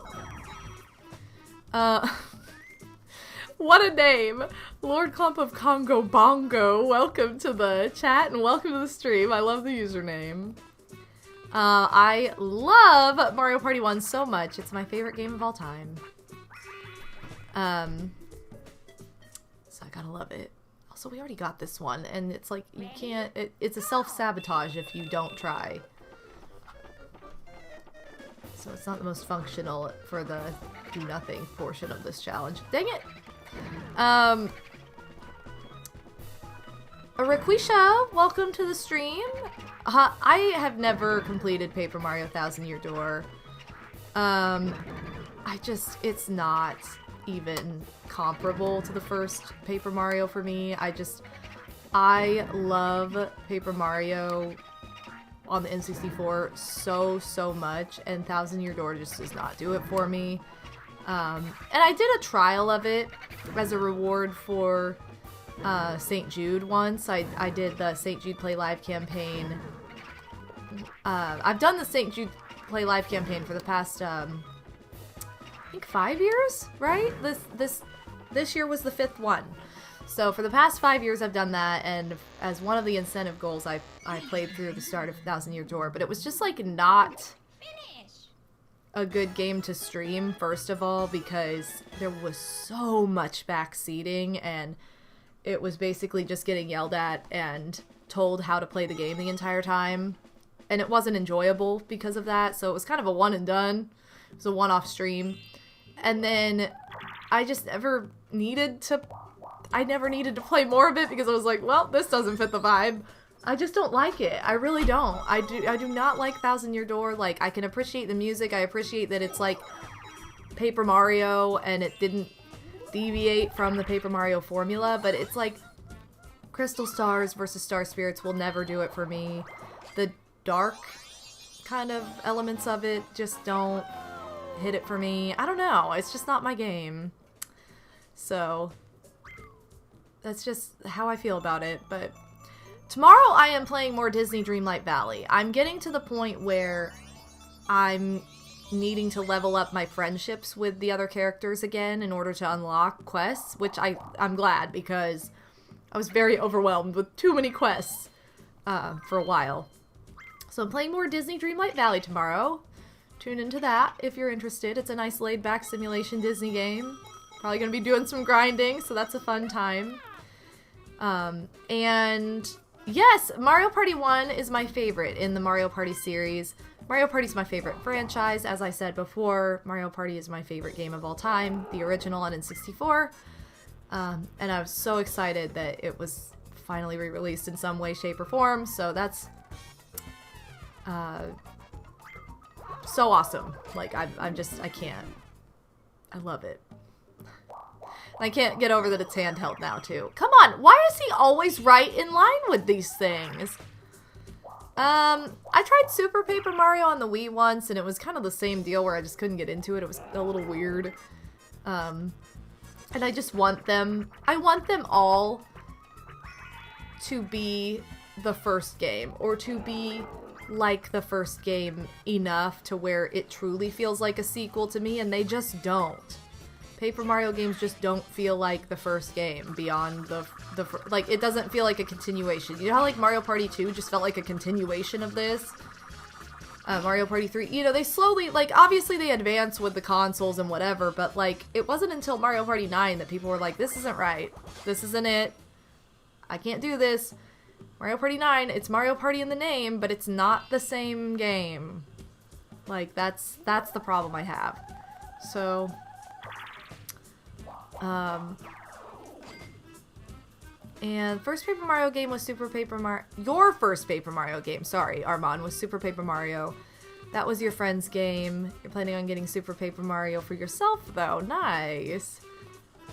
What a name! Lord Clump of Congo Bongo, welcome to the chat and welcome to the stream. I love the username. I love Mario Party 1 so much. It's my favorite game of all time. So I gotta love it. Also, we already got this one, and it's like, you can't... it's a self-sabotage if you don't try. So it's not the most functional for the do-nothing portion of this challenge. Dang it! Raquisha, welcome to the stream. I have never completed Paper Mario Thousand Year Door. It's not even comparable to the first Paper Mario for me. I love Paper Mario on the N64 so much, and Thousand Year Door just does not do it for me. And I did a trial of it as a reward for St. Jude once. I did the St. Jude Play Live campaign I've done the St. Jude Play Live campaign for the past, I think 5 years, right? This year was the 5th one. So for the past 5 years I've done that, and as one of the incentive goals I played through the start of Thousand Year Door, but it was just like not a good game to stream, first of all, because there was so much backseating, and it was basically just getting yelled at and told how to play the game the entire time, and it wasn't enjoyable because of that, so it was kind of a one and done. It was a one-off stream, and then I just never needed to play more of it because I was like, well, this doesn't fit the vibe. I just don't like it. I really don't. I do not like Thousand Year Door. Like, I can appreciate the music. I appreciate that it's like Paper Mario and it didn't deviate from the Paper Mario formula, but it's like Crystal Stars versus Star Spirits will never do it for me. The dark kind of elements of it just don't hit it for me. I don't know. It's just not my game. So that's just how I feel about it. But tomorrow I am playing more Disney Dreamlight Valley. I'm getting to the point where I'm needing to level up my friendships with the other characters again in order to unlock quests, which I'm glad, because I was very overwhelmed with too many quests for a while. So I'm playing more Disney Dreamlight Valley tomorrow. Tune into that if you're interested. It's a nice laid-back simulation Disney game. Probably going to be doing some grinding, so that's a fun time. And yes, Mario Party 1 is my favorite in the Mario Party series. Mario Party is my favorite franchise. As I said before, Mario Party is my favorite game of all time, the original on N64. And I was so excited that it was finally re-released in some way, shape, or form. So that's so awesome. Like, I can't. I love it. I can't get over that it's handheld now, too. Come on, why is he always right in line with these things? I tried Super Paper Mario on the Wii once, and it was kind of the same deal where I just couldn't get into it. It was a little weird. And I just want them... I want them all to be the first game, or to be like the first game enough to where it truly feels like a sequel to me, and they just don't. Paper Mario games just don't feel like the first game beyond like, it doesn't feel like a continuation. You know how, like, Mario Party 2 just felt like a continuation of this? Mario Party 3, you know, they slowly, like, obviously they advance with the consoles and whatever, but, like, it wasn't until Mario Party 9 that people were like, this isn't right. This isn't it. I can't do this. Mario Party 9, it's Mario Party in the name, but it's not the same game. Like, that's the problem I have. So... and first Paper Mario game was Super Paper Mario. Your first Paper Mario game, sorry, Armand, was Super Paper Mario. That was your friend's game. You're planning on getting Super Paper Mario for yourself, though. Nice.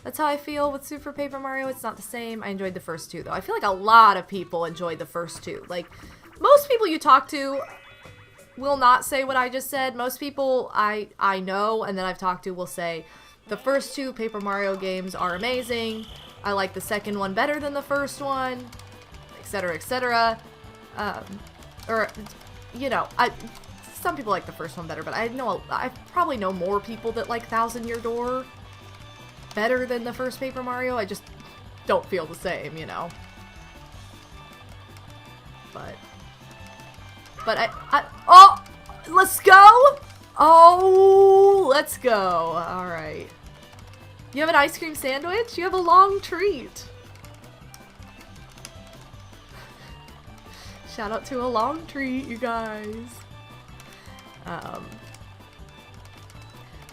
That's how I feel with Super Paper Mario. It's not the same. I enjoyed the first two, though. I feel like a lot of people enjoyed the first two. Like, most people you talk to will not say what I just said. Most people I know and that I've talked to will say, the first two Paper Mario games are amazing. I like the second one better than the first one, etc., etc. Or, you know, some people like the first one better, but I probably know more people that like Thousand Year Door better than the first Paper Mario. I just don't feel the same, you know. But oh, let's go. Oh, let's go. All right. You have an ice cream sandwich? You have a long treat. Shout out to a long treat, you guys. But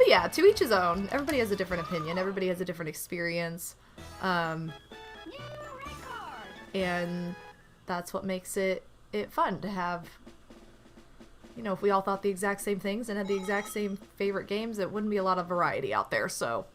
yeah, to each his own. Everybody has a different opinion. Everybody has a different experience. And that's what makes it fun to have. You know, if we all thought the exact same things and had the exact same favorite games, it wouldn't be a lot of variety out there, so...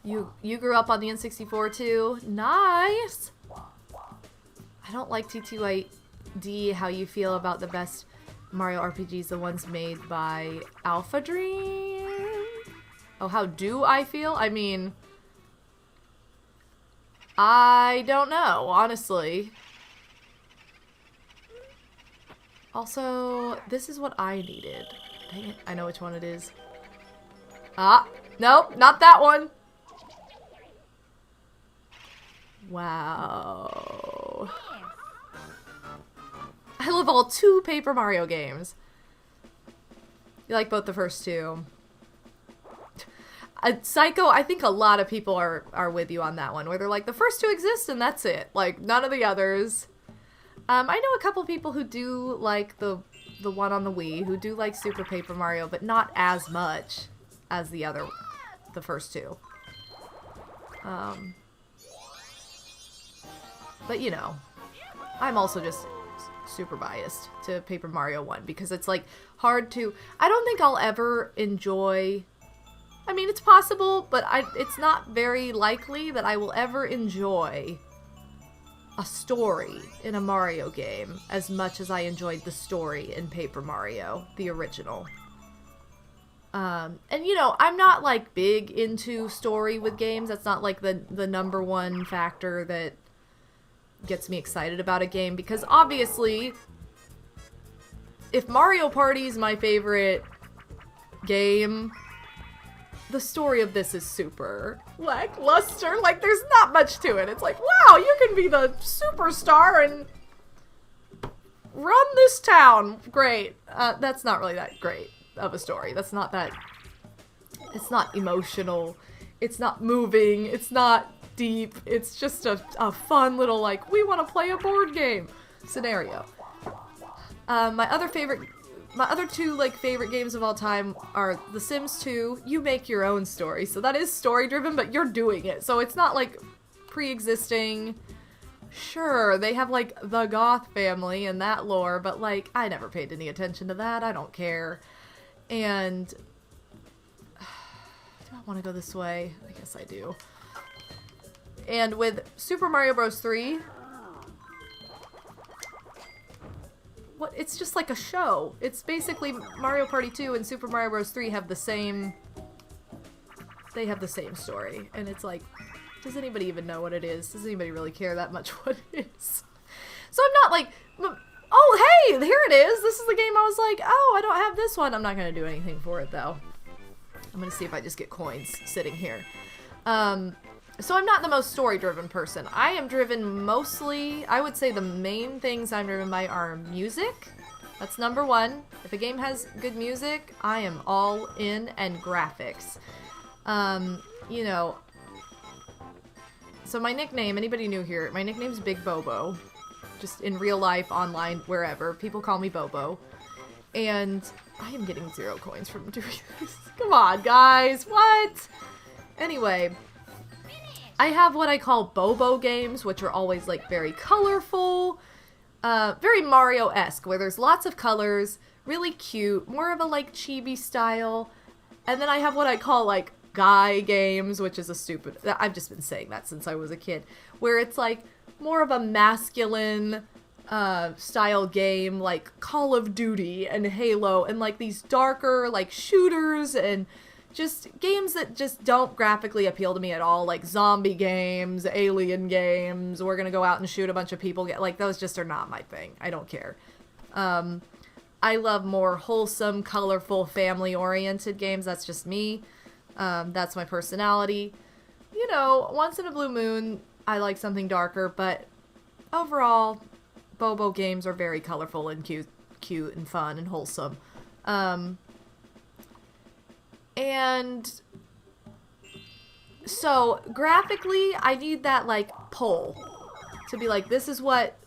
you grew up on the N64 too? Nice! I don't like TTYD how you feel about the best Mario RPGs, the ones made by Alpha Dream? Oh, how do I feel? I mean... I don't know, honestly. Also, this is what I needed. Dang it, I know which one it is. Ah, nope, not that one. Wow. I love all 2 Paper Mario games. You like both the first 2. Psycho, I think a lot of people are with you on that one, where they're like, the first 2 exist and that's it. Like, none of the others. I know a couple people who do like the one on the Wii, who do like Super Paper Mario, but not as much as the first 2. But you know, I'm also just super biased to Paper Mario 1 because it's like hard to, I don't think I'll ever enjoy, I mean, it's possible, but it's not very likely that I will ever enjoy a story in a Mario game as much as I enjoyed the story in Paper Mario, the original. And you know, I'm not like big into story with games. That's not like the number one factor that gets me excited about a game, because obviously if Mario Party is my favorite game, the story of this is super lackluster. Like, there's not much to it. It's like, wow, you can be the superstar and run this town. Great. That's not really that great of a story. That's not that... It's not emotional. It's not moving. It's not deep. It's just a fun little, like, we want to play a board game scenario. My other 2 like favorite games of all time are The Sims 2. You make your own story, so that is story driven, but you're doing it, so it's not like pre-existing. Sure, they have like the Goth family and that lore, but like I never paid any attention to that. I don't care. And do I want to go this way? I guess I do. And with Super Mario Bros. 3, what? It's just like a show. It's basically Mario Party 2 and Super Mario Bros. 3 have the same... They have the same story. And it's like, does anybody even know what it is? Does anybody really care that much what it is? So I'm not like, oh, hey, here it is. This is the game I was like, oh, I don't have this one. I'm not going to do anything for it, though. I'm going to see if I just get coins sitting here. So I'm not the most story-driven person. I am driven mostly, I would say the main things I'm driven by are music. That's number 1. If a game has good music, I am all in, and graphics. You know, so my nickname, anybody new here, my nickname's Big Bobo. Just in real life, online, wherever. People call me Bobo. And I am getting 0 coins from doing this. Come on, guys. What? Anyway, I have what I call Bobo games, which are always like very colorful, very Mario-esque, where there's lots of colors, really cute, more of a like chibi style. And then I have what I call like guy games, which is a stupid, I've just been saying that since I was a kid, where it's like more of a masculine style game, like Call of Duty and Halo, and like these darker like shooters and just games that just don't graphically appeal to me at all, like zombie games, alien games, we're gonna go out and shoot a bunch of people, like those just are not my thing. I don't care. I love more wholesome, colorful, family-oriented games. That's just me. That's my personality. You know, once in a blue moon, I like something darker, but overall, Bobo games are very colorful and cute and fun and wholesome. And so graphically, I need that like pull to be like, this is what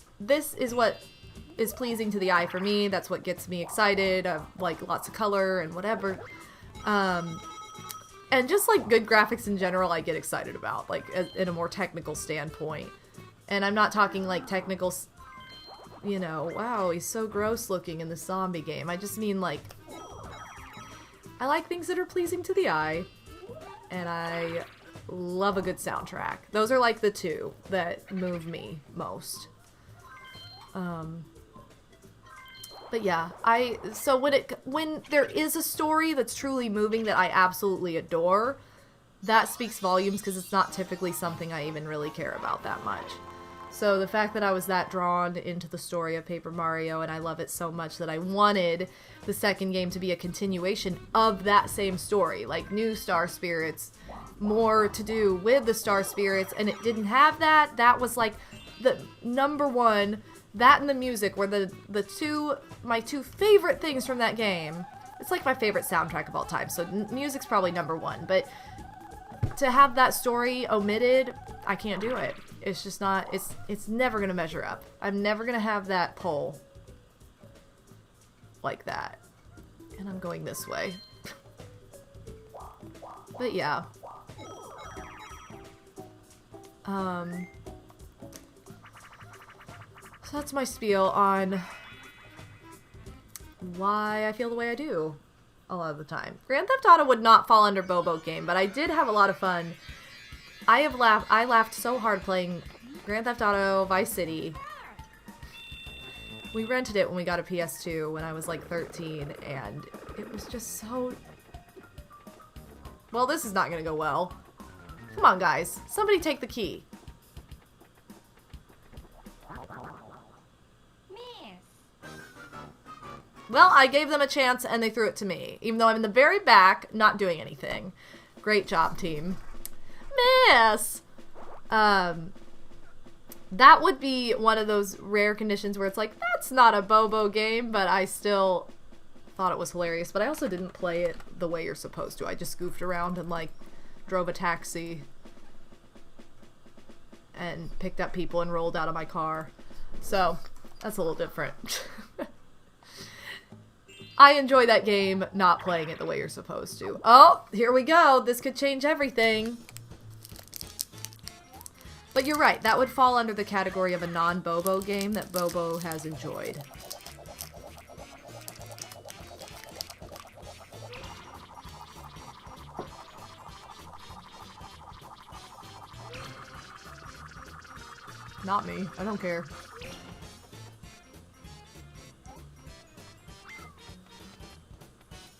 is pleasing to the eye for me. That's what gets me excited. Like lots of color and whatever. And just like good graphics in general, I get excited about, like in a more technical standpoint. And I'm not talking like technical, you know, wow, he's so gross looking in the zombie game. I just mean like, I like things that are pleasing to the eye, and I love a good soundtrack. Those are like the 2 that move me most. But yeah, so when there is a story that's truly moving that I absolutely adore, that speaks volumes because it's not typically something I even really care about that much. So the fact that I was that drawn into the story of Paper Mario and I love it so much that I wanted the second game to be a continuation of that same story, like new Star Spirits, more to do with the Star Spirits, and it didn't have that. That was like the number one. That and the music were my two favorite things from that game. It's like my favorite soundtrack of all time, so music's probably number one, but to have that story omitted, I can't do it. It's just not, it's never gonna measure up. I'm never gonna have that pull like that. And I'm going this way. But yeah. So that's my spiel on why I feel the way I do a lot of the time. Grand Theft Auto would not fall under Bobo game, but I did have a lot of fun. I laughed so hard playing Grand Theft Auto Vice City. We rented it when we got a PS2 when I was like 13, and it was just so... Well, this is not gonna go well. Come on, guys. Somebody take the key. Well, I gave them a chance and they threw it to me, even though I'm in the very back, not doing anything. Great job, team. Miss! That would be one of those rare conditions where it's like, that's not a Bobo game, but I still thought it was hilarious. But I also didn't play it the way you're supposed to. I just goofed around and, like, drove a taxi and picked up people and rolled out of my car. So, that's a little different. I enjoy that game, not playing it the way you're supposed to. Oh, here we go. This could change everything. But you're right. That would fall under the category of a non-Bobo game that Bobo has enjoyed. Not me. I don't care.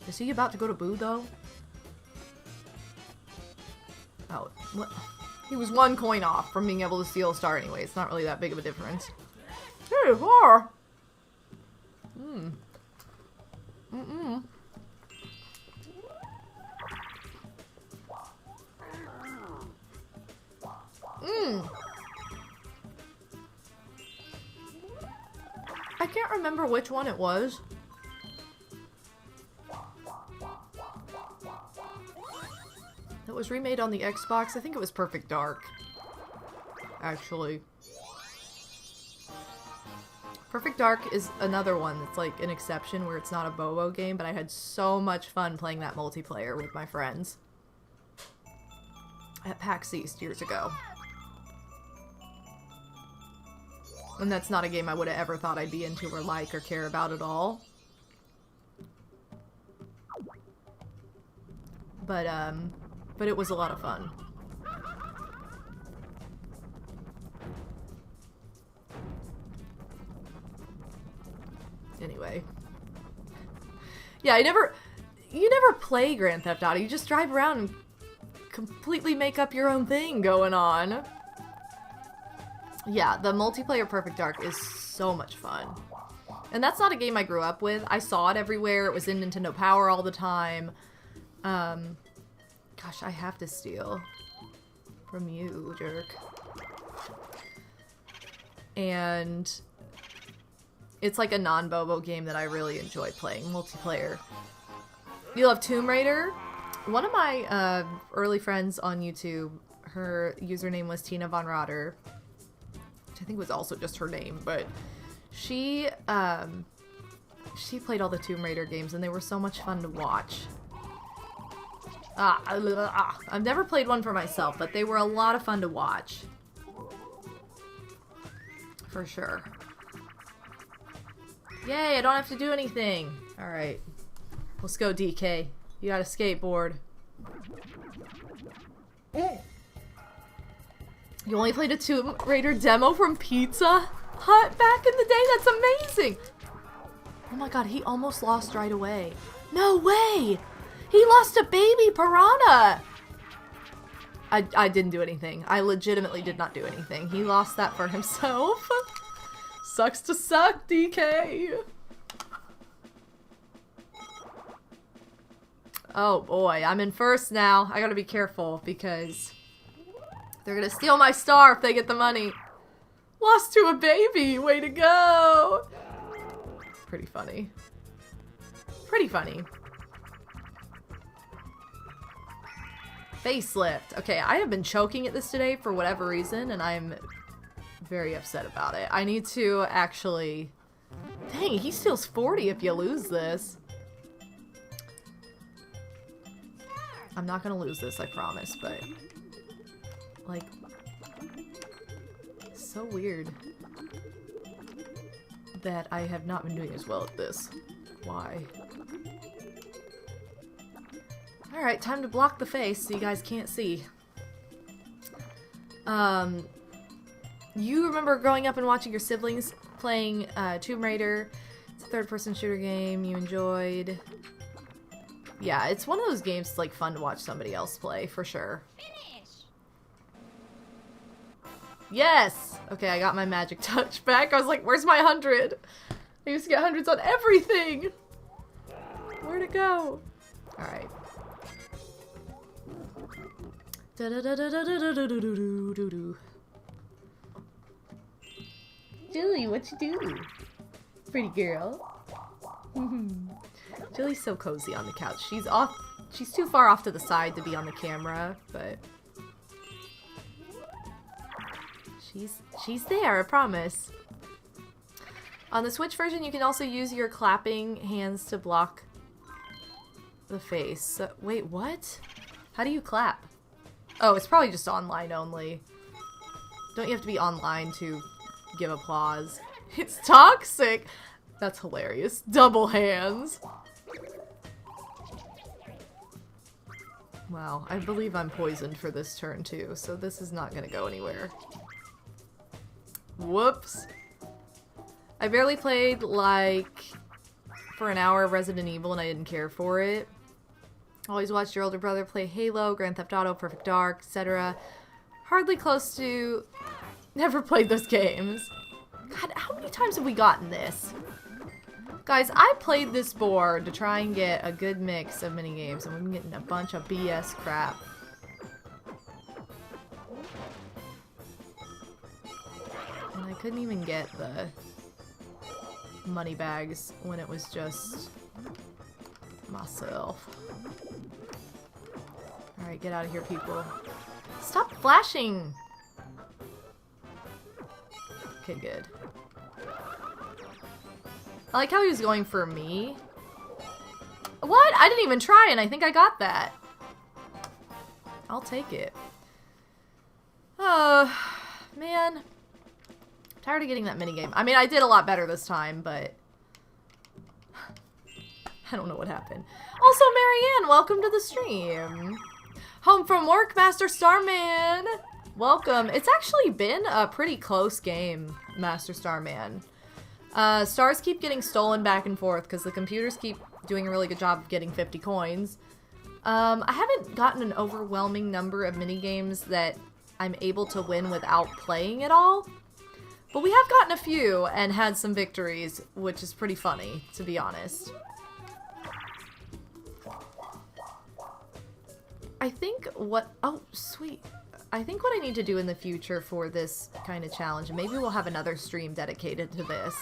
Is he about to go to Boo, though? Oh, what? He was one coin off from being able to steal a star anyway. It's not really that big of a difference. Here you are! I can't remember which one it was. That was remade on the Xbox. I think it was Perfect Dark. Actually. Perfect Dark is another one that's like an exception where it's not a Bobo game, but I had so much fun playing that multiplayer with my friends at PAX East years ago. And that's not a game I would have ever thought I'd be into or like or care about at all. But it was a lot of fun. Anyway. Yeah, you never play Grand Theft Auto. You just drive around and completely make up your own thing going on. Yeah, the multiplayer Perfect Dark is so much fun. And that's not a game I grew up with. I saw it everywhere. It was in Nintendo Power all the time. Gosh, I have to steal from you, jerk. And it's like a non-Bobo game that I really enjoy playing, multiplayer. You love Tomb Raider? One of my early friends on YouTube, her username was Tina Von Rotter, which I think was also just her name, but she played all the Tomb Raider games and they were so much fun to watch. I've never played one for myself, but they were a lot of fun to watch. For sure. Yay, I don't have to do anything. Alright. Let's go, DK. You got a skateboard. You only played a Tomb Raider demo from Pizza Hut back in the day? That's amazing! Oh my god, he almost lost right away. No way! He lost a baby piranha! I didn't do anything. I legitimately did not do anything. He lost that for himself. Sucks to suck, DK. Oh boy, I'm in first now. I gotta be careful because they're gonna steal my star if they get the money. Lost to a baby. Way to go. Pretty funny. Pretty funny. Facelift. Okay, I have been choking at this today for whatever reason, and I'm very upset about it. I need to actually... Dang, he steals 40 if you lose this. I'm not gonna lose this, I promise, but... Like... So weird that I have not been doing as well at this. Why? Alright, time to block the face so you guys can't see. You remember growing up and watching your siblings playing Tomb Raider. It's a third-person shooter game you enjoyed. Yeah, it's one of those games that's like fun to watch somebody else play, for sure. Yes! Okay, I got my magic touch back. I was like, where's my 100? I used to get hundreds on everything! Where'd it go? Alright. Julie, what you do? Pretty girl. Julie's so cozy on the couch. She's too far off to the side to be on the camera, but she's there, I promise. On the Switch version, you can also use your clapping hands to block the face. So, wait, what? How do you clap? Oh, it's probably just online only. Don't you have to be online to give applause? It's toxic! That's hilarious. Double hands. Wow, I believe I'm poisoned for this turn too, so this is not gonna go anywhere. Whoops. I barely played, like, for an hour of Resident Evil and I didn't care for it. Always watched your older brother play Halo, Grand Theft Auto, Perfect Dark, etc. Hardly close to... Never played those games. God, how many times have we gotten this? Guys, I played this board to try and get a good mix of minigames, and we've been getting a bunch of BS crap. And I couldn't even get the money bags when it was just myself. Alright, get out of here, people. Stop flashing! Okay, good. I like how he was going for me. What? I didn't even try and I think I got that. I'll take it. Oh, man. I'm tired of getting that minigame. I mean, I did a lot better this time, but... I don't know what happened. Also, Marianne, welcome to the stream. Home from work, Master Starman. Welcome. It's actually been a pretty close game, Master Starman. Stars keep getting stolen back and forth because the computers keep doing a really good job of getting 50 coins. I haven't gotten an overwhelming number of minigames that I'm able to win without playing at all. But we have gotten a few and had some victories, which is pretty funny, to be honest. I think what... Oh, sweet. I think what I need to do in the future for this kind of challenge, and maybe we'll have another stream dedicated to this,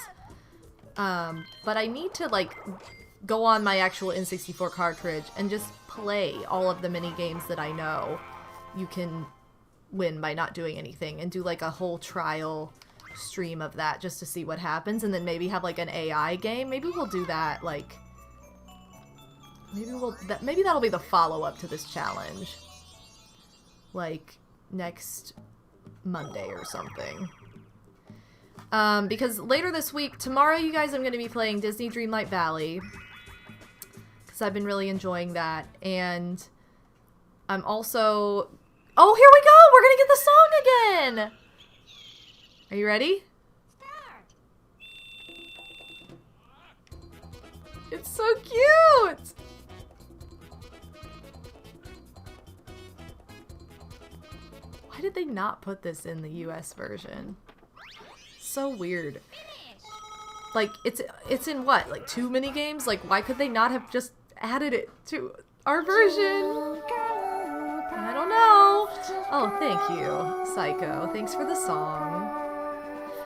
but I need to, like, go on my actual N64 cartridge and just play all of the mini games that I know you can win by not doing anything, and do, like, a whole trial stream of that just to see what happens, and then maybe have, like, an AI game. Maybe we'll do that, like... Maybe that'll be the follow-up to this challenge. Like, next Monday or something. Because later this week, tomorrow, you guys, I'm going to be playing Disney Dreamlight Valley. Because I've been really enjoying that. And I'm also... Oh, here we go! We're going to get the song again! Are you ready? It's so cute! did they not put this in the US version? So weird. Like, it's in what? Like 2 mini games? Like, why could they not have just added it to our version? I don't know. Oh, thank you, Psycho. Thanks for the song.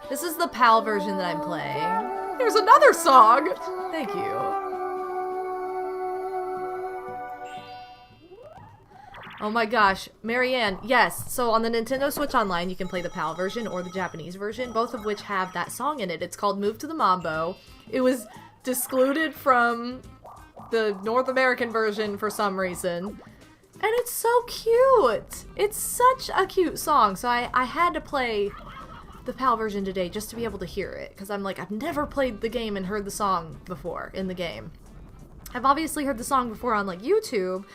This is the PAL version that I'm playing. There's another song! Thank you. Oh my gosh, Marianne, yes. So on the Nintendo Switch Online, you can play the PAL version or the Japanese version, both of which have that song in it. It's called Move to the Mambo. It was excluded from the North American version for some reason. And it's so cute. It's such a cute song. So I had to play the PAL version today just to be able to hear it. Because I'm like, I've never played the game and heard the song before in the game. I've obviously heard the song before on like YouTube.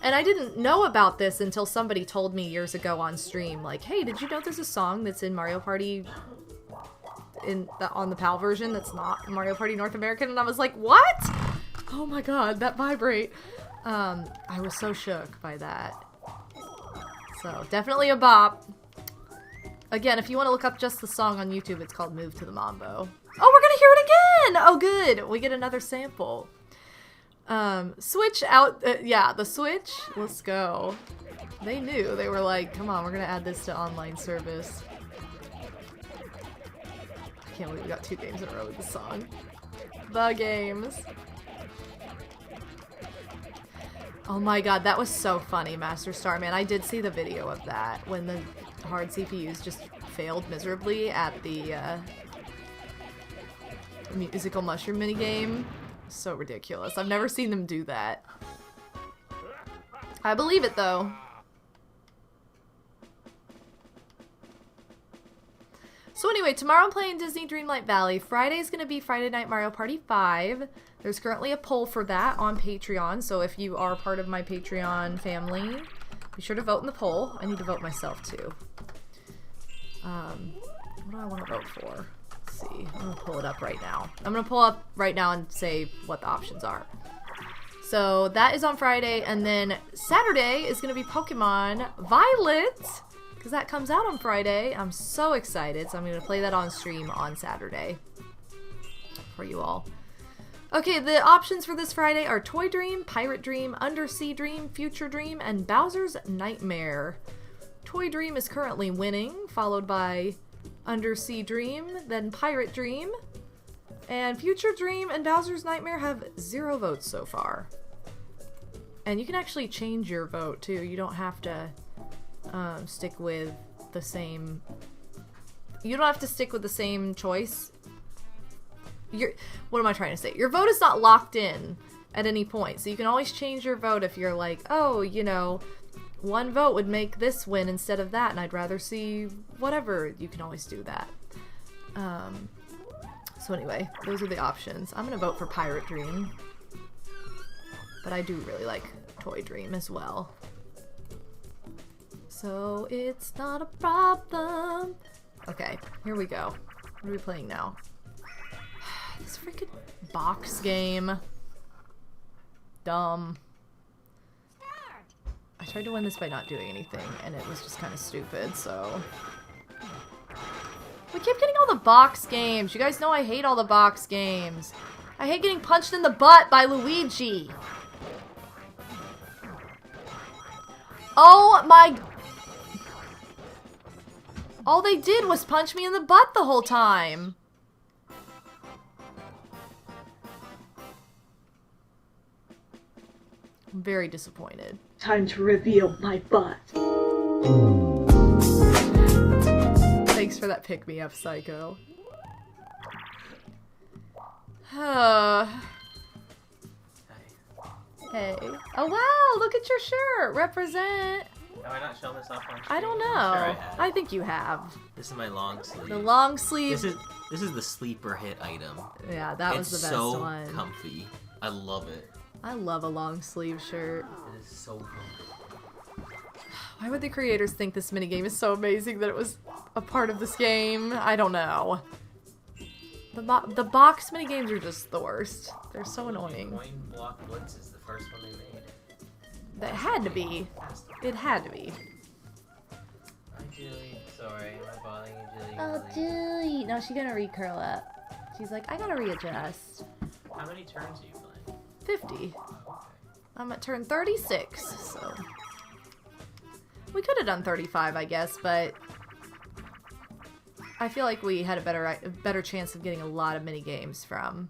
And I didn't know about this until somebody told me years ago on stream, like, hey, did you know there's a song that's in Mario Party on the PAL version that's not Mario Party North American? And I was like, what? Oh my god, that vibrate. I was so shook by that. So, definitely a bop. Again, if you want to look up just the song on YouTube, it's called Move to the Mambo. Oh, we're gonna hear it again! Oh, good. We get another sample. Switch out, yeah, the Switch, let's go. They knew, they were like, come on, we're gonna add this to online service. I can't believe we got 2 games in a row with this song. The games. Oh my god, that was so funny, Master Starman. I did see the video of that, when the hard CPUs just failed miserably at the, musical mushroom minigame. So ridiculous. I've never seen them do that. I believe it though. So anyway, tomorrow I'm playing Disney Dreamlight Valley. Friday's gonna be Friday Night Mario Party 5. There's currently a poll for that on Patreon, so if you are part of my Patreon family, be sure to vote in the poll. I need to vote myself too. What do I want to vote for? See. I'm gonna pull it up right now. I'm gonna pull up right now and say what the options are. So that is on Friday, and then Saturday is gonna be Pokemon Violet, because that comes out on Friday. I'm so excited, so I'm gonna play that on stream on Saturday for you all. Okay, the options for this Friday are Toy Dream, Pirate Dream, Undersea Dream, Future Dream, and Bowser's Nightmare. Toy Dream is currently winning, followed by Undersea Dream, then Pirate Dream, and Future Dream and Bowser's Nightmare have 0 votes so far. And you can actually change your vote too. You don't have to stick with the same. You don't have to stick with the same choice. What am I trying to say? Your vote is not locked in at any point, so you can always change your vote if you're like, oh, you know, 1 vote would make this win instead of that, and I'd rather see whatever. You can always do that. So anyway, those are the options. I'm gonna vote for Pirate Dream, but I do really like Toy Dream as well. So it's not a problem. Okay, here we go. What are we playing now? This freaking box game. Dumb. I tried to win this by not doing anything, and it was just kind of stupid, so... We keep getting all the box games. You guys know I hate all the box games. I hate getting punched in the butt by Luigi. Oh my... All they did was punch me in the butt the whole time. I'm very disappointed. Time to reveal my butt. Thanks for that pick-me-up, Psycho. Hey. Oh wow, look at your shirt. Represent. Have I not shown this off on stream? I don't know. I'm sure I think you have. This is my long sleeve. The long sleeve. This is the sleeper hit item. Yeah, that was the best one. It's so comfy. I love it. I love a long sleeve shirt. It is so comfy. Why would the creators think this minigame is so amazing that it was a part of this game? I don't know. The box minigames are just the worst. They're so annoying. Coin Block Blitz is the first one they made. That had to be. It had to be. I Julie. Sorry, am I bothering you, Julie? Oh, Julie. No, she's gonna recurl up. She's like, I gotta readjust. How many turns are you playing? 50. I'm at turn 36, so... We could have done 35, I guess, but... I feel like we had a better chance of getting a lot of mini games from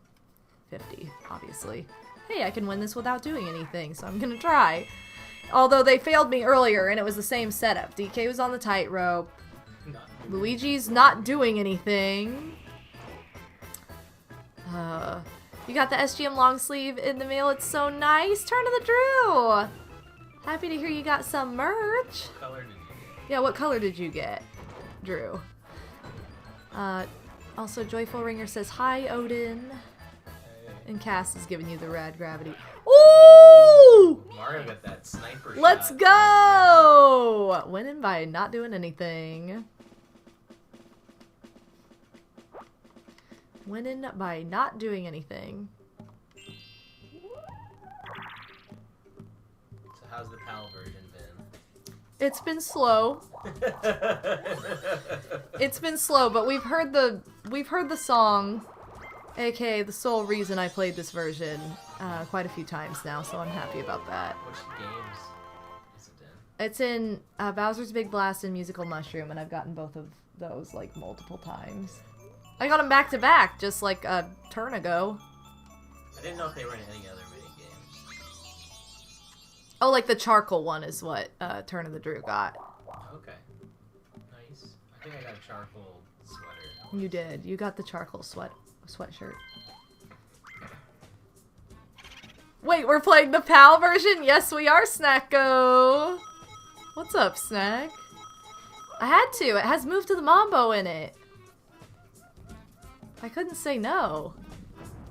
50, obviously. Hey, I can win this without doing anything, so I'm gonna try. Although they failed me earlier, and it was the same setup. DK was on the tightrope. Luigi's not doing anything. You got the SGM long sleeve in the mail. It's so nice. Turn to the Drew. Happy to hear you got some merch. What color did you get? Yeah, what color did you get, Drew? Also, Joyful Ringer says, hi, Odin. And Cass is giving you the rad gravity. Ooh! Mario got that sniper Let's shot. go! Winning by not doing anything. Winning by not doing anything. So how's the PAL version been? It's been slow. It's been slow, but we've heard the song, aka the sole reason I played this version, quite a few times now, so I'm happy about that. Which games is it in? It's in Bowser's Big Blast and Musical Mushroom, and I've gotten both of those like multiple times. I got them back to back just like a turn ago. I didn't know if they were in any other mini games. Oh, like the charcoal one is what Turn of the Drew got. Okay. Nice. I think I got a charcoal sweater. You did. You got the charcoal sweatshirt. Wait, we're playing the PAL version? Yes, we are, Snacko. What's up, Snack? I had to. It has Move to the Mambo in it. I couldn't say no.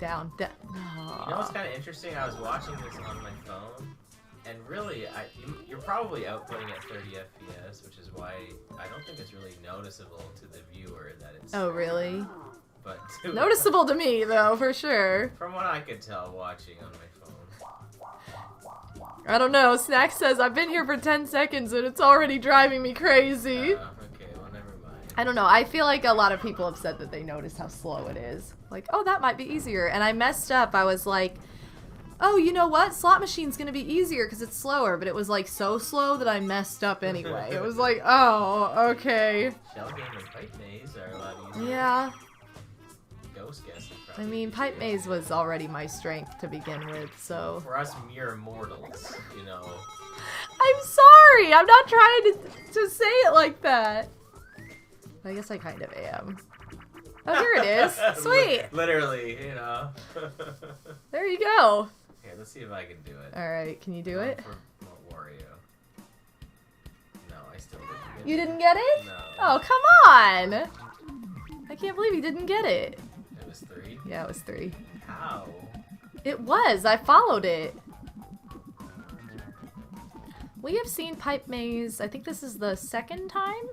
Down. You know what's kind of interesting? I was watching this on my phone, and really, you're probably outputting at 30 FPS, which is why I don't think it's really noticeable to the viewer that it's... Oh, really? But Noticeable to me, though, for sure. From what I could tell watching on my phone. I don't know. Snack says, I've been here for 10 seconds and it's already driving me crazy. Okay, well, never mind. I don't know. I feel like a lot of people have said that they notice how slow it is. Like, oh, that might be easier. And I messed up. I was like, oh, you know what? Slot Machine's going to be easier because it's slower. But it was like so slow that I messed up anyway. It was like, oh, okay. Shell Game and Pipe Maze are a lot easier. Yeah. Ghost Guess is I probably mean, easier. Pipe Maze was already my strength to begin with, so... For us mere mortals, you know. I'm sorry! I'm not trying to say it like that. I guess I kind of am. Oh, here it is. Sweet! Literally, you know. There you go. Here, let's see if I can do it. Alright, can you do it? For Wario. No, I still didn't get You it. didn't get it? No. Oh, come on! I can't believe you didn't get it. It was 3? Yeah, it was 3. How? It was! I followed it. We have seen Pipe Maze, I think this is the second time?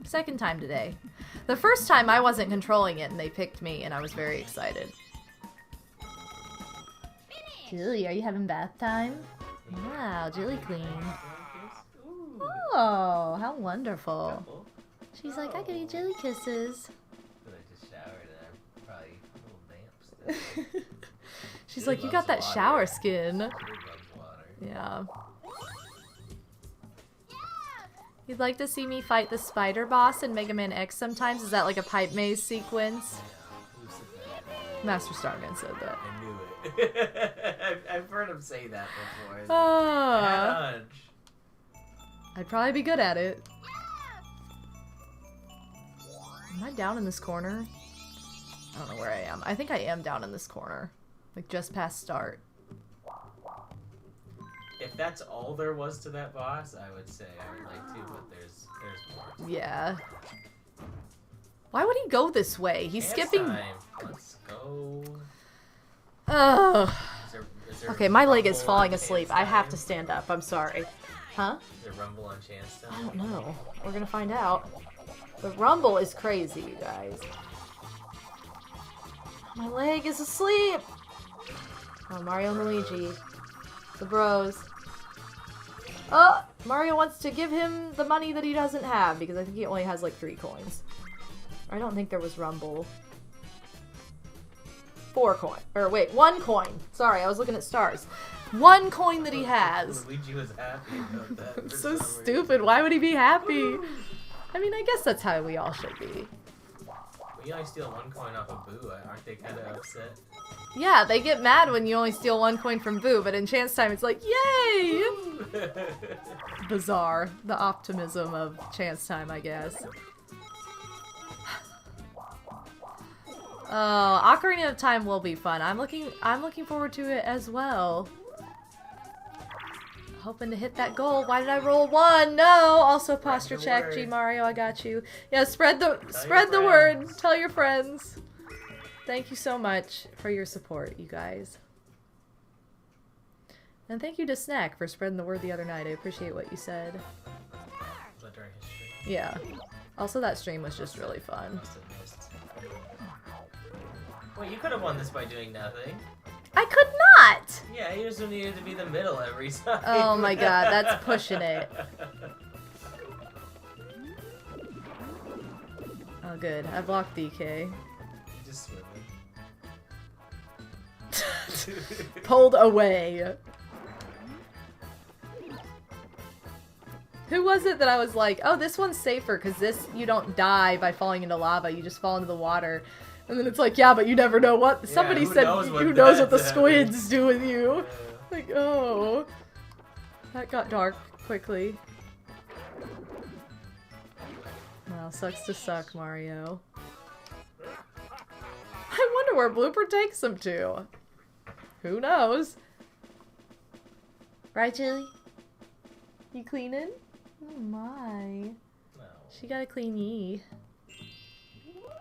Second time today. The first time I wasn't controlling it and they picked me and I was very excited. Julie, are you having bath time? Wow, Julie clean. Ooh. Oh, how wonderful. Couple. She's like, I give you Julie kisses. But I just showered and I'm probably a little damp still. She's Julie like, you got that loves water. shower skin. Julie loves water. Yeah. You'd like to see me fight the spider boss in Mega Man X sometimes? Is that like a Pipe Maze sequence? Yeah, who said that? Master Starman said that. I knew it. I've heard him say that before. I had Ah, a hunch. I'd probably be good at it. Am I down in this corner? I don't know where I am. I think I am down in this corner. Like just past start. If that's all there was to that boss, I would say I would like to, but there's more. Yeah. Why would he go this way? He's Dance skipping. time. Let's go. Ugh. Is there Okay, my leg is Rumble falling on asleep. Chance I have time? to stand up. I'm sorry. Huh? Is there Rumble on Chance I time? don't know. We're gonna find out. The rumble is crazy, you guys. My leg is asleep. Oh, Mario and Luigi. The bros. Oh! Mario wants to give him the money that he doesn't have, because I think he only has like 3 coins. I don't think there was Rumble. 4 coin. Or wait, 1 coin. Sorry, I was looking at stars. 1 coin that he has. Luigi was happy about that. It's so stupid. Why would he be happy? I mean, I guess that's how we all should be. When you only steal 1 coin off of Boo, aren't they kind of upset? Yeah, they get mad when you only steal 1 coin from Boo, but in Chance Time it's like, yay! Bizarre. The optimism of Chance Time, I guess. Oh, Ocarina of Time will be fun. I'm looking forward to it as well. Hoping to hit that goal. Why did I roll 1? No! Also posture check. G Mario, I got you. Yeah, spread the word. Tell your friends. Thank you so much for your support, you guys. And thank you to Snack for spreading the word the other night. I appreciate what you said. Was that during his stream? Yeah. Also, that stream was just really fun. Must have missed. Well, you could have won this by doing nothing. I could not! Yeah, you just needed to be the middle every time. Oh my god, that's pushing it. Oh good, I blocked DK. Just swimming. Pulled away. Who was it that I was like, oh, this one's safer because this, you don't die by falling into lava, you just fall into the water. And then it's like, yeah, but you never know what. Yeah, somebody who said, knows what who knows what the that's squids do with you. Yeah. Like, oh. That got dark quickly. Wow, sucks to suck, Mario. I wonder where Blooper takes him to. Who knows? Right, Chili? You cleaning? Oh my. No. She got a clean yee.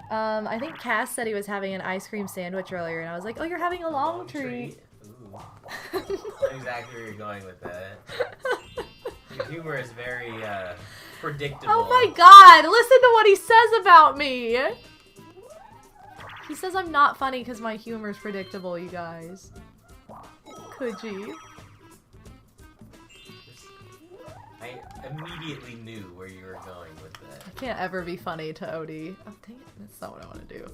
I think Cass said he was having an ice cream sandwich earlier, and I was like, oh, you're having a long treat. Ooh. I know exactly where you're going with that. Your humor is very, predictable. Oh my god, listen to what he says about me! He says I'm not funny because my humor's predictable, you guys. Could you? I immediately knew where you were going with that. I can't ever be funny to Odie. Oh, dang it. That's not what I want to do.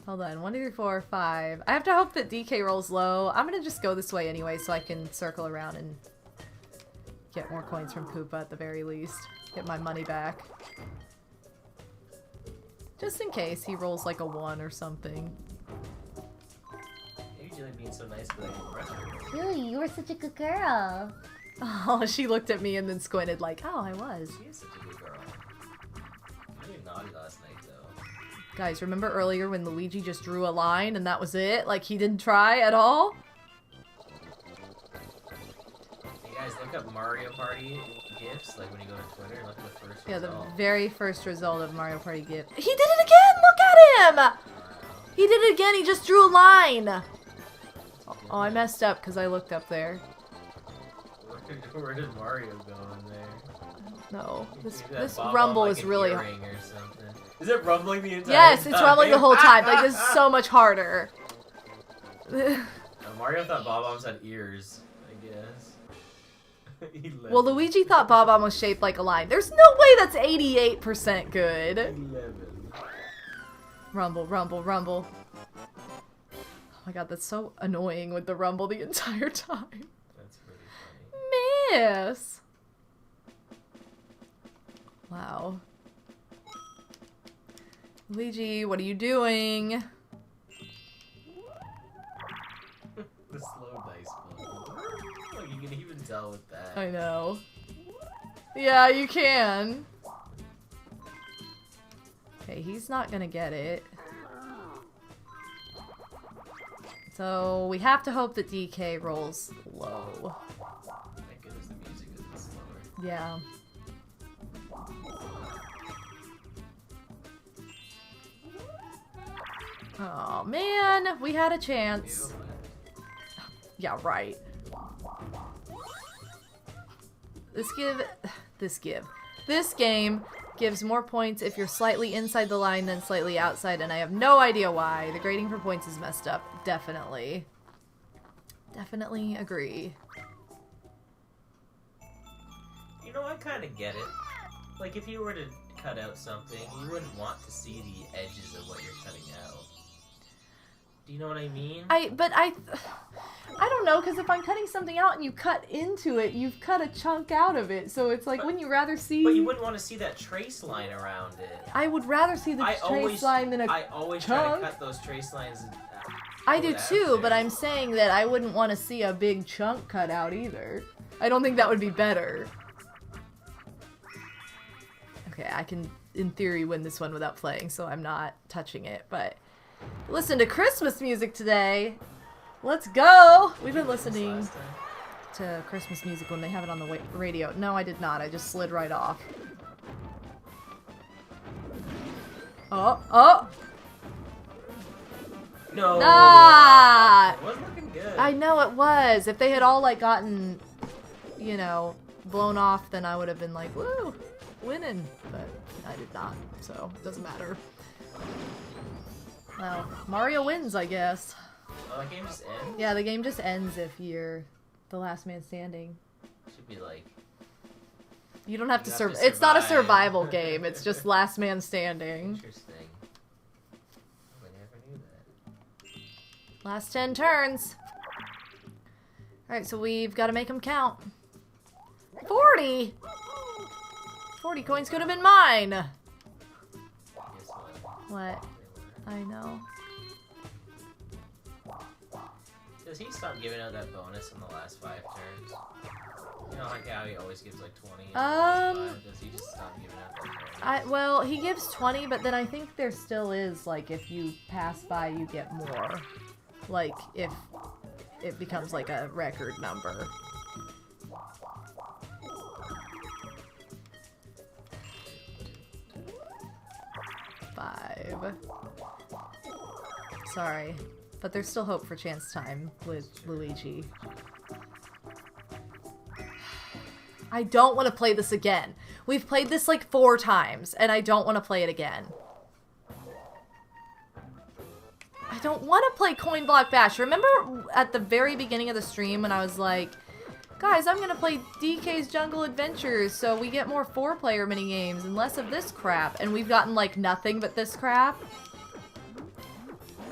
Hold on. 1, 2, 3, 4, 5. I have to hope that DK rolls low. I'm gonna just go this way anyway so I can circle around and get more coins from Koopa at the very least. Get my money back. Just in case he rolls like a 1 or something. Maybe Jilly being so nice but I didn't rush her. Julie, you were such a good girl. Oh, she looked at me and then squinted like, oh, I was. She is such a good girl. You were naughty last night though. Guys, remember earlier when Luigi just drew a line and that was it? Like he didn't try at all? You guys look up Mario Party gifts, like when you go to Twitter, look at the first Yeah, the result. very first result of Mario Party gift. He did it again! Look at him! He did it again, he just drew a line! Oh, I messed up because I looked up there. Where did Mario go in there? No, this Maybe that Bob rumble on, like, is an really earring or something. Is it rumbling the entire Yes, time? it's rumbling the whole time. Like, this is so much harder. Mario thought Bob-ombs had ears, I guess. Well, Luigi thought Bob-omb was shaped like a line. There's no way that's 88% good. 11. Rumble, rumble, rumble. Oh my god, that's so annoying with the rumble the entire time. That's pretty funny. Miss! Wow. Luigi, what are you doing? The slow dice button. Look, you can even tell with that. I know. Yeah, you can. Okay, he's not gonna get it. So, we have to hope that DK rolls low. Thank goodness the music isn't slower. Yeah. Oh man, we had a chance. Yeah, right. This game gives more points if you're slightly inside the line than slightly outside, and I have no idea why. The grading for points is messed up. Definitely. Definitely agree. You know, I kind of get it. Like, if you were to cut out something, you wouldn't want to see the edges of what you're cutting out. Do you know what I mean? I don't know, because if I'm cutting something out and you cut into it, you've cut a chunk out of it. So it's like, wouldn't you rather see... But you wouldn't want to see that trace line around it. I would rather see the trace line than a I always chunk. try to cut those trace lines. I do too, but I'm saying that I wouldn't want to see a big chunk cut out either. I don't think that would be better. Okay, I can, in theory, win this one without playing, so I'm not touching it, but... Listen to Christmas music today! Let's go! We've been listening to Christmas music when they have it on the radio. No, I did not. I just slid right off. Oh! No! Ah! It wasn't looking good. I know it was. If they had all, like, gotten, you know, blown off, then I would have been like, woo! Winning! But I did not, so it doesn't matter. Well, Mario wins, I guess. Oh, the game just ends? Yeah, the game just ends if you're the last man standing. Should be like... You don't have to survive. survive. It's not a survival game. It's just last man standing. Interesting. I never knew that. Last 10 turns. Alright, so we've got to make them count. 40! 40 coins could have been mine! Guess what? What? I know. Does he stop giving out that bonus in the last 5 turns? You know, like how he always gives like 20 in the last 5? Does he just stop giving out that bonus? Well, he gives 20, but then I think there still is, like, if you pass by, you get more. Like, if it becomes, like, a record number. Five. Sorry, but there's still hope for chance time with Luigi. I don't want to play this again. We've played this like 4 times, and I don't want to play it again. I don't want to play Coin Block Bash. Remember at the very beginning of the stream when I was like, guys, I'm gonna play DK's Jungle Adventures so we get more 4-player minigames and less of this crap, and we've gotten like nothing but this crap?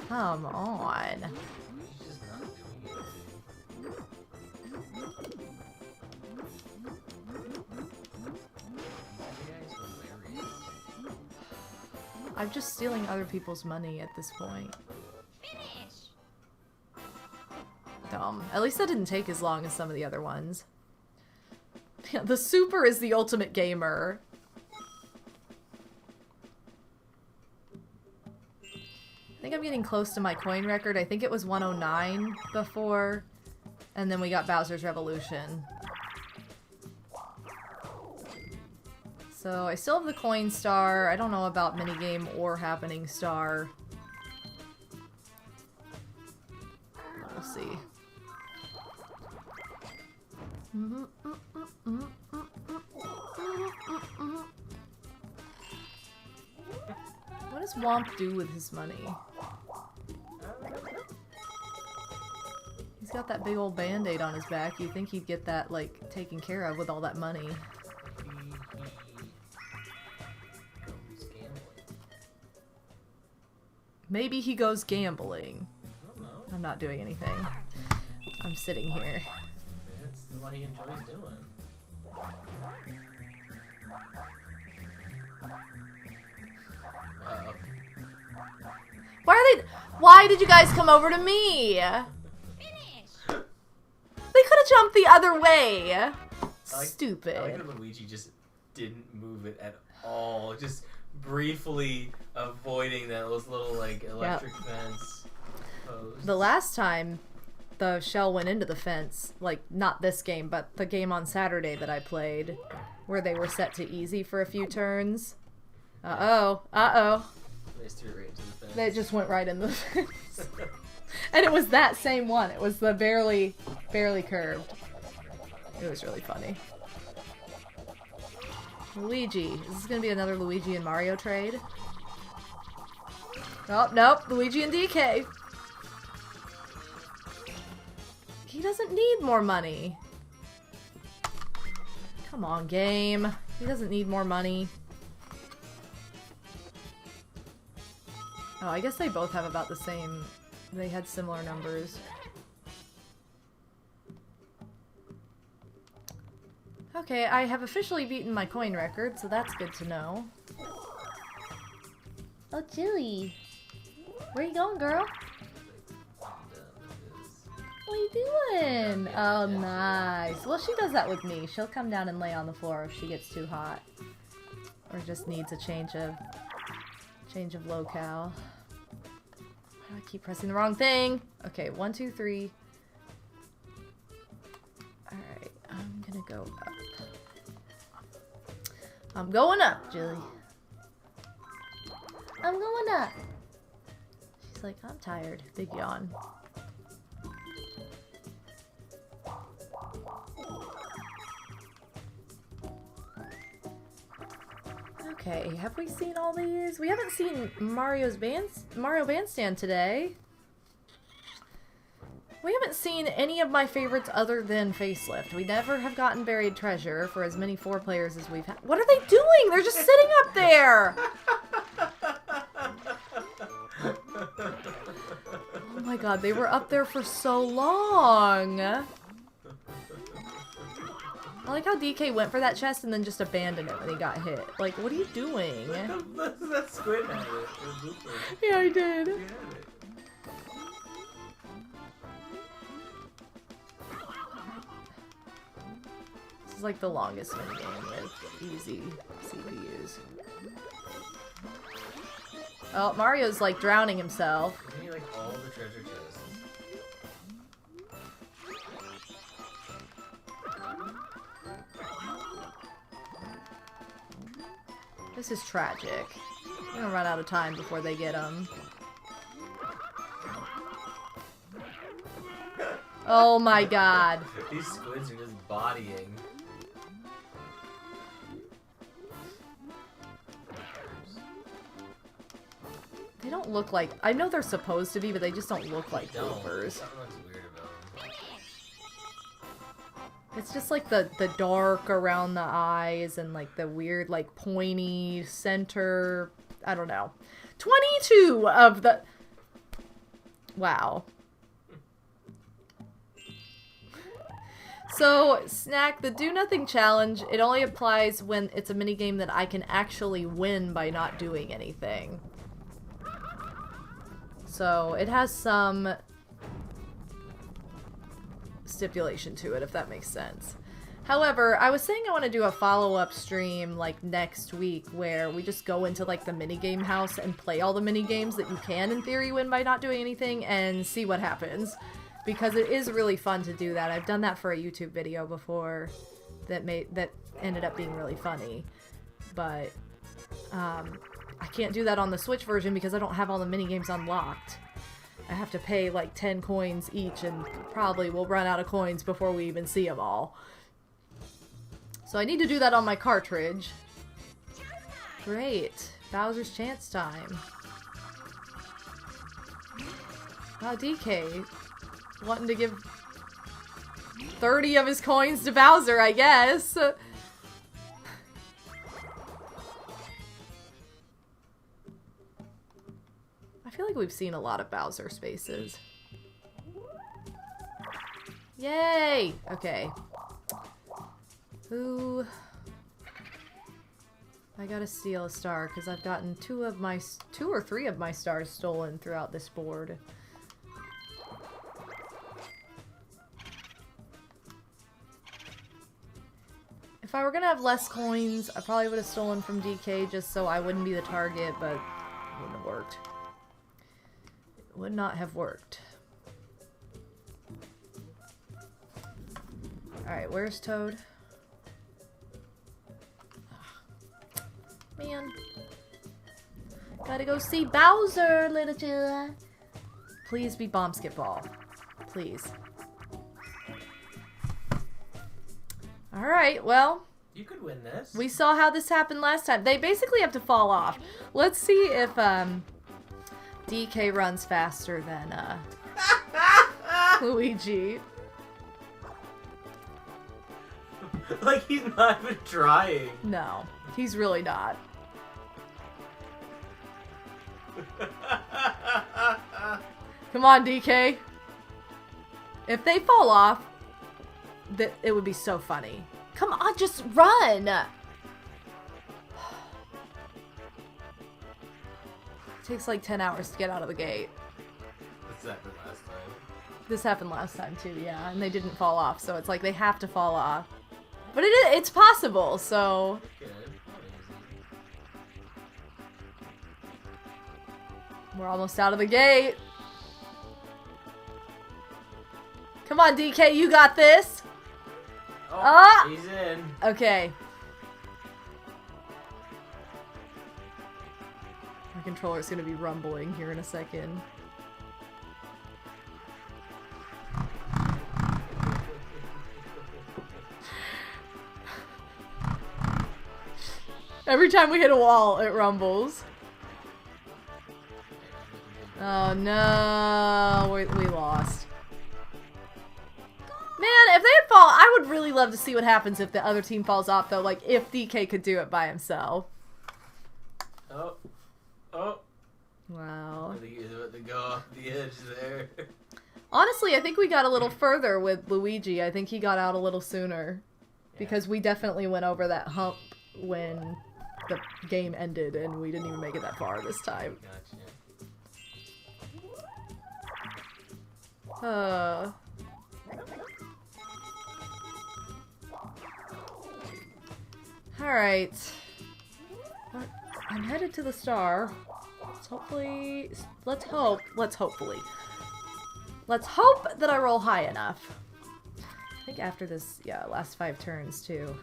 Come on. He's just not doing it. I'm just stealing other people's money at this point. Dumb. At least that didn't take as long as some of the other ones. Yeah, the super is the ultimate gamer. I think I'm getting close to my coin record. I think it was 109 before, and then we got Bowser's Revolution. So I still have the coin star. I don't know about minigame or happening star. We'll see. What does Womp do with his money? He's got that big old band-aid on his back. You'd think he'd get that, like, taken care of with all that money. Maybe he goes gambling. I'm not doing anything. I'm sitting here. That's what he enjoys doing. Uh-oh. Why did you guys come over to me? They could have jumped the other way. Stupid. I like that Luigi just didn't move it at all. Just briefly avoiding those little, like, electric fence posts. The last time the shell went into the fence, like, not this game, but the game on Saturday that I played, where they were set to easy for a few turns. Uh-oh. Uh-oh. They just threw it right into the fence. They just went right in the fence. And it was that same one. It was the barely curved. It was really funny. Luigi. Is this gonna be another Luigi and Mario trade? Oh, nope. Luigi and DK. He doesn't need more money. Come Come on, game. He doesn't need more money. Oh, I guess they both have about the same... They had similar numbers. Okay, I have officially beaten my coin record, so that's good to know. Oh, Julie. Where you going, girl? What are you doing? Oh, nice. Well, she does that with me. She'll come down and lay on the floor if she gets too hot. Or just needs a change of locale. I keep pressing the wrong thing. Okay, 1, 2, 3. Alright, I'm gonna go up. I'm going up, Julie. I'm going up. She's like, I'm tired. Big yawn. Okay, have we seen all these? We haven't seen Mario Bandstand today. We haven't seen any of my favorites other than Facelift. We never have gotten Buried Treasure for as many 4 players as we've had. What are they doing? They're just sitting up there! Oh my god, they were up there for so long! I like how DK went for that chest and then just abandoned it when he got hit. Like, what are you doing? That squid had it. Yeah, I did. He had it. This is like the longest minigame with easy CPUs. Oh, Mario's like drowning himself. Isn't he like all the treasure chests? This is tragic. I'm gonna run out of time before they get him. Oh my god. These squids are just bodying. They don't look like... I know they're supposed to be, but they just don't look like bloopers. Something looks weird about them. It's just like the dark around the eyes and like the weird like pointy center. I don't know. 22 of the... Wow. So, Snack, the Do Nothing Challenge, it only applies when it's a minigame that I can actually win by not doing anything. So, it has some stipulation to it, if that makes sense. However, I was saying I want to do a follow-up stream, like, next week, where we just go into, like, the minigame house and play all the minigames that you can, in theory, win by not doing anything, and see what happens. Because it is really fun to do that. I've done that for a YouTube video before that ended up being really funny. But, I can't do that on the Switch version because I don't have all the minigames unlocked. I have to pay like 10 coins each and probably will run out of coins before we even see them all. So I need to do that on my cartridge. Great. Bowser's Chance time. Wow, DK wanting to give 30 of his coins to Bowser, I guess. I feel like we've seen a lot of Bowser spaces. Yay! Okay. Ooh. I gotta steal a star because I've gotten 2 or 3 of my stars stolen throughout this board. If I were gonna have less coins, I probably would have stolen from DK just so I wouldn't be the target, but it wouldn't have worked. It would not have worked. Alright, where's Toad? Man. Gotta go see Bowser, little Jilla. Please be Bombskip-Ball. Please. Alright, well. You could win this. We saw how this happened last time. They basically have to fall off. Let's see if DK runs faster than Like he's not even trying. No, he's really not. Come on, DK. If they fall off, it would be so funny. Come on, just run! It takes like 10 hours to get out of the gate. This happened last time. This happened last time too, yeah, and they didn't fall off, so it's like they have to fall off. But it's possible, so... Good. We're almost out of the gate. Come on, DK, you got this. Oh, Ah! he's in. Okay. My controller's gonna be rumbling here in a second. Every time we hit a wall, it rumbles. Oh no, we lost. Man, if they had fallen, I would really love to see what happens if the other team falls off, though. Like, if DK could do it by himself. Oh. Oh. Wow. To go off the edge there. Honestly, I think we got a little further with Luigi. I think he got out a little sooner. Because we definitely went over that hump when the game ended, and we didn't even make it that far this time. Gotcha. Alright. I'm headed to the star. Let's hope that I roll high enough. I think after this, yeah, last 5 turns too.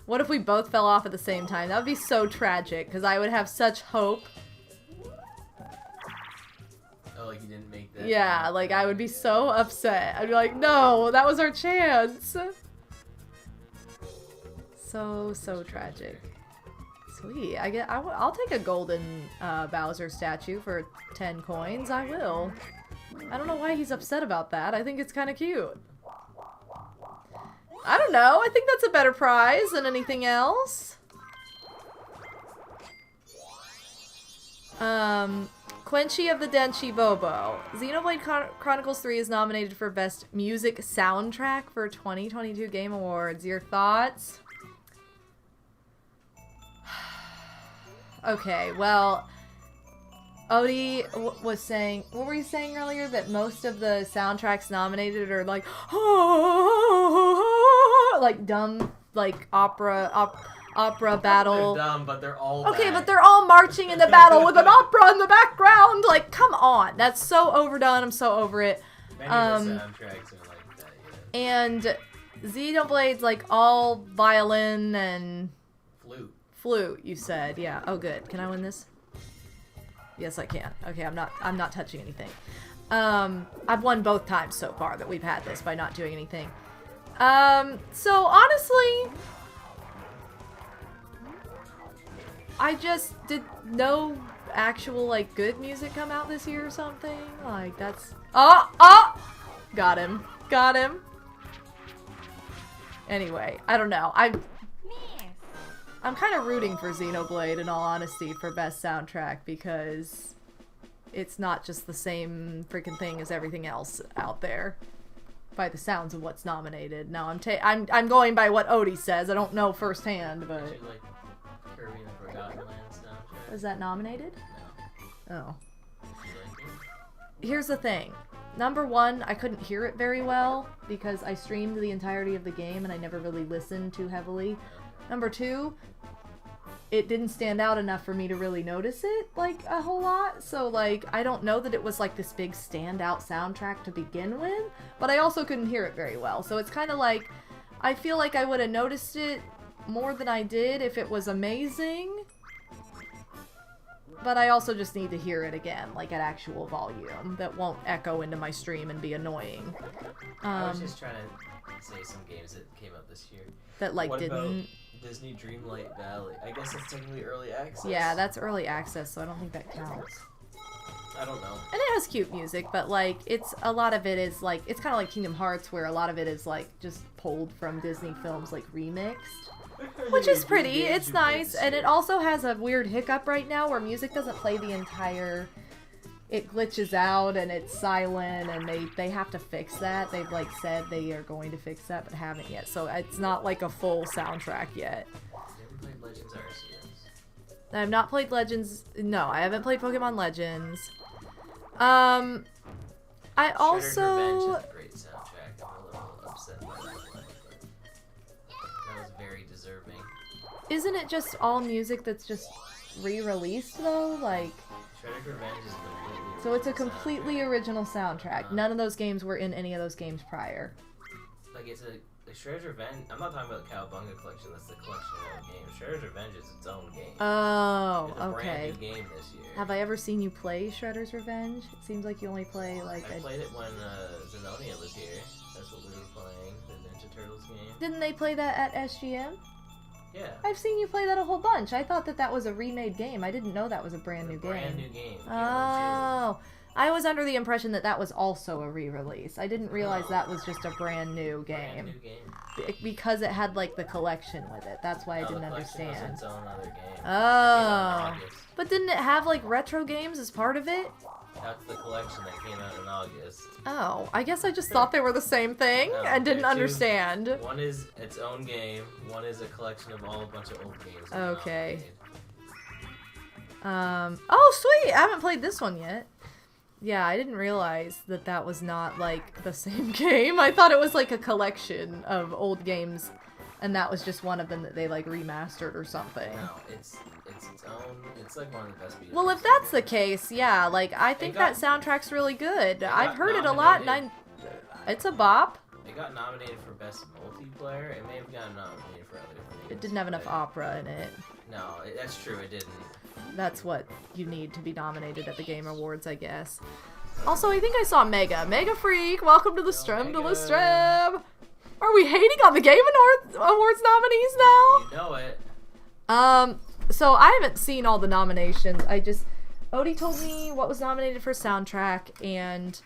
What if we both fell off at the same time? That would be so tragic, because I would have such hope. Oh, like you didn't make that. Yeah, like I would be so upset. I'd be like, no, that was our chance. So tragic. Sweet. I'll take a golden Bowser statue for 10 coins. I will. I don't know why he's upset about that. I think it's kind of cute. I don't know. I think that's a better prize than anything else. Quenchy of the Denchi Bobo. Xenoblade Chronicles 3 is nominated for Best Music Soundtrack for 2022 Game Awards. Your thoughts? Okay, well, Odie was saying, what were you saying earlier? That most of the soundtracks nominated are like, like dumb, like opera battle. They're dumb, but they're all okay, back. but they're all marching in the battle with an opera in the background. Like, come on, that's so overdone. I'm so over it. Many of the soundtracks are like that, yeah. And Xenoblade's like all violin and flute. You said, yeah. Oh, good. Can I win this? Yes, I can. Okay, I'm not touching anything. I've won both times so far that we've had this by not doing anything. So honestly, I just did no actual like good music come out this year or something. Like that's got him. Anyway, I don't know. I'm kind of rooting for Xenoblade, in all honesty, for best soundtrack, because it's not just the same freaking thing as everything else out there. By the sounds of what's nominated. Now I'm going by what Odie says. I don't know firsthand, but Did you like Kirby and the Forgotten Land soundtrack? is that nominated? No. Oh. Did you like it? Here's the thing. Number one, I couldn't hear it very well because I streamed the entirety of the game and I never really listened too heavily. Number two, it didn't stand out enough for me to really notice it, like, a whole lot. So, like, I don't know that it was, like, this big standout soundtrack to begin with, but I also couldn't hear it very well. So it's kind of like, I feel like I would have noticed it more than I did if it was amazing, but I also just need to hear it again, like, at actual volume that won't echo into my stream and be annoying. I was just trying to say some games that came out this year. That, like, what didn't... about Disney Dreamlight Valley? I guess it's technically early access. Yeah, that's early access, so I don't think that counts. I don't know. And it has cute music, but like a lot of it is like it's kind of like Kingdom Hearts, where a lot of it is like just pulled from Disney films, like remixed, which is pretty. It's nice, and it also has a weird hiccup right now where music doesn't play the entire. It glitches out and it's silent, and they have to fix that. They've like said they are going to fix that, but haven't yet. So it's not like a full soundtrack yet. You ever played Legends Arceus? I have not played Legends. No, I haven't played Pokemon Legends. I Shredder's Revenge also. is a great soundtrack. I'm a little upset by that one, but that was very deserving. Isn't it just all music that's just re-released though? Like. Shredder's Revenge is completely. So it's a original completely soundtrack. original soundtrack. None of those games were in any of those games prior. Like it's a Shredder's Revenge. I'm not talking about the Cowabunga collection. That's the collection of games. Shredder's Revenge is its own game. Oh, It's a okay. brand new game this year. Have I ever seen you play Shredder's Revenge? It seems like you only play like. I played it when Zenonia was here. That's what we were playing. The Ninja Turtles game. Didn't they play that at SGM? Yeah. I've seen you play that a whole bunch. I thought that was a remade game. I didn't know that was a brand new game. Brand new game. Oh, I was under the impression that was also a re-release. I didn't realize that was just a brand new game. Brand new game. Because it had like the collection with it. That's why I No, didn't the collection was understand. its own other game. It came Oh. out in August. But didn't it have like retro games as part of it? That's the collection that came out in August. Oh, I guess I just thought they were the same thing No, and didn't they're two- understand. One is its own game. One is a collection of all a bunch of old games. that Okay. were not made. Oh, sweet! I haven't played this one yet. Yeah, I didn't realize that was not like the same game. I thought it was like a collection of old games, and that was just one of them that they like remastered or something. No, it's its own. It's like one of the best. video Well, if games that's the case, yeah, like I think got- that soundtrack's really good. I've got heard it a lot, and nominated. it's a bop. It got nominated for best multiplayer. It may have gotten nominated for other things. It didn't have enough but- opera in it. No, that's true. It didn't. That's what you need to be nominated at the Game Awards, I guess. Also, I think I saw Mega Freak. Welcome to the Strem to the Mega. Strem. Are we hating on the Game Awards nominees now? You know it. So I haven't seen all the nominations. Odie told me what was nominated for soundtrack, and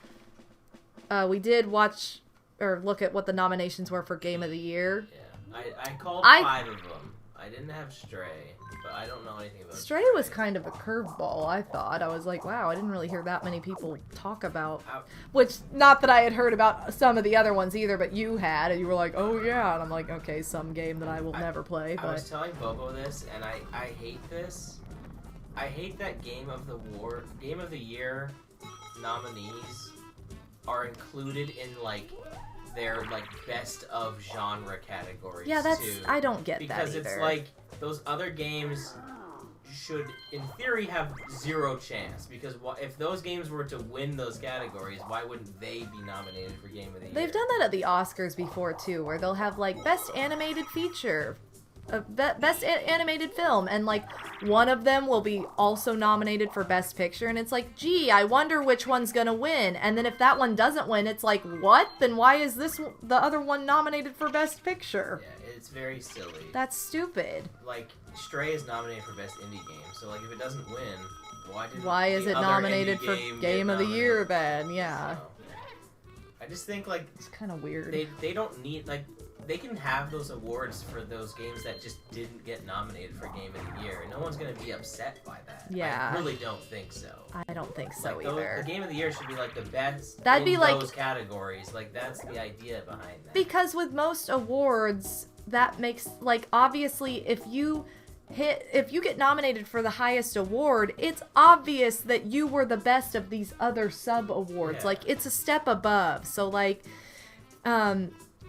we did watch or look at what the nominations were for Game of the Year. Yeah, I called I- 5 of them. I didn't have Stray, but I don't know anything about Stray was kind of a curveball, I thought. I was like, wow, I didn't really hear that many people talk about. Which, not that I had heard about some of the other ones either, but you had, and you were like, oh yeah. And I'm like, okay, some game that I will never play, I was but. telling Bobo this, and I hate this. I hate that Game of the Year nominees are included in like their like best of genre categories. Yeah, too. I don't get Because that either. it's like those other games should, in theory, have zero chance. Because if those games were to win those categories, why wouldn't they be nominated for Game of the Year? They've done that at the Oscars before too, where they'll have like best animated feature, best animated film, and like one of them will be also nominated for best picture, and it's like, gee, I wonder which one's gonna win. And then if that one doesn't win, it's like, what? Then why is the other one nominated for best picture? Yeah, it's very silly. That's stupid. Like, Stray is nominated for best indie game, so like if it doesn't win, Why is it nominated for Game of the Year then? Yeah. So, I just think like It's kind of weird. they don't need like they can have those awards for those games that just didn't get nominated for Game of the Year. No one's gonna be upset by that. Yeah. I really don't think so. I don't think so Like, either. the Game of the Year should be like the best That'd in be like- those categories. Like that's the idea behind that. Because with most awards, that makes, like, obviously, if you get nominated for the highest award, it's obvious that you were the best of these other sub awards. Yeah. Like, it's a step above. So, like,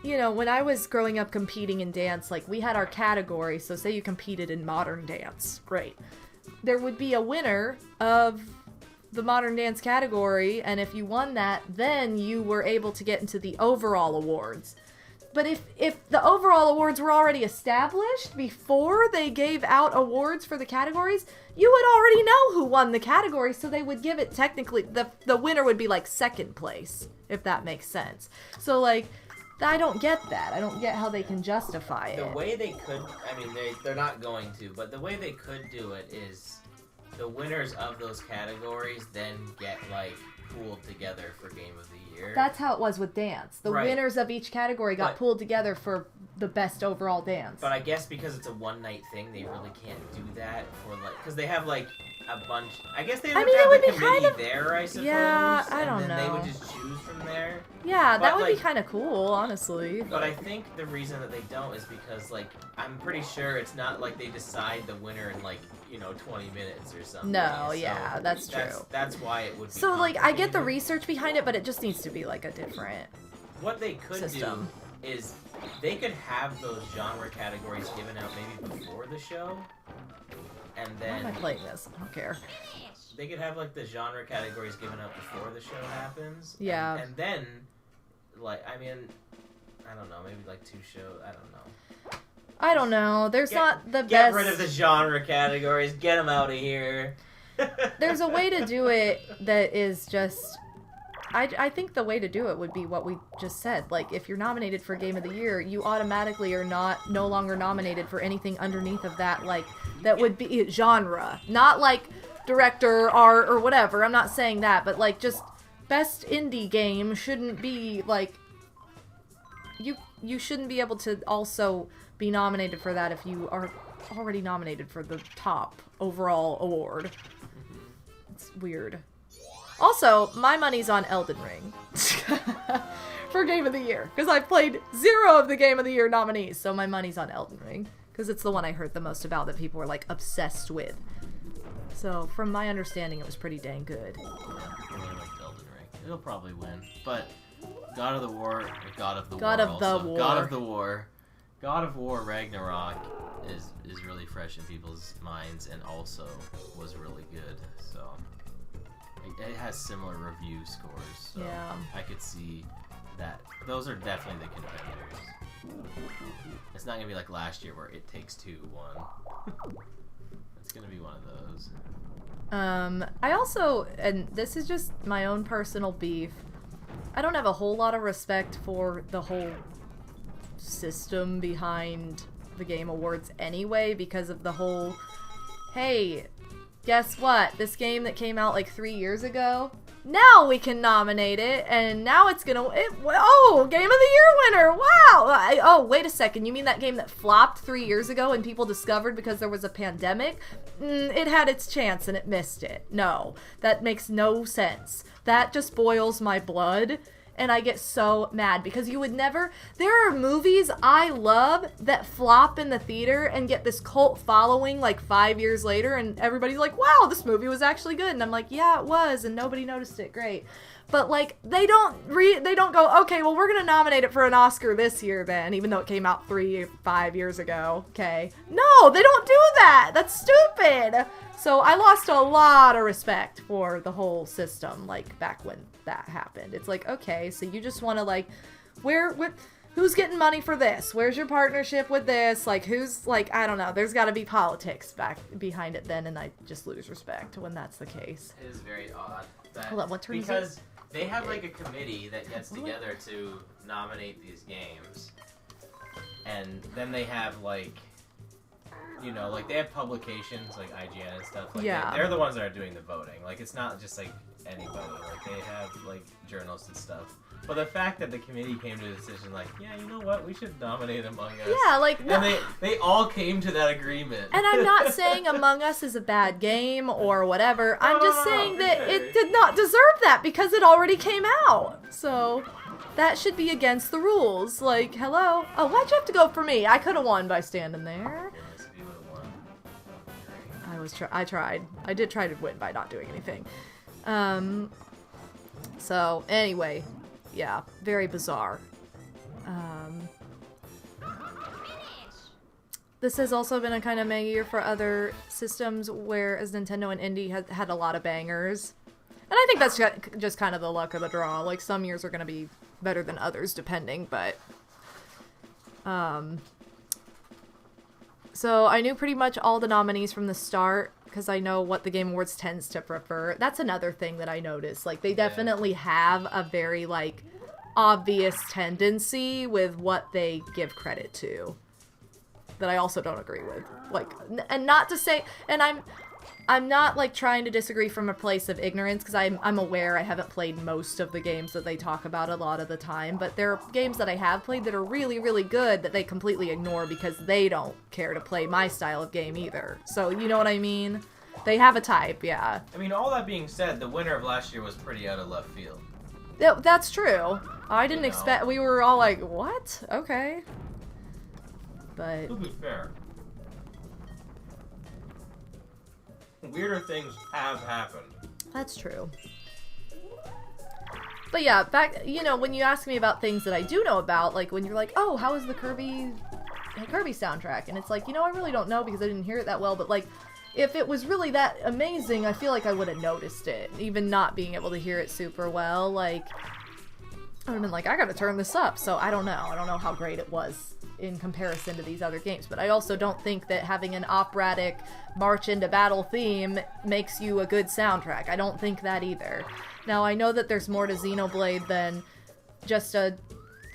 you know, when I was growing up competing in dance, like, we had our category. So, say you competed in modern dance. Great. There would be a winner of the modern dance category, and if you won that, then you were able to get into the overall awards. But if the overall awards were already established before they gave out awards for the categories, you would already know who won the category, so they would give it technically, the winner would be like second place, if that makes sense. So like, I don't get that. I don't get how they can justify it. The way they could, I mean, they're not going to, but the way they could do it is the winners of those categories then get like pooled together for Game of the Year. That's how it was with dance. The Right. winners of each category got But- pulled together for the best overall dance. But I guess because it's a one-night thing, they really can't do that for like, because they have like a bunch. I guess they'd have mean, to it would have the be committee kind of- there, I suppose. Yeah, I don't and then they know. would just choose from there. Yeah, that But, would be like- kind of cool, honestly. But I think the reason that they don't is because like I'm pretty sure it's not like they decide the winner in like 20 minutes or something. No, So yeah, that's true. That's why it would be. So, like, I get the complicated. research behind it, but it just needs to be, like, a different... What they could system. do is they could have those genre categories given out maybe before the show, and Why am I then playing this? I don't care. they could have like the genre categories given out before the show happens. Yeah. And then, like, I mean, I don't know, maybe like 2 shows. I don't know. I don't know. There's not the Get best... rid of the genre categories. Get them out of here. There's a way to do it that is just... I think the way to do it would be what we just said. Like, if you're nominated for Game of the Year, you automatically are no longer nominated for anything underneath of that, like, that would be genre. Not, like, director, art, or whatever. I'm not saying that, but, like, just best indie game shouldn't be, like... You shouldn't be able to also be nominated for that if you are already nominated for the top overall award. It's weird. Also, my money's on Elden Ring for Game of the Year, because I've played 0 of the Game of the Year nominees, so my money's on Elden Ring, because it's the one I heard the most about that people were, like, obsessed with. So, from my understanding, it was pretty dang good. Yeah, I really like Elden Ring. It'll probably win, but God of the War, or God of the God War of the also. War. God of the War. God of War Ragnarok is really fresh in people's minds and also was really good. So it has similar review scores. So Yeah. I could see that those are definitely the contenders. It's not gonna be like last year where It Takes Two won. It's gonna be one of those. I also, and this is just my own personal beef, I don't have a whole lot of respect for the whole system behind the Game Awards anyway, because of the whole, hey, guess what? This game that came out like 3 years ago, now we can nominate it, and now it's gonna, oh, Game of the Year winner, wow! Oh, wait a second, you mean that game that flopped 3 years ago and people discovered because there was a pandemic? It had its chance and it missed it. No, that makes no sense. That just boils my blood. And I get so mad because you would never... There are movies I love that flop in the theater and get this cult following like 5 years later, and everybody's like, wow, this movie was actually good. And I'm like, yeah, it was, and nobody noticed it. Great. But like, they don't go, okay, well, we're going to nominate it for an Oscar this year then, even though it came out 5 years ago. Okay. No, they don't do that. That's stupid. So I lost a lot of respect for the whole system, like, back when that happened. It's like, okay, so you just want to, like, who's getting money for this? Where's your partnership with this? Like, who's, like, I don't know. There's got to be politics back behind it then, and I just lose respect when that's the case. It is very odd. That Hold on, what turn is it? because they have like a committee that gets together to nominate these games, and then they have like, like they have publications like IGN and stuff. Like Yeah. they're the ones that are doing the voting. Like it's not just like anybody. Like they have like journalists and stuff. But the fact that the committee came to a decision, like, yeah, you know what, we should nominate Among Us. Yeah, like, And they all came to that agreement. And I'm not saying Among Us is a bad game or whatever. I'm just saying that sure. it did not deserve that because it already came out. So that should be against the rules. Like, hello? Oh, why'd you have to go for me? I could have won by standing there. Yes, if you would've won. I tried. I did try to win by not doing anything. So, anyway. Yeah, very bizarre. This has also been a kind of mega year for other systems, whereas Nintendo and Indie had a lot of bangers. And I think that's just kind of the luck of the draw. Like, some years are going to be better than others, depending, but... So, I knew pretty much all the nominees from the start, because I know what the Game Awards tends to prefer. That's another thing that I noticed. Like, they definitely have a very, like, obvious tendency with what they give credit to. That I also don't agree with. Like, and not to say, and I'm not, like, trying to disagree from a place of ignorance, because I'm aware I haven't played most of the games that they talk about a lot of the time, but there are games that I have played that are really, really good that they completely ignore because they don't care to play my style of game either. So, you know what I mean? They have a type, yeah. I mean, all that being said, the winner of last year was pretty out of left field. That's true. I didn't expect... We were all like, what? Okay. But... To be fair, weirder things have happened. That's true. But yeah, back, you know, when you ask me about things that I do know about, like when you're like, oh, how is the Kirby soundtrack? And it's like, you know, I really don't know because I didn't hear it that well, but like, if it was really that amazing, I feel like I would have noticed it, even not being able to hear it super well. Like, I would have been like, I gotta turn this up. So I don't know. I don't know how great it was in comparison to these other games. But I also don't think that having an operatic march into battle theme makes you a good soundtrack. I don't think that either. Now, I know that there's more to Xenoblade than just a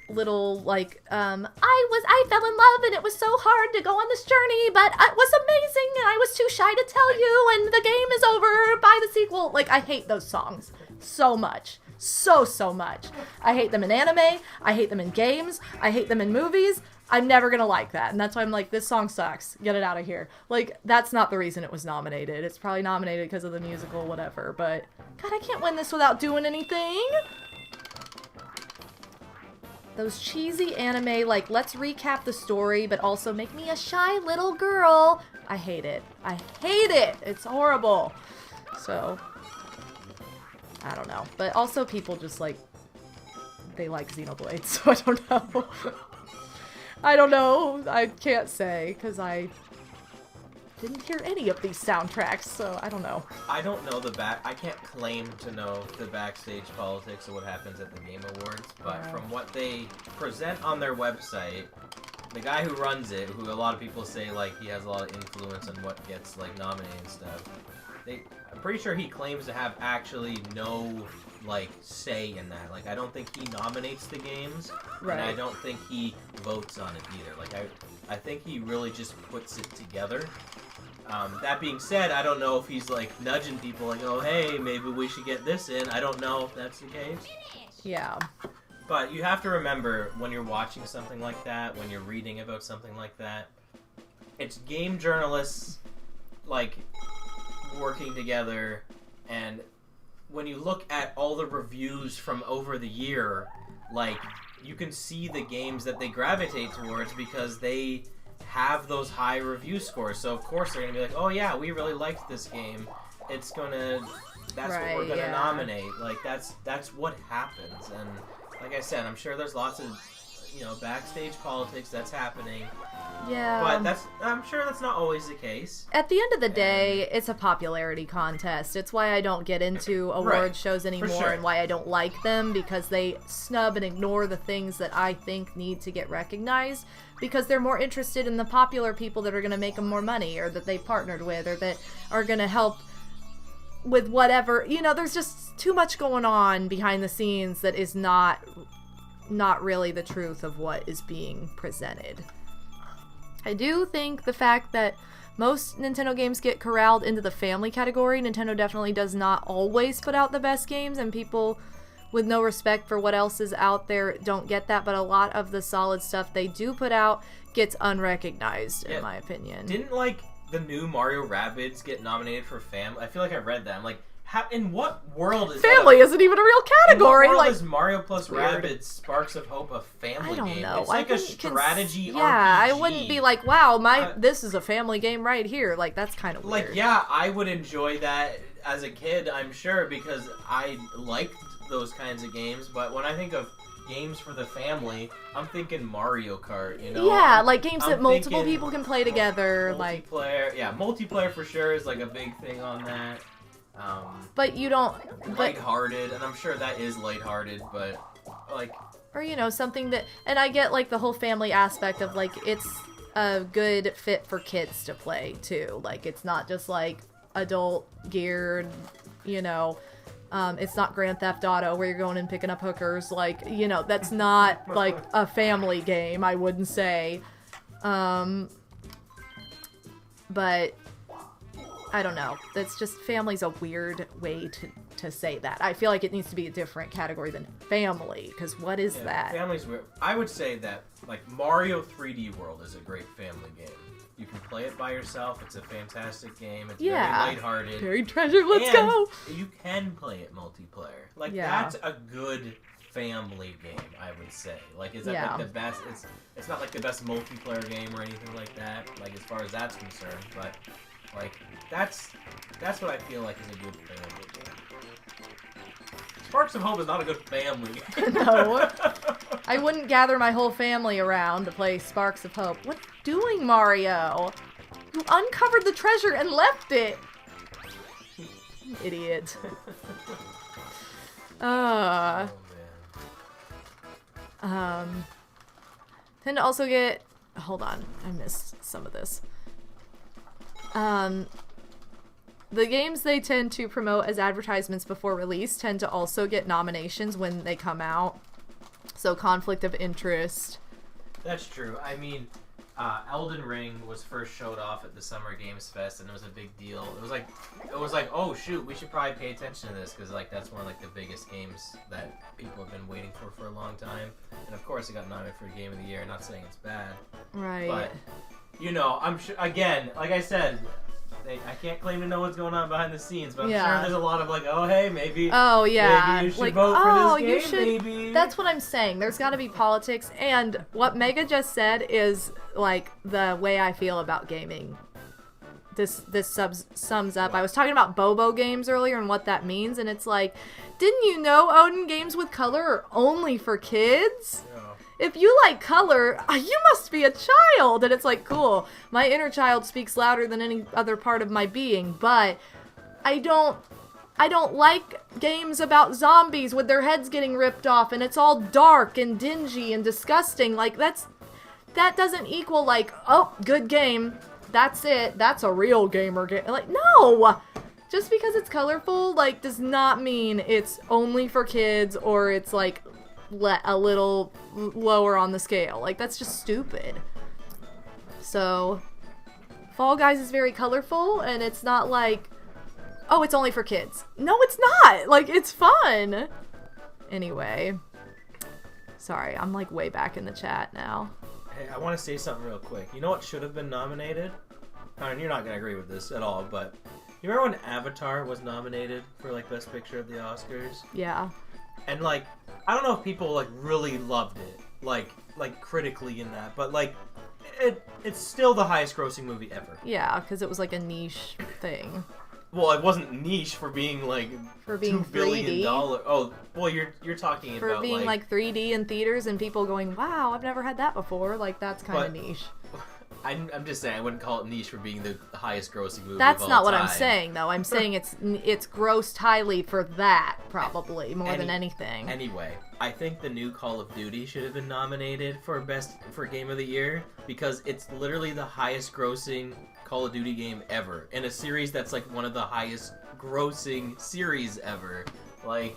little, like, I fell in love and it was so hard to go on this journey, but it was amazing and I was too shy to tell you and the game is over, buy the sequel. Like, I hate those songs so much. So much. I hate them in anime, I hate them in games, I hate them in movies. I'm never gonna like that, and that's why I'm like, this song sucks. Get it out of here. Like, that's not the reason it was nominated. It's probably nominated because of the musical, whatever, but... God, I can't win this without doing anything! Those cheesy anime, like, let's recap the story, but also make me a shy little girl. I hate it. I hate it! It's horrible. So... I don't know. But also people just, like... They like Xenoblade, so I don't know. I don't know. I can't say, because I didn't hear any of these soundtracks, so I don't know. I don't know I can't claim to know the backstage politics of what happens at the Game Awards, but from what they present on their website, the guy who runs it, who a lot of people say, like, he has a lot of influence on what gets, like, nominated and stuff, I'm pretty sure he claims to have actually no, like, say in that. Like, I don't think he nominates the games, and I don't think he votes on it either. Like, I think he really just puts it together. That being said, I don't know if he's, like, nudging people, like, oh, hey, maybe we should get this in. I don't know if that's the case. Yeah. But you have to remember, when you're watching something like that, when you're reading about something like that, it's game journalists, like... working together, and when you look at all the reviews from over the year, like, you can see the games that they gravitate towards because they have those high review scores. So of course they're gonna be like, oh yeah, we really liked this game. That's what we're gonna nominate. Like, that's what happens. And like I said, I'm sure there's lots of, you know, backstage politics that's happening. Yeah. But I'm sure that's not always the case. At the end of the day, it's a popularity contest. It's why I don't get into award shows anymore and why I don't like them, because they snub and ignore the things that I think need to get recognized, because they're more interested in the popular people that are going to make them more money, or that they partnered with, or that are going to help with whatever. You know, there's just too much going on behind the scenes that is not really the truth of what is being presented. I do think the fact that most Nintendo games get corralled into the family category, Nintendo definitely does not always put out the best games, and people with no respect for what else is out there don't get that, but a lot of the solid stuff they do put out gets unrecognized, in my opinion. Didn't, like, the new Mario Rabbids get nominated for family? I feel like I read that. I'm like, in what world is family isn't even a real category? In what world like, is Mario plus Rabbids Sparks of Hope a family game? I don't know. It's like a strategy RPG. Yeah, I wouldn't be like, wow, this is a family game right here. Like, that's kind of weird. Like, yeah, I would enjoy that as a kid, I'm sure, because I liked those kinds of games. But when I think of games for the family, I'm thinking Mario Kart, you know? Yeah, like games that multiple people can play together. Multiplayer for sure is like a big thing on that. But you don't... Lighthearted, and I'm sure that is lighthearted, but, like... Or, you know, something that... And I get, like, the whole family aspect of, like, it's a good fit for kids to play, too. Like, it's not just, like, adult-geared, you know... it's not Grand Theft Auto where you're going and picking up hookers. Like, you know, that's not, like, a family game, I wouldn't say. But... I don't know. That's just, family's a weird way to say that. I feel like it needs to be a different category than family, because what is that? Family's weird. I would say that, like, Mario 3D World is a great family game. You can play it by yourself. It's a fantastic game. It's very lighthearted. Buried treasure, let's and go! You can play it multiplayer. Like, Yeah. that's a good family game, I would say. Like, is that like the best? It's not like the best multiplayer game or anything like that, like, as far as that's concerned, but, like, that's what I feel like is a good family game. Sparks of Hope is not a good family. No. I wouldn't gather my whole family around to play Sparks of Hope. What are you doing, Mario? You uncovered the treasure and left it! Idiot. Tend to also get... Hold on, I missed some of this. The games they tend to promote as advertisements before release tend to also get nominations when they come out. So conflict of interest. That's true. I mean, Elden Ring was first showed off at the Summer Games Fest, and it was a big deal. It was like, oh shoot, we should probably pay attention to this because like that's one of like the biggest games that people have been waiting for a long time. And of course, it got nominated for Game of the Year. Not saying it's bad, Right. but you know, I'm sure. Again, like I said, I can't claim to know what's going on behind the scenes, but I'm sure there's a lot of like, oh hey, maybe. Oh yeah. Maybe you should like, vote for this game. You should. Maybe. That's what I'm saying. There's got to be politics, and what Mega just said is like the way I feel about gaming. This sums up. I was talking about Bobo games earlier and what that means, and it's like, didn't you know Odin games with color are only for kids? Yeah. If you like color, you must be a child. And it's like, cool. My inner child speaks louder than any other part of my being, but I don't like games about zombies with their heads getting ripped off and it's all dark and dingy and disgusting. Like that doesn't equal like, oh, good game. That's it. That's a real gamer game. Like, no. Just because it's colorful like does not mean it's only for kids or it's like a little lower on the scale. Like, that's just stupid. So, Fall Guys is very colorful, and it's not like, oh, it's only for kids. No, it's not! Like, it's fun! Anyway. Sorry, I'm like way back in the chat now. Hey, I want to say something real quick. You know what should have been nominated? I mean, you're not going to agree with this at all, but you remember when Avatar was nominated for, like, Best Picture at the Oscars? Yeah. And, like, I don't know if people, like, really loved it, like critically in that, but, like, it's still the highest grossing movie ever. Yeah, because it was, like, a niche thing. Well, it wasn't niche for being, like, for being $2 billion. 3D. Oh, well, you're talking for about, being, like, 3D in theaters and people going, wow, I've never had that before. Like, that's kind of niche. I'm just saying I wouldn't call it niche for being the highest grossing movie That's of all not what time. I'm saying, though. I'm saying it's grossed highly for that, probably, more than anything. Anyway, I think the new Call of Duty should have been nominated for Game of the Year because it's literally the highest grossing Call of Duty game ever in a series that's like one of the highest grossing series ever. Like,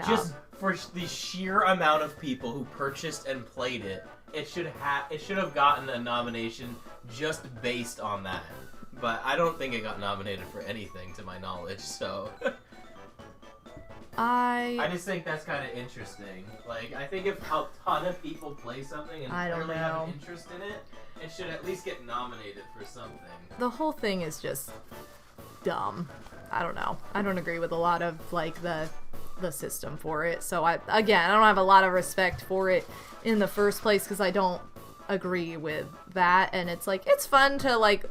just for the sheer amount of people who purchased and played it. It should have gotten a nomination just based on that. But I don't think it got nominated for anything to my knowledge, so I just think that's kind of interesting. Like, I think if a ton of people play something and clearly have an interest in it, it should at least get nominated for something. The whole thing is just dumb. I don't know. I don't agree with a lot of like the system for it. So I don't have a lot of respect for it in the first place because I don't agree with that. And it's like, it's fun to like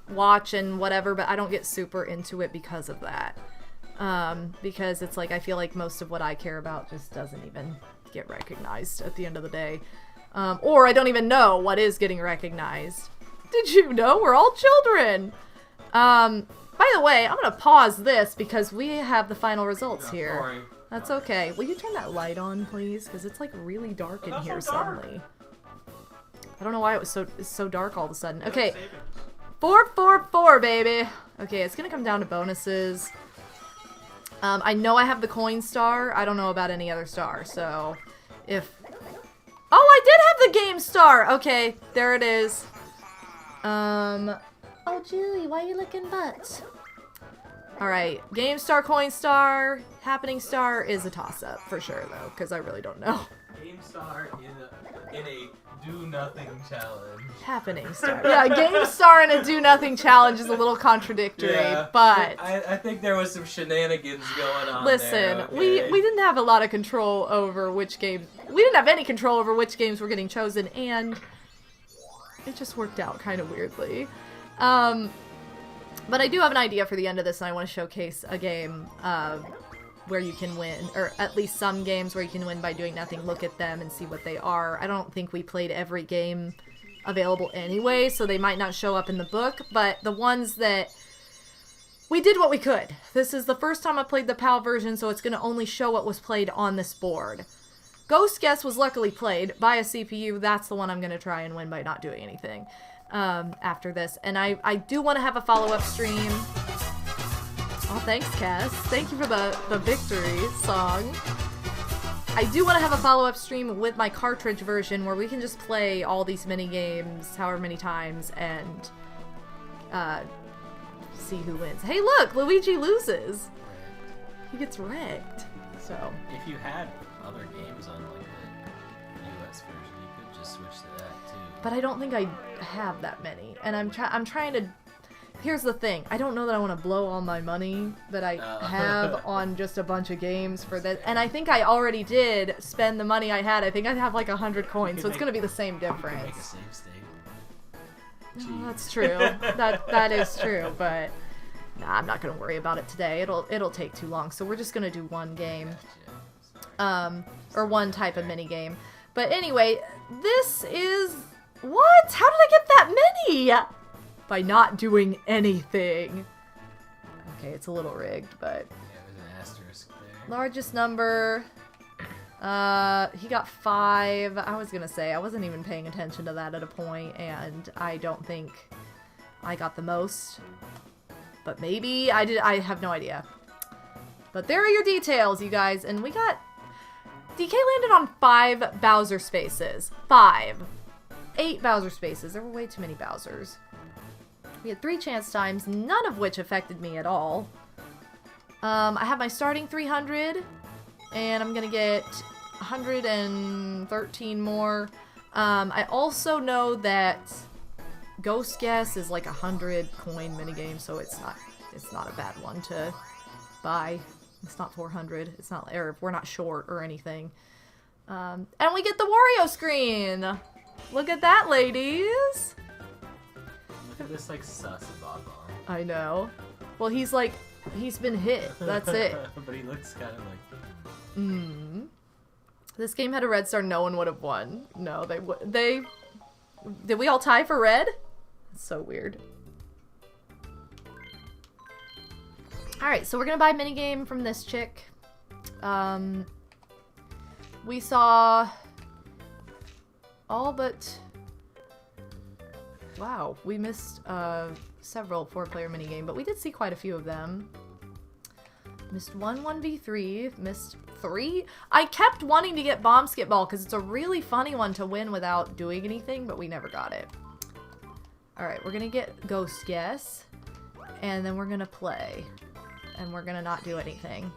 watch and whatever, but I don't get super into it because of that. Because it's like, I feel like most of what I care about just doesn't even get recognized at the end of the day. Or I don't even know what is getting recognized. Did you know we're all children? By the way, I'm going to pause this because we have the final results here. Sorry. That's okay. Will you turn that light on, please? Because it's like really dark in here suddenly. I don't know why it's so dark all of a sudden. Okay. 444, baby. Okay, it's going to come down to bonuses. I know I have the coin star. I don't know about any other star, so if... Oh, I did have the game star! Okay, there it is. Oh, Julie, why are you licking butts? Alright, Game Star, Coin Star, Happening Star is a toss-up for sure, though, because I really don't know. Game Star in a do-nothing challenge. Happening Star. Yeah, Game Star in a do-nothing challenge is a little contradictory, but... I think there was some shenanigans going on Listen, there, okay? we didn't have a lot of control over which games... We didn't have any control over which games were getting chosen, and it just worked out kind of weirdly. But I do have an idea for the end of this, and I want to showcase a game where you can win, or at least some games where you can win by doing nothing. Look at them and see what they are. I don't think we played every game available anyway, so they might not show up in the book, but the ones that... We did what we could. This is the first time I played the PAL version, so it's going to only show what was played on this board. Ghost Guess was luckily played by a CPU. That's the one I'm going to try and win by not doing anything after this. And I do want to have a follow-up stream. Oh, thanks, Cass. Thank you for the victory song. I do want to have a follow-up stream with my cartridge version where we can just play all these mini games however many times and see who wins. Hey, look! Luigi loses! He gets wrecked. So... If you had other games on like the US version, you could just switch to that too. But I don't think I have that many. And I'm trying to... Here's the thing. I don't know that I want to blow all my money that I have on just a bunch of games for this. And I think I already did spend the money I had. I think I have like 100 coins, so it's going to be the same difference. Make a save state. No, that's true. that is true, but nah, I'm not going to worry about it today. It'll take too long. So we're just going to do one game. Or one type of mini game. But anyway, this is... What? How did I get that many? By not doing anything. Okay, it's a little rigged, but... Yeah, there's an asterisk there. Largest number... he got 5. I was gonna say, I wasn't even paying attention to that at a point, and I don't think I got the most. But maybe I did. I have no idea. But there are your details, you guys, and we got... DK landed on 5 Bowser spaces. 5. 8 Bowser spaces. There were way too many Bowsers. We had 3 chance times, none of which affected me at all. I have my starting 300, and I'm gonna get 113 more. I also know that Ghost Guess is like 100 coin minigame, so it's not a bad one to buy. It's not 400. It's not, or we're not short or anything. And we get the Wario screen. Look at that, ladies. Look at this like sus Bob. I know. Well, he's been hit. That's it. But he looks kind of like... This game had a red star, no one would have won. No, they did we all tie for red? It's so weird. Alright, so we're gonna buy a minigame from this chick. We saw all but... Wow, we missed several 4-player minigame, but we did see quite a few of them. Missed 1v3, missed 3. I kept wanting to get Bomb Skip Ball because it's a really funny one to win without doing anything, but we never got it. Alright, we're gonna get Ghost Guess, and then we're gonna play. And we're gonna not do anything.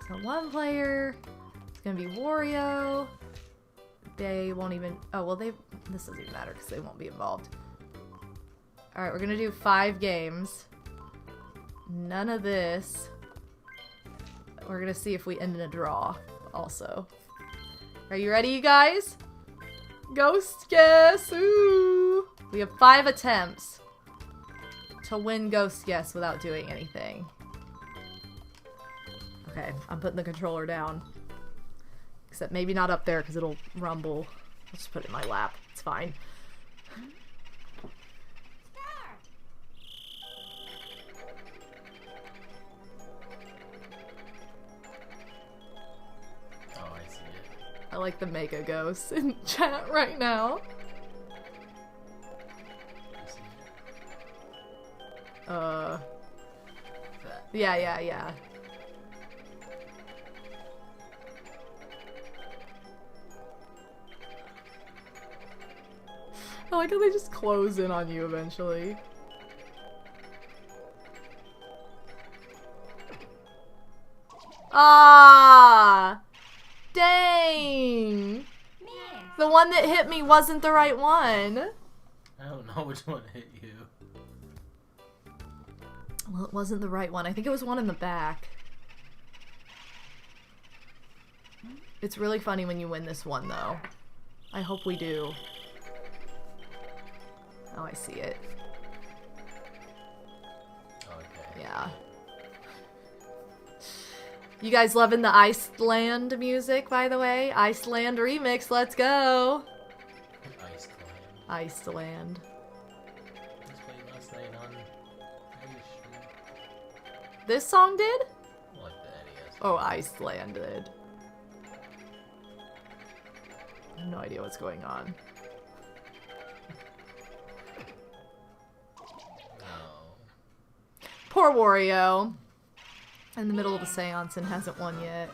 So 1 player, it's gonna be Wario. They won't even, oh well this doesn't even matter because they won't be involved. Alright, we're gonna do 5 games. None of this. We're gonna see if we end in a draw also. Are you ready, you guys? Ghost Guess! Ooh! We have 5 attempts to win Ghost Guess without doing anything. Okay, I'm putting the controller down. Except maybe not up there because it'll rumble. I'll just put it in my lap. It's fine. Oh, I see it. I like the Mega Ghosts in chat right now. I see it. Yeah. like how they just close in on you eventually. Ah! Dang! The one that hit me wasn't the right one. I don't know which one hit you. Well, it wasn't the right one. I think it was one in the back. It's really funny when you win this one, though. I hope we do. Oh, I see it. Okay. Yeah. You guys loving the Iceland music, by the way? Iceland remix, let's go! Iceland. This played last night on Irish Street. This song did? Like the NES. Oh, Iceland did. I have no idea what's going on. No. Poor Wario. In the middle of a seance and hasn't won yet.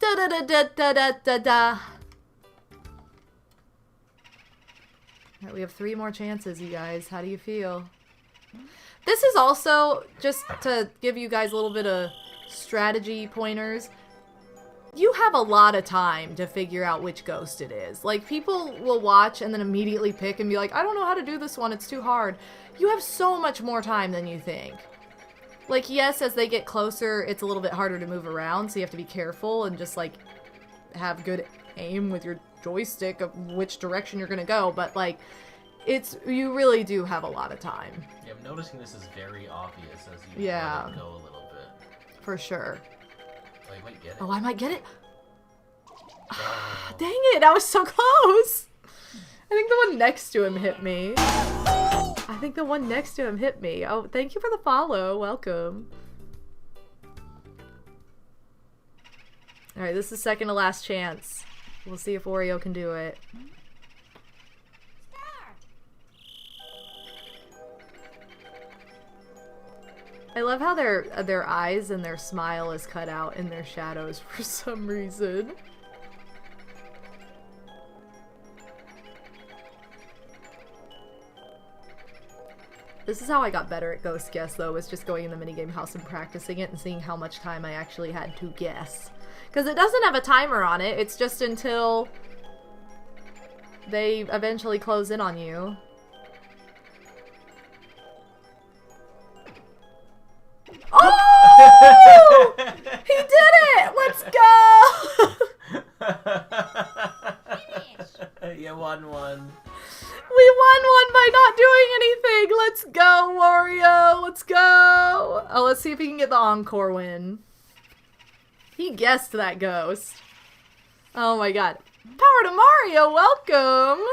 Da da da da da da da da. Alright, we have 3 more chances, you guys. How do you feel? This is also, just to give you guys a little bit of strategy pointers, you have a lot of time to figure out which ghost it is. Like, people will watch and then immediately pick and be like, I don't know how to do this one, it's too hard. You have so much more time than you think. Like, yes, as they get closer, it's a little bit harder to move around, so you have to be careful and just, like, have good aim with your joystick of which direction you're gonna go, but, like, you really do have a lot of time. Yeah, I'm noticing this is very obvious as you let it go a little bit. For sure. Oh, you might get it. Oh, I might get it. Dang it, I was so close! I think the one next to him hit me. I think the one next to him hit me. Oh, thank you for the follow. Welcome. Alright, this is second to last chance. We'll see if Wario can do it. I love how their eyes and their smile is cut out in their shadows for some reason. This is how I got better at Ghost Guess, though, was just going in the minigame house and practicing it and seeing how much time I actually had to guess. Because it doesn't have a timer on it, it's just until they eventually close in on you. Oh! He did it! Let's go! You won one. We won one by not doing anything! Let's go, Wario! Let's go! Oh, let's see if he can get the encore win. He guessed that ghost. Oh my god. Power to Mario, welcome!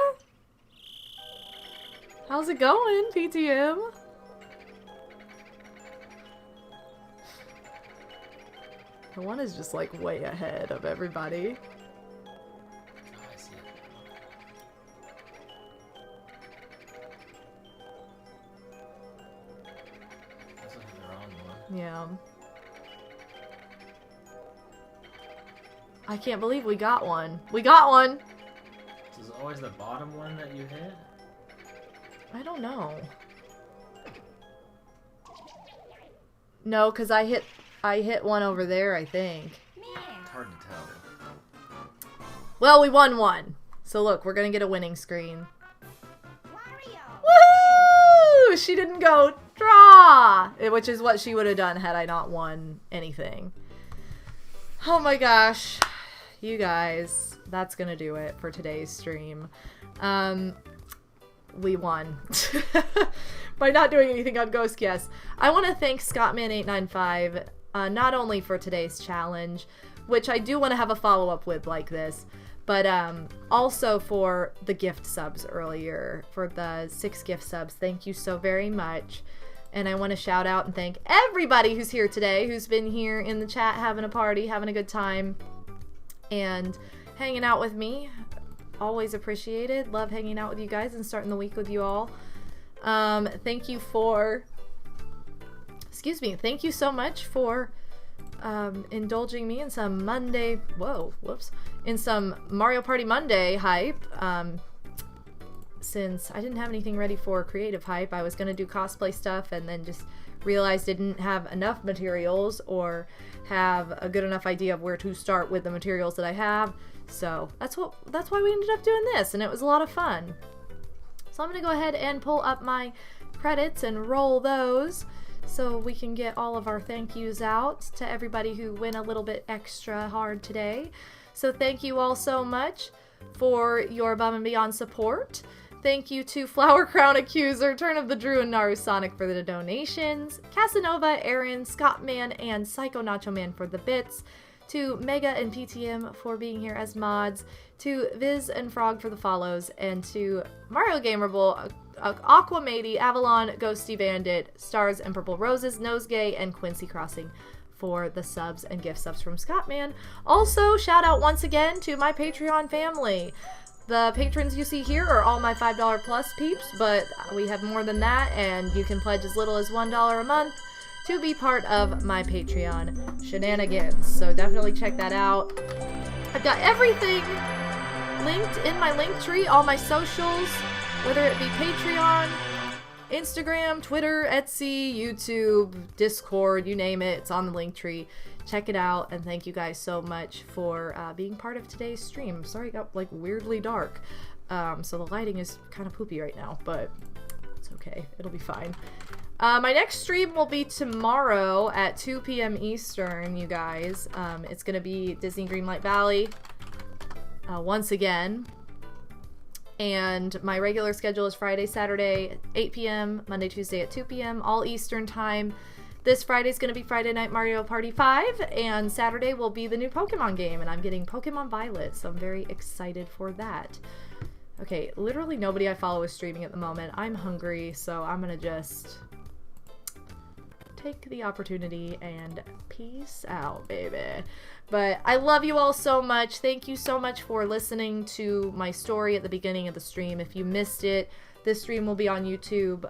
How's it going, PTM? The one is just like way ahead of everybody. Oh, I see it. This is the wrong one. Yeah. I can't believe we got one. We got one! This is always the bottom one that you hit? I don't know. No, because I hit one over there, I think. It's hard to tell. Well, we won one. So look, we're gonna get a winning screen. Woohoo! She didn't go draw! Which is what she would have done had I not won anything. Oh my gosh. You guys, that's gonna do it for today's stream. We won. By not doing anything on Ghost Guess. I want to thank Scottman895, not only for today's challenge, which I do want to have a follow-up with like this, but also for the gift subs earlier, for the 6 gift subs. Thank you so very much. And I want to shout out and thank everybody who's here today, who's been here in the chat having a party, having a good time, and hanging out with me. Always appreciated. Love hanging out with you guys and starting the week with you all. Thank you for... Excuse me. Thank you so much for indulging me in some Monday... Whoa, whoops. In some Mario Party Monday hype. since I didn't have anything ready for Creative Hype. I was going to do cosplay stuff and then just realized I didn't have enough materials or have a good enough idea of where to start with the materials that I have. So that's why we ended up doing this, and it was a lot of fun. So I'm going to go ahead and pull up my credits and roll those so we can get all of our thank yous out to everybody who went a little bit extra hard today. So thank you all so much for your Above and Beyond support. Thank you to Flower Crown Accuser, Turn of the Drew, and Naru Sonic for the donations, Casanova, Aaron, Scottman, and Psycho Nacho Man for the bits, to Mega and PTM for being here as mods, to Viz and Frog for the follows, and to Mario Gamerable, Aquamady, Avalon, Ghosty Bandit, Stars and Purple Roses, Nosegay, and Quincy Crossing for the subs and gift subs from Scottman. Also, shout out once again to my Patreon family. The patrons you see here are all my $5 plus peeps, but we have more than that, and you can pledge as little as $1 a month to be part of my Patreon shenanigans. So definitely check that out. I've got everything linked in my link tree, all my socials, whether it be Patreon, Instagram, Twitter, Etsy, YouTube, Discord, you name it, it's on the link tree. Check it out, and thank you guys so much for being part of today's stream. Sorry it got like weirdly dark, so the lighting is kind of poopy right now, but it's okay, it'll be fine. My next stream will be tomorrow at 2 p.m. Eastern, you guys. It's gonna be Disney Dreamlight Valley once again. And my regular schedule is Friday, Saturday at 8 p.m., Monday, Tuesday at 2 p.m., all Eastern time. This Friday is going to be Friday Night Mario Party 5, and Saturday will be the new Pokemon game, and I'm getting Pokemon Violet, so I'm very excited for that. Okay, literally nobody I follow is streaming at the moment. I'm hungry, so I'm going to just take the opportunity and peace out, baby. But I love you all so much. Thank you so much for listening to my story at the beginning of the stream. If you missed it, this stream will be on YouTube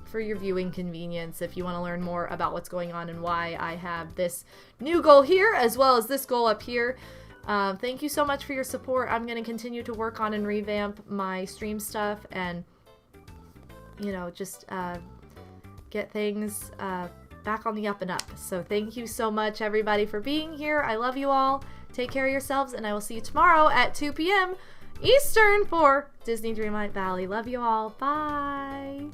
for your viewing convenience if you want to learn more about what's going on and why I have this new goal here as well as this goal up here. Thank you so much for your support. I'm going to continue to work on and revamp my stream stuff and, you know, just get things back on the up and up. So thank you so much, everybody, for being here. I love you all. Take care of yourselves, and I will see you tomorrow at 2 p.m. Eastern for Disney Dreamlight Valley. Love you all. Bye.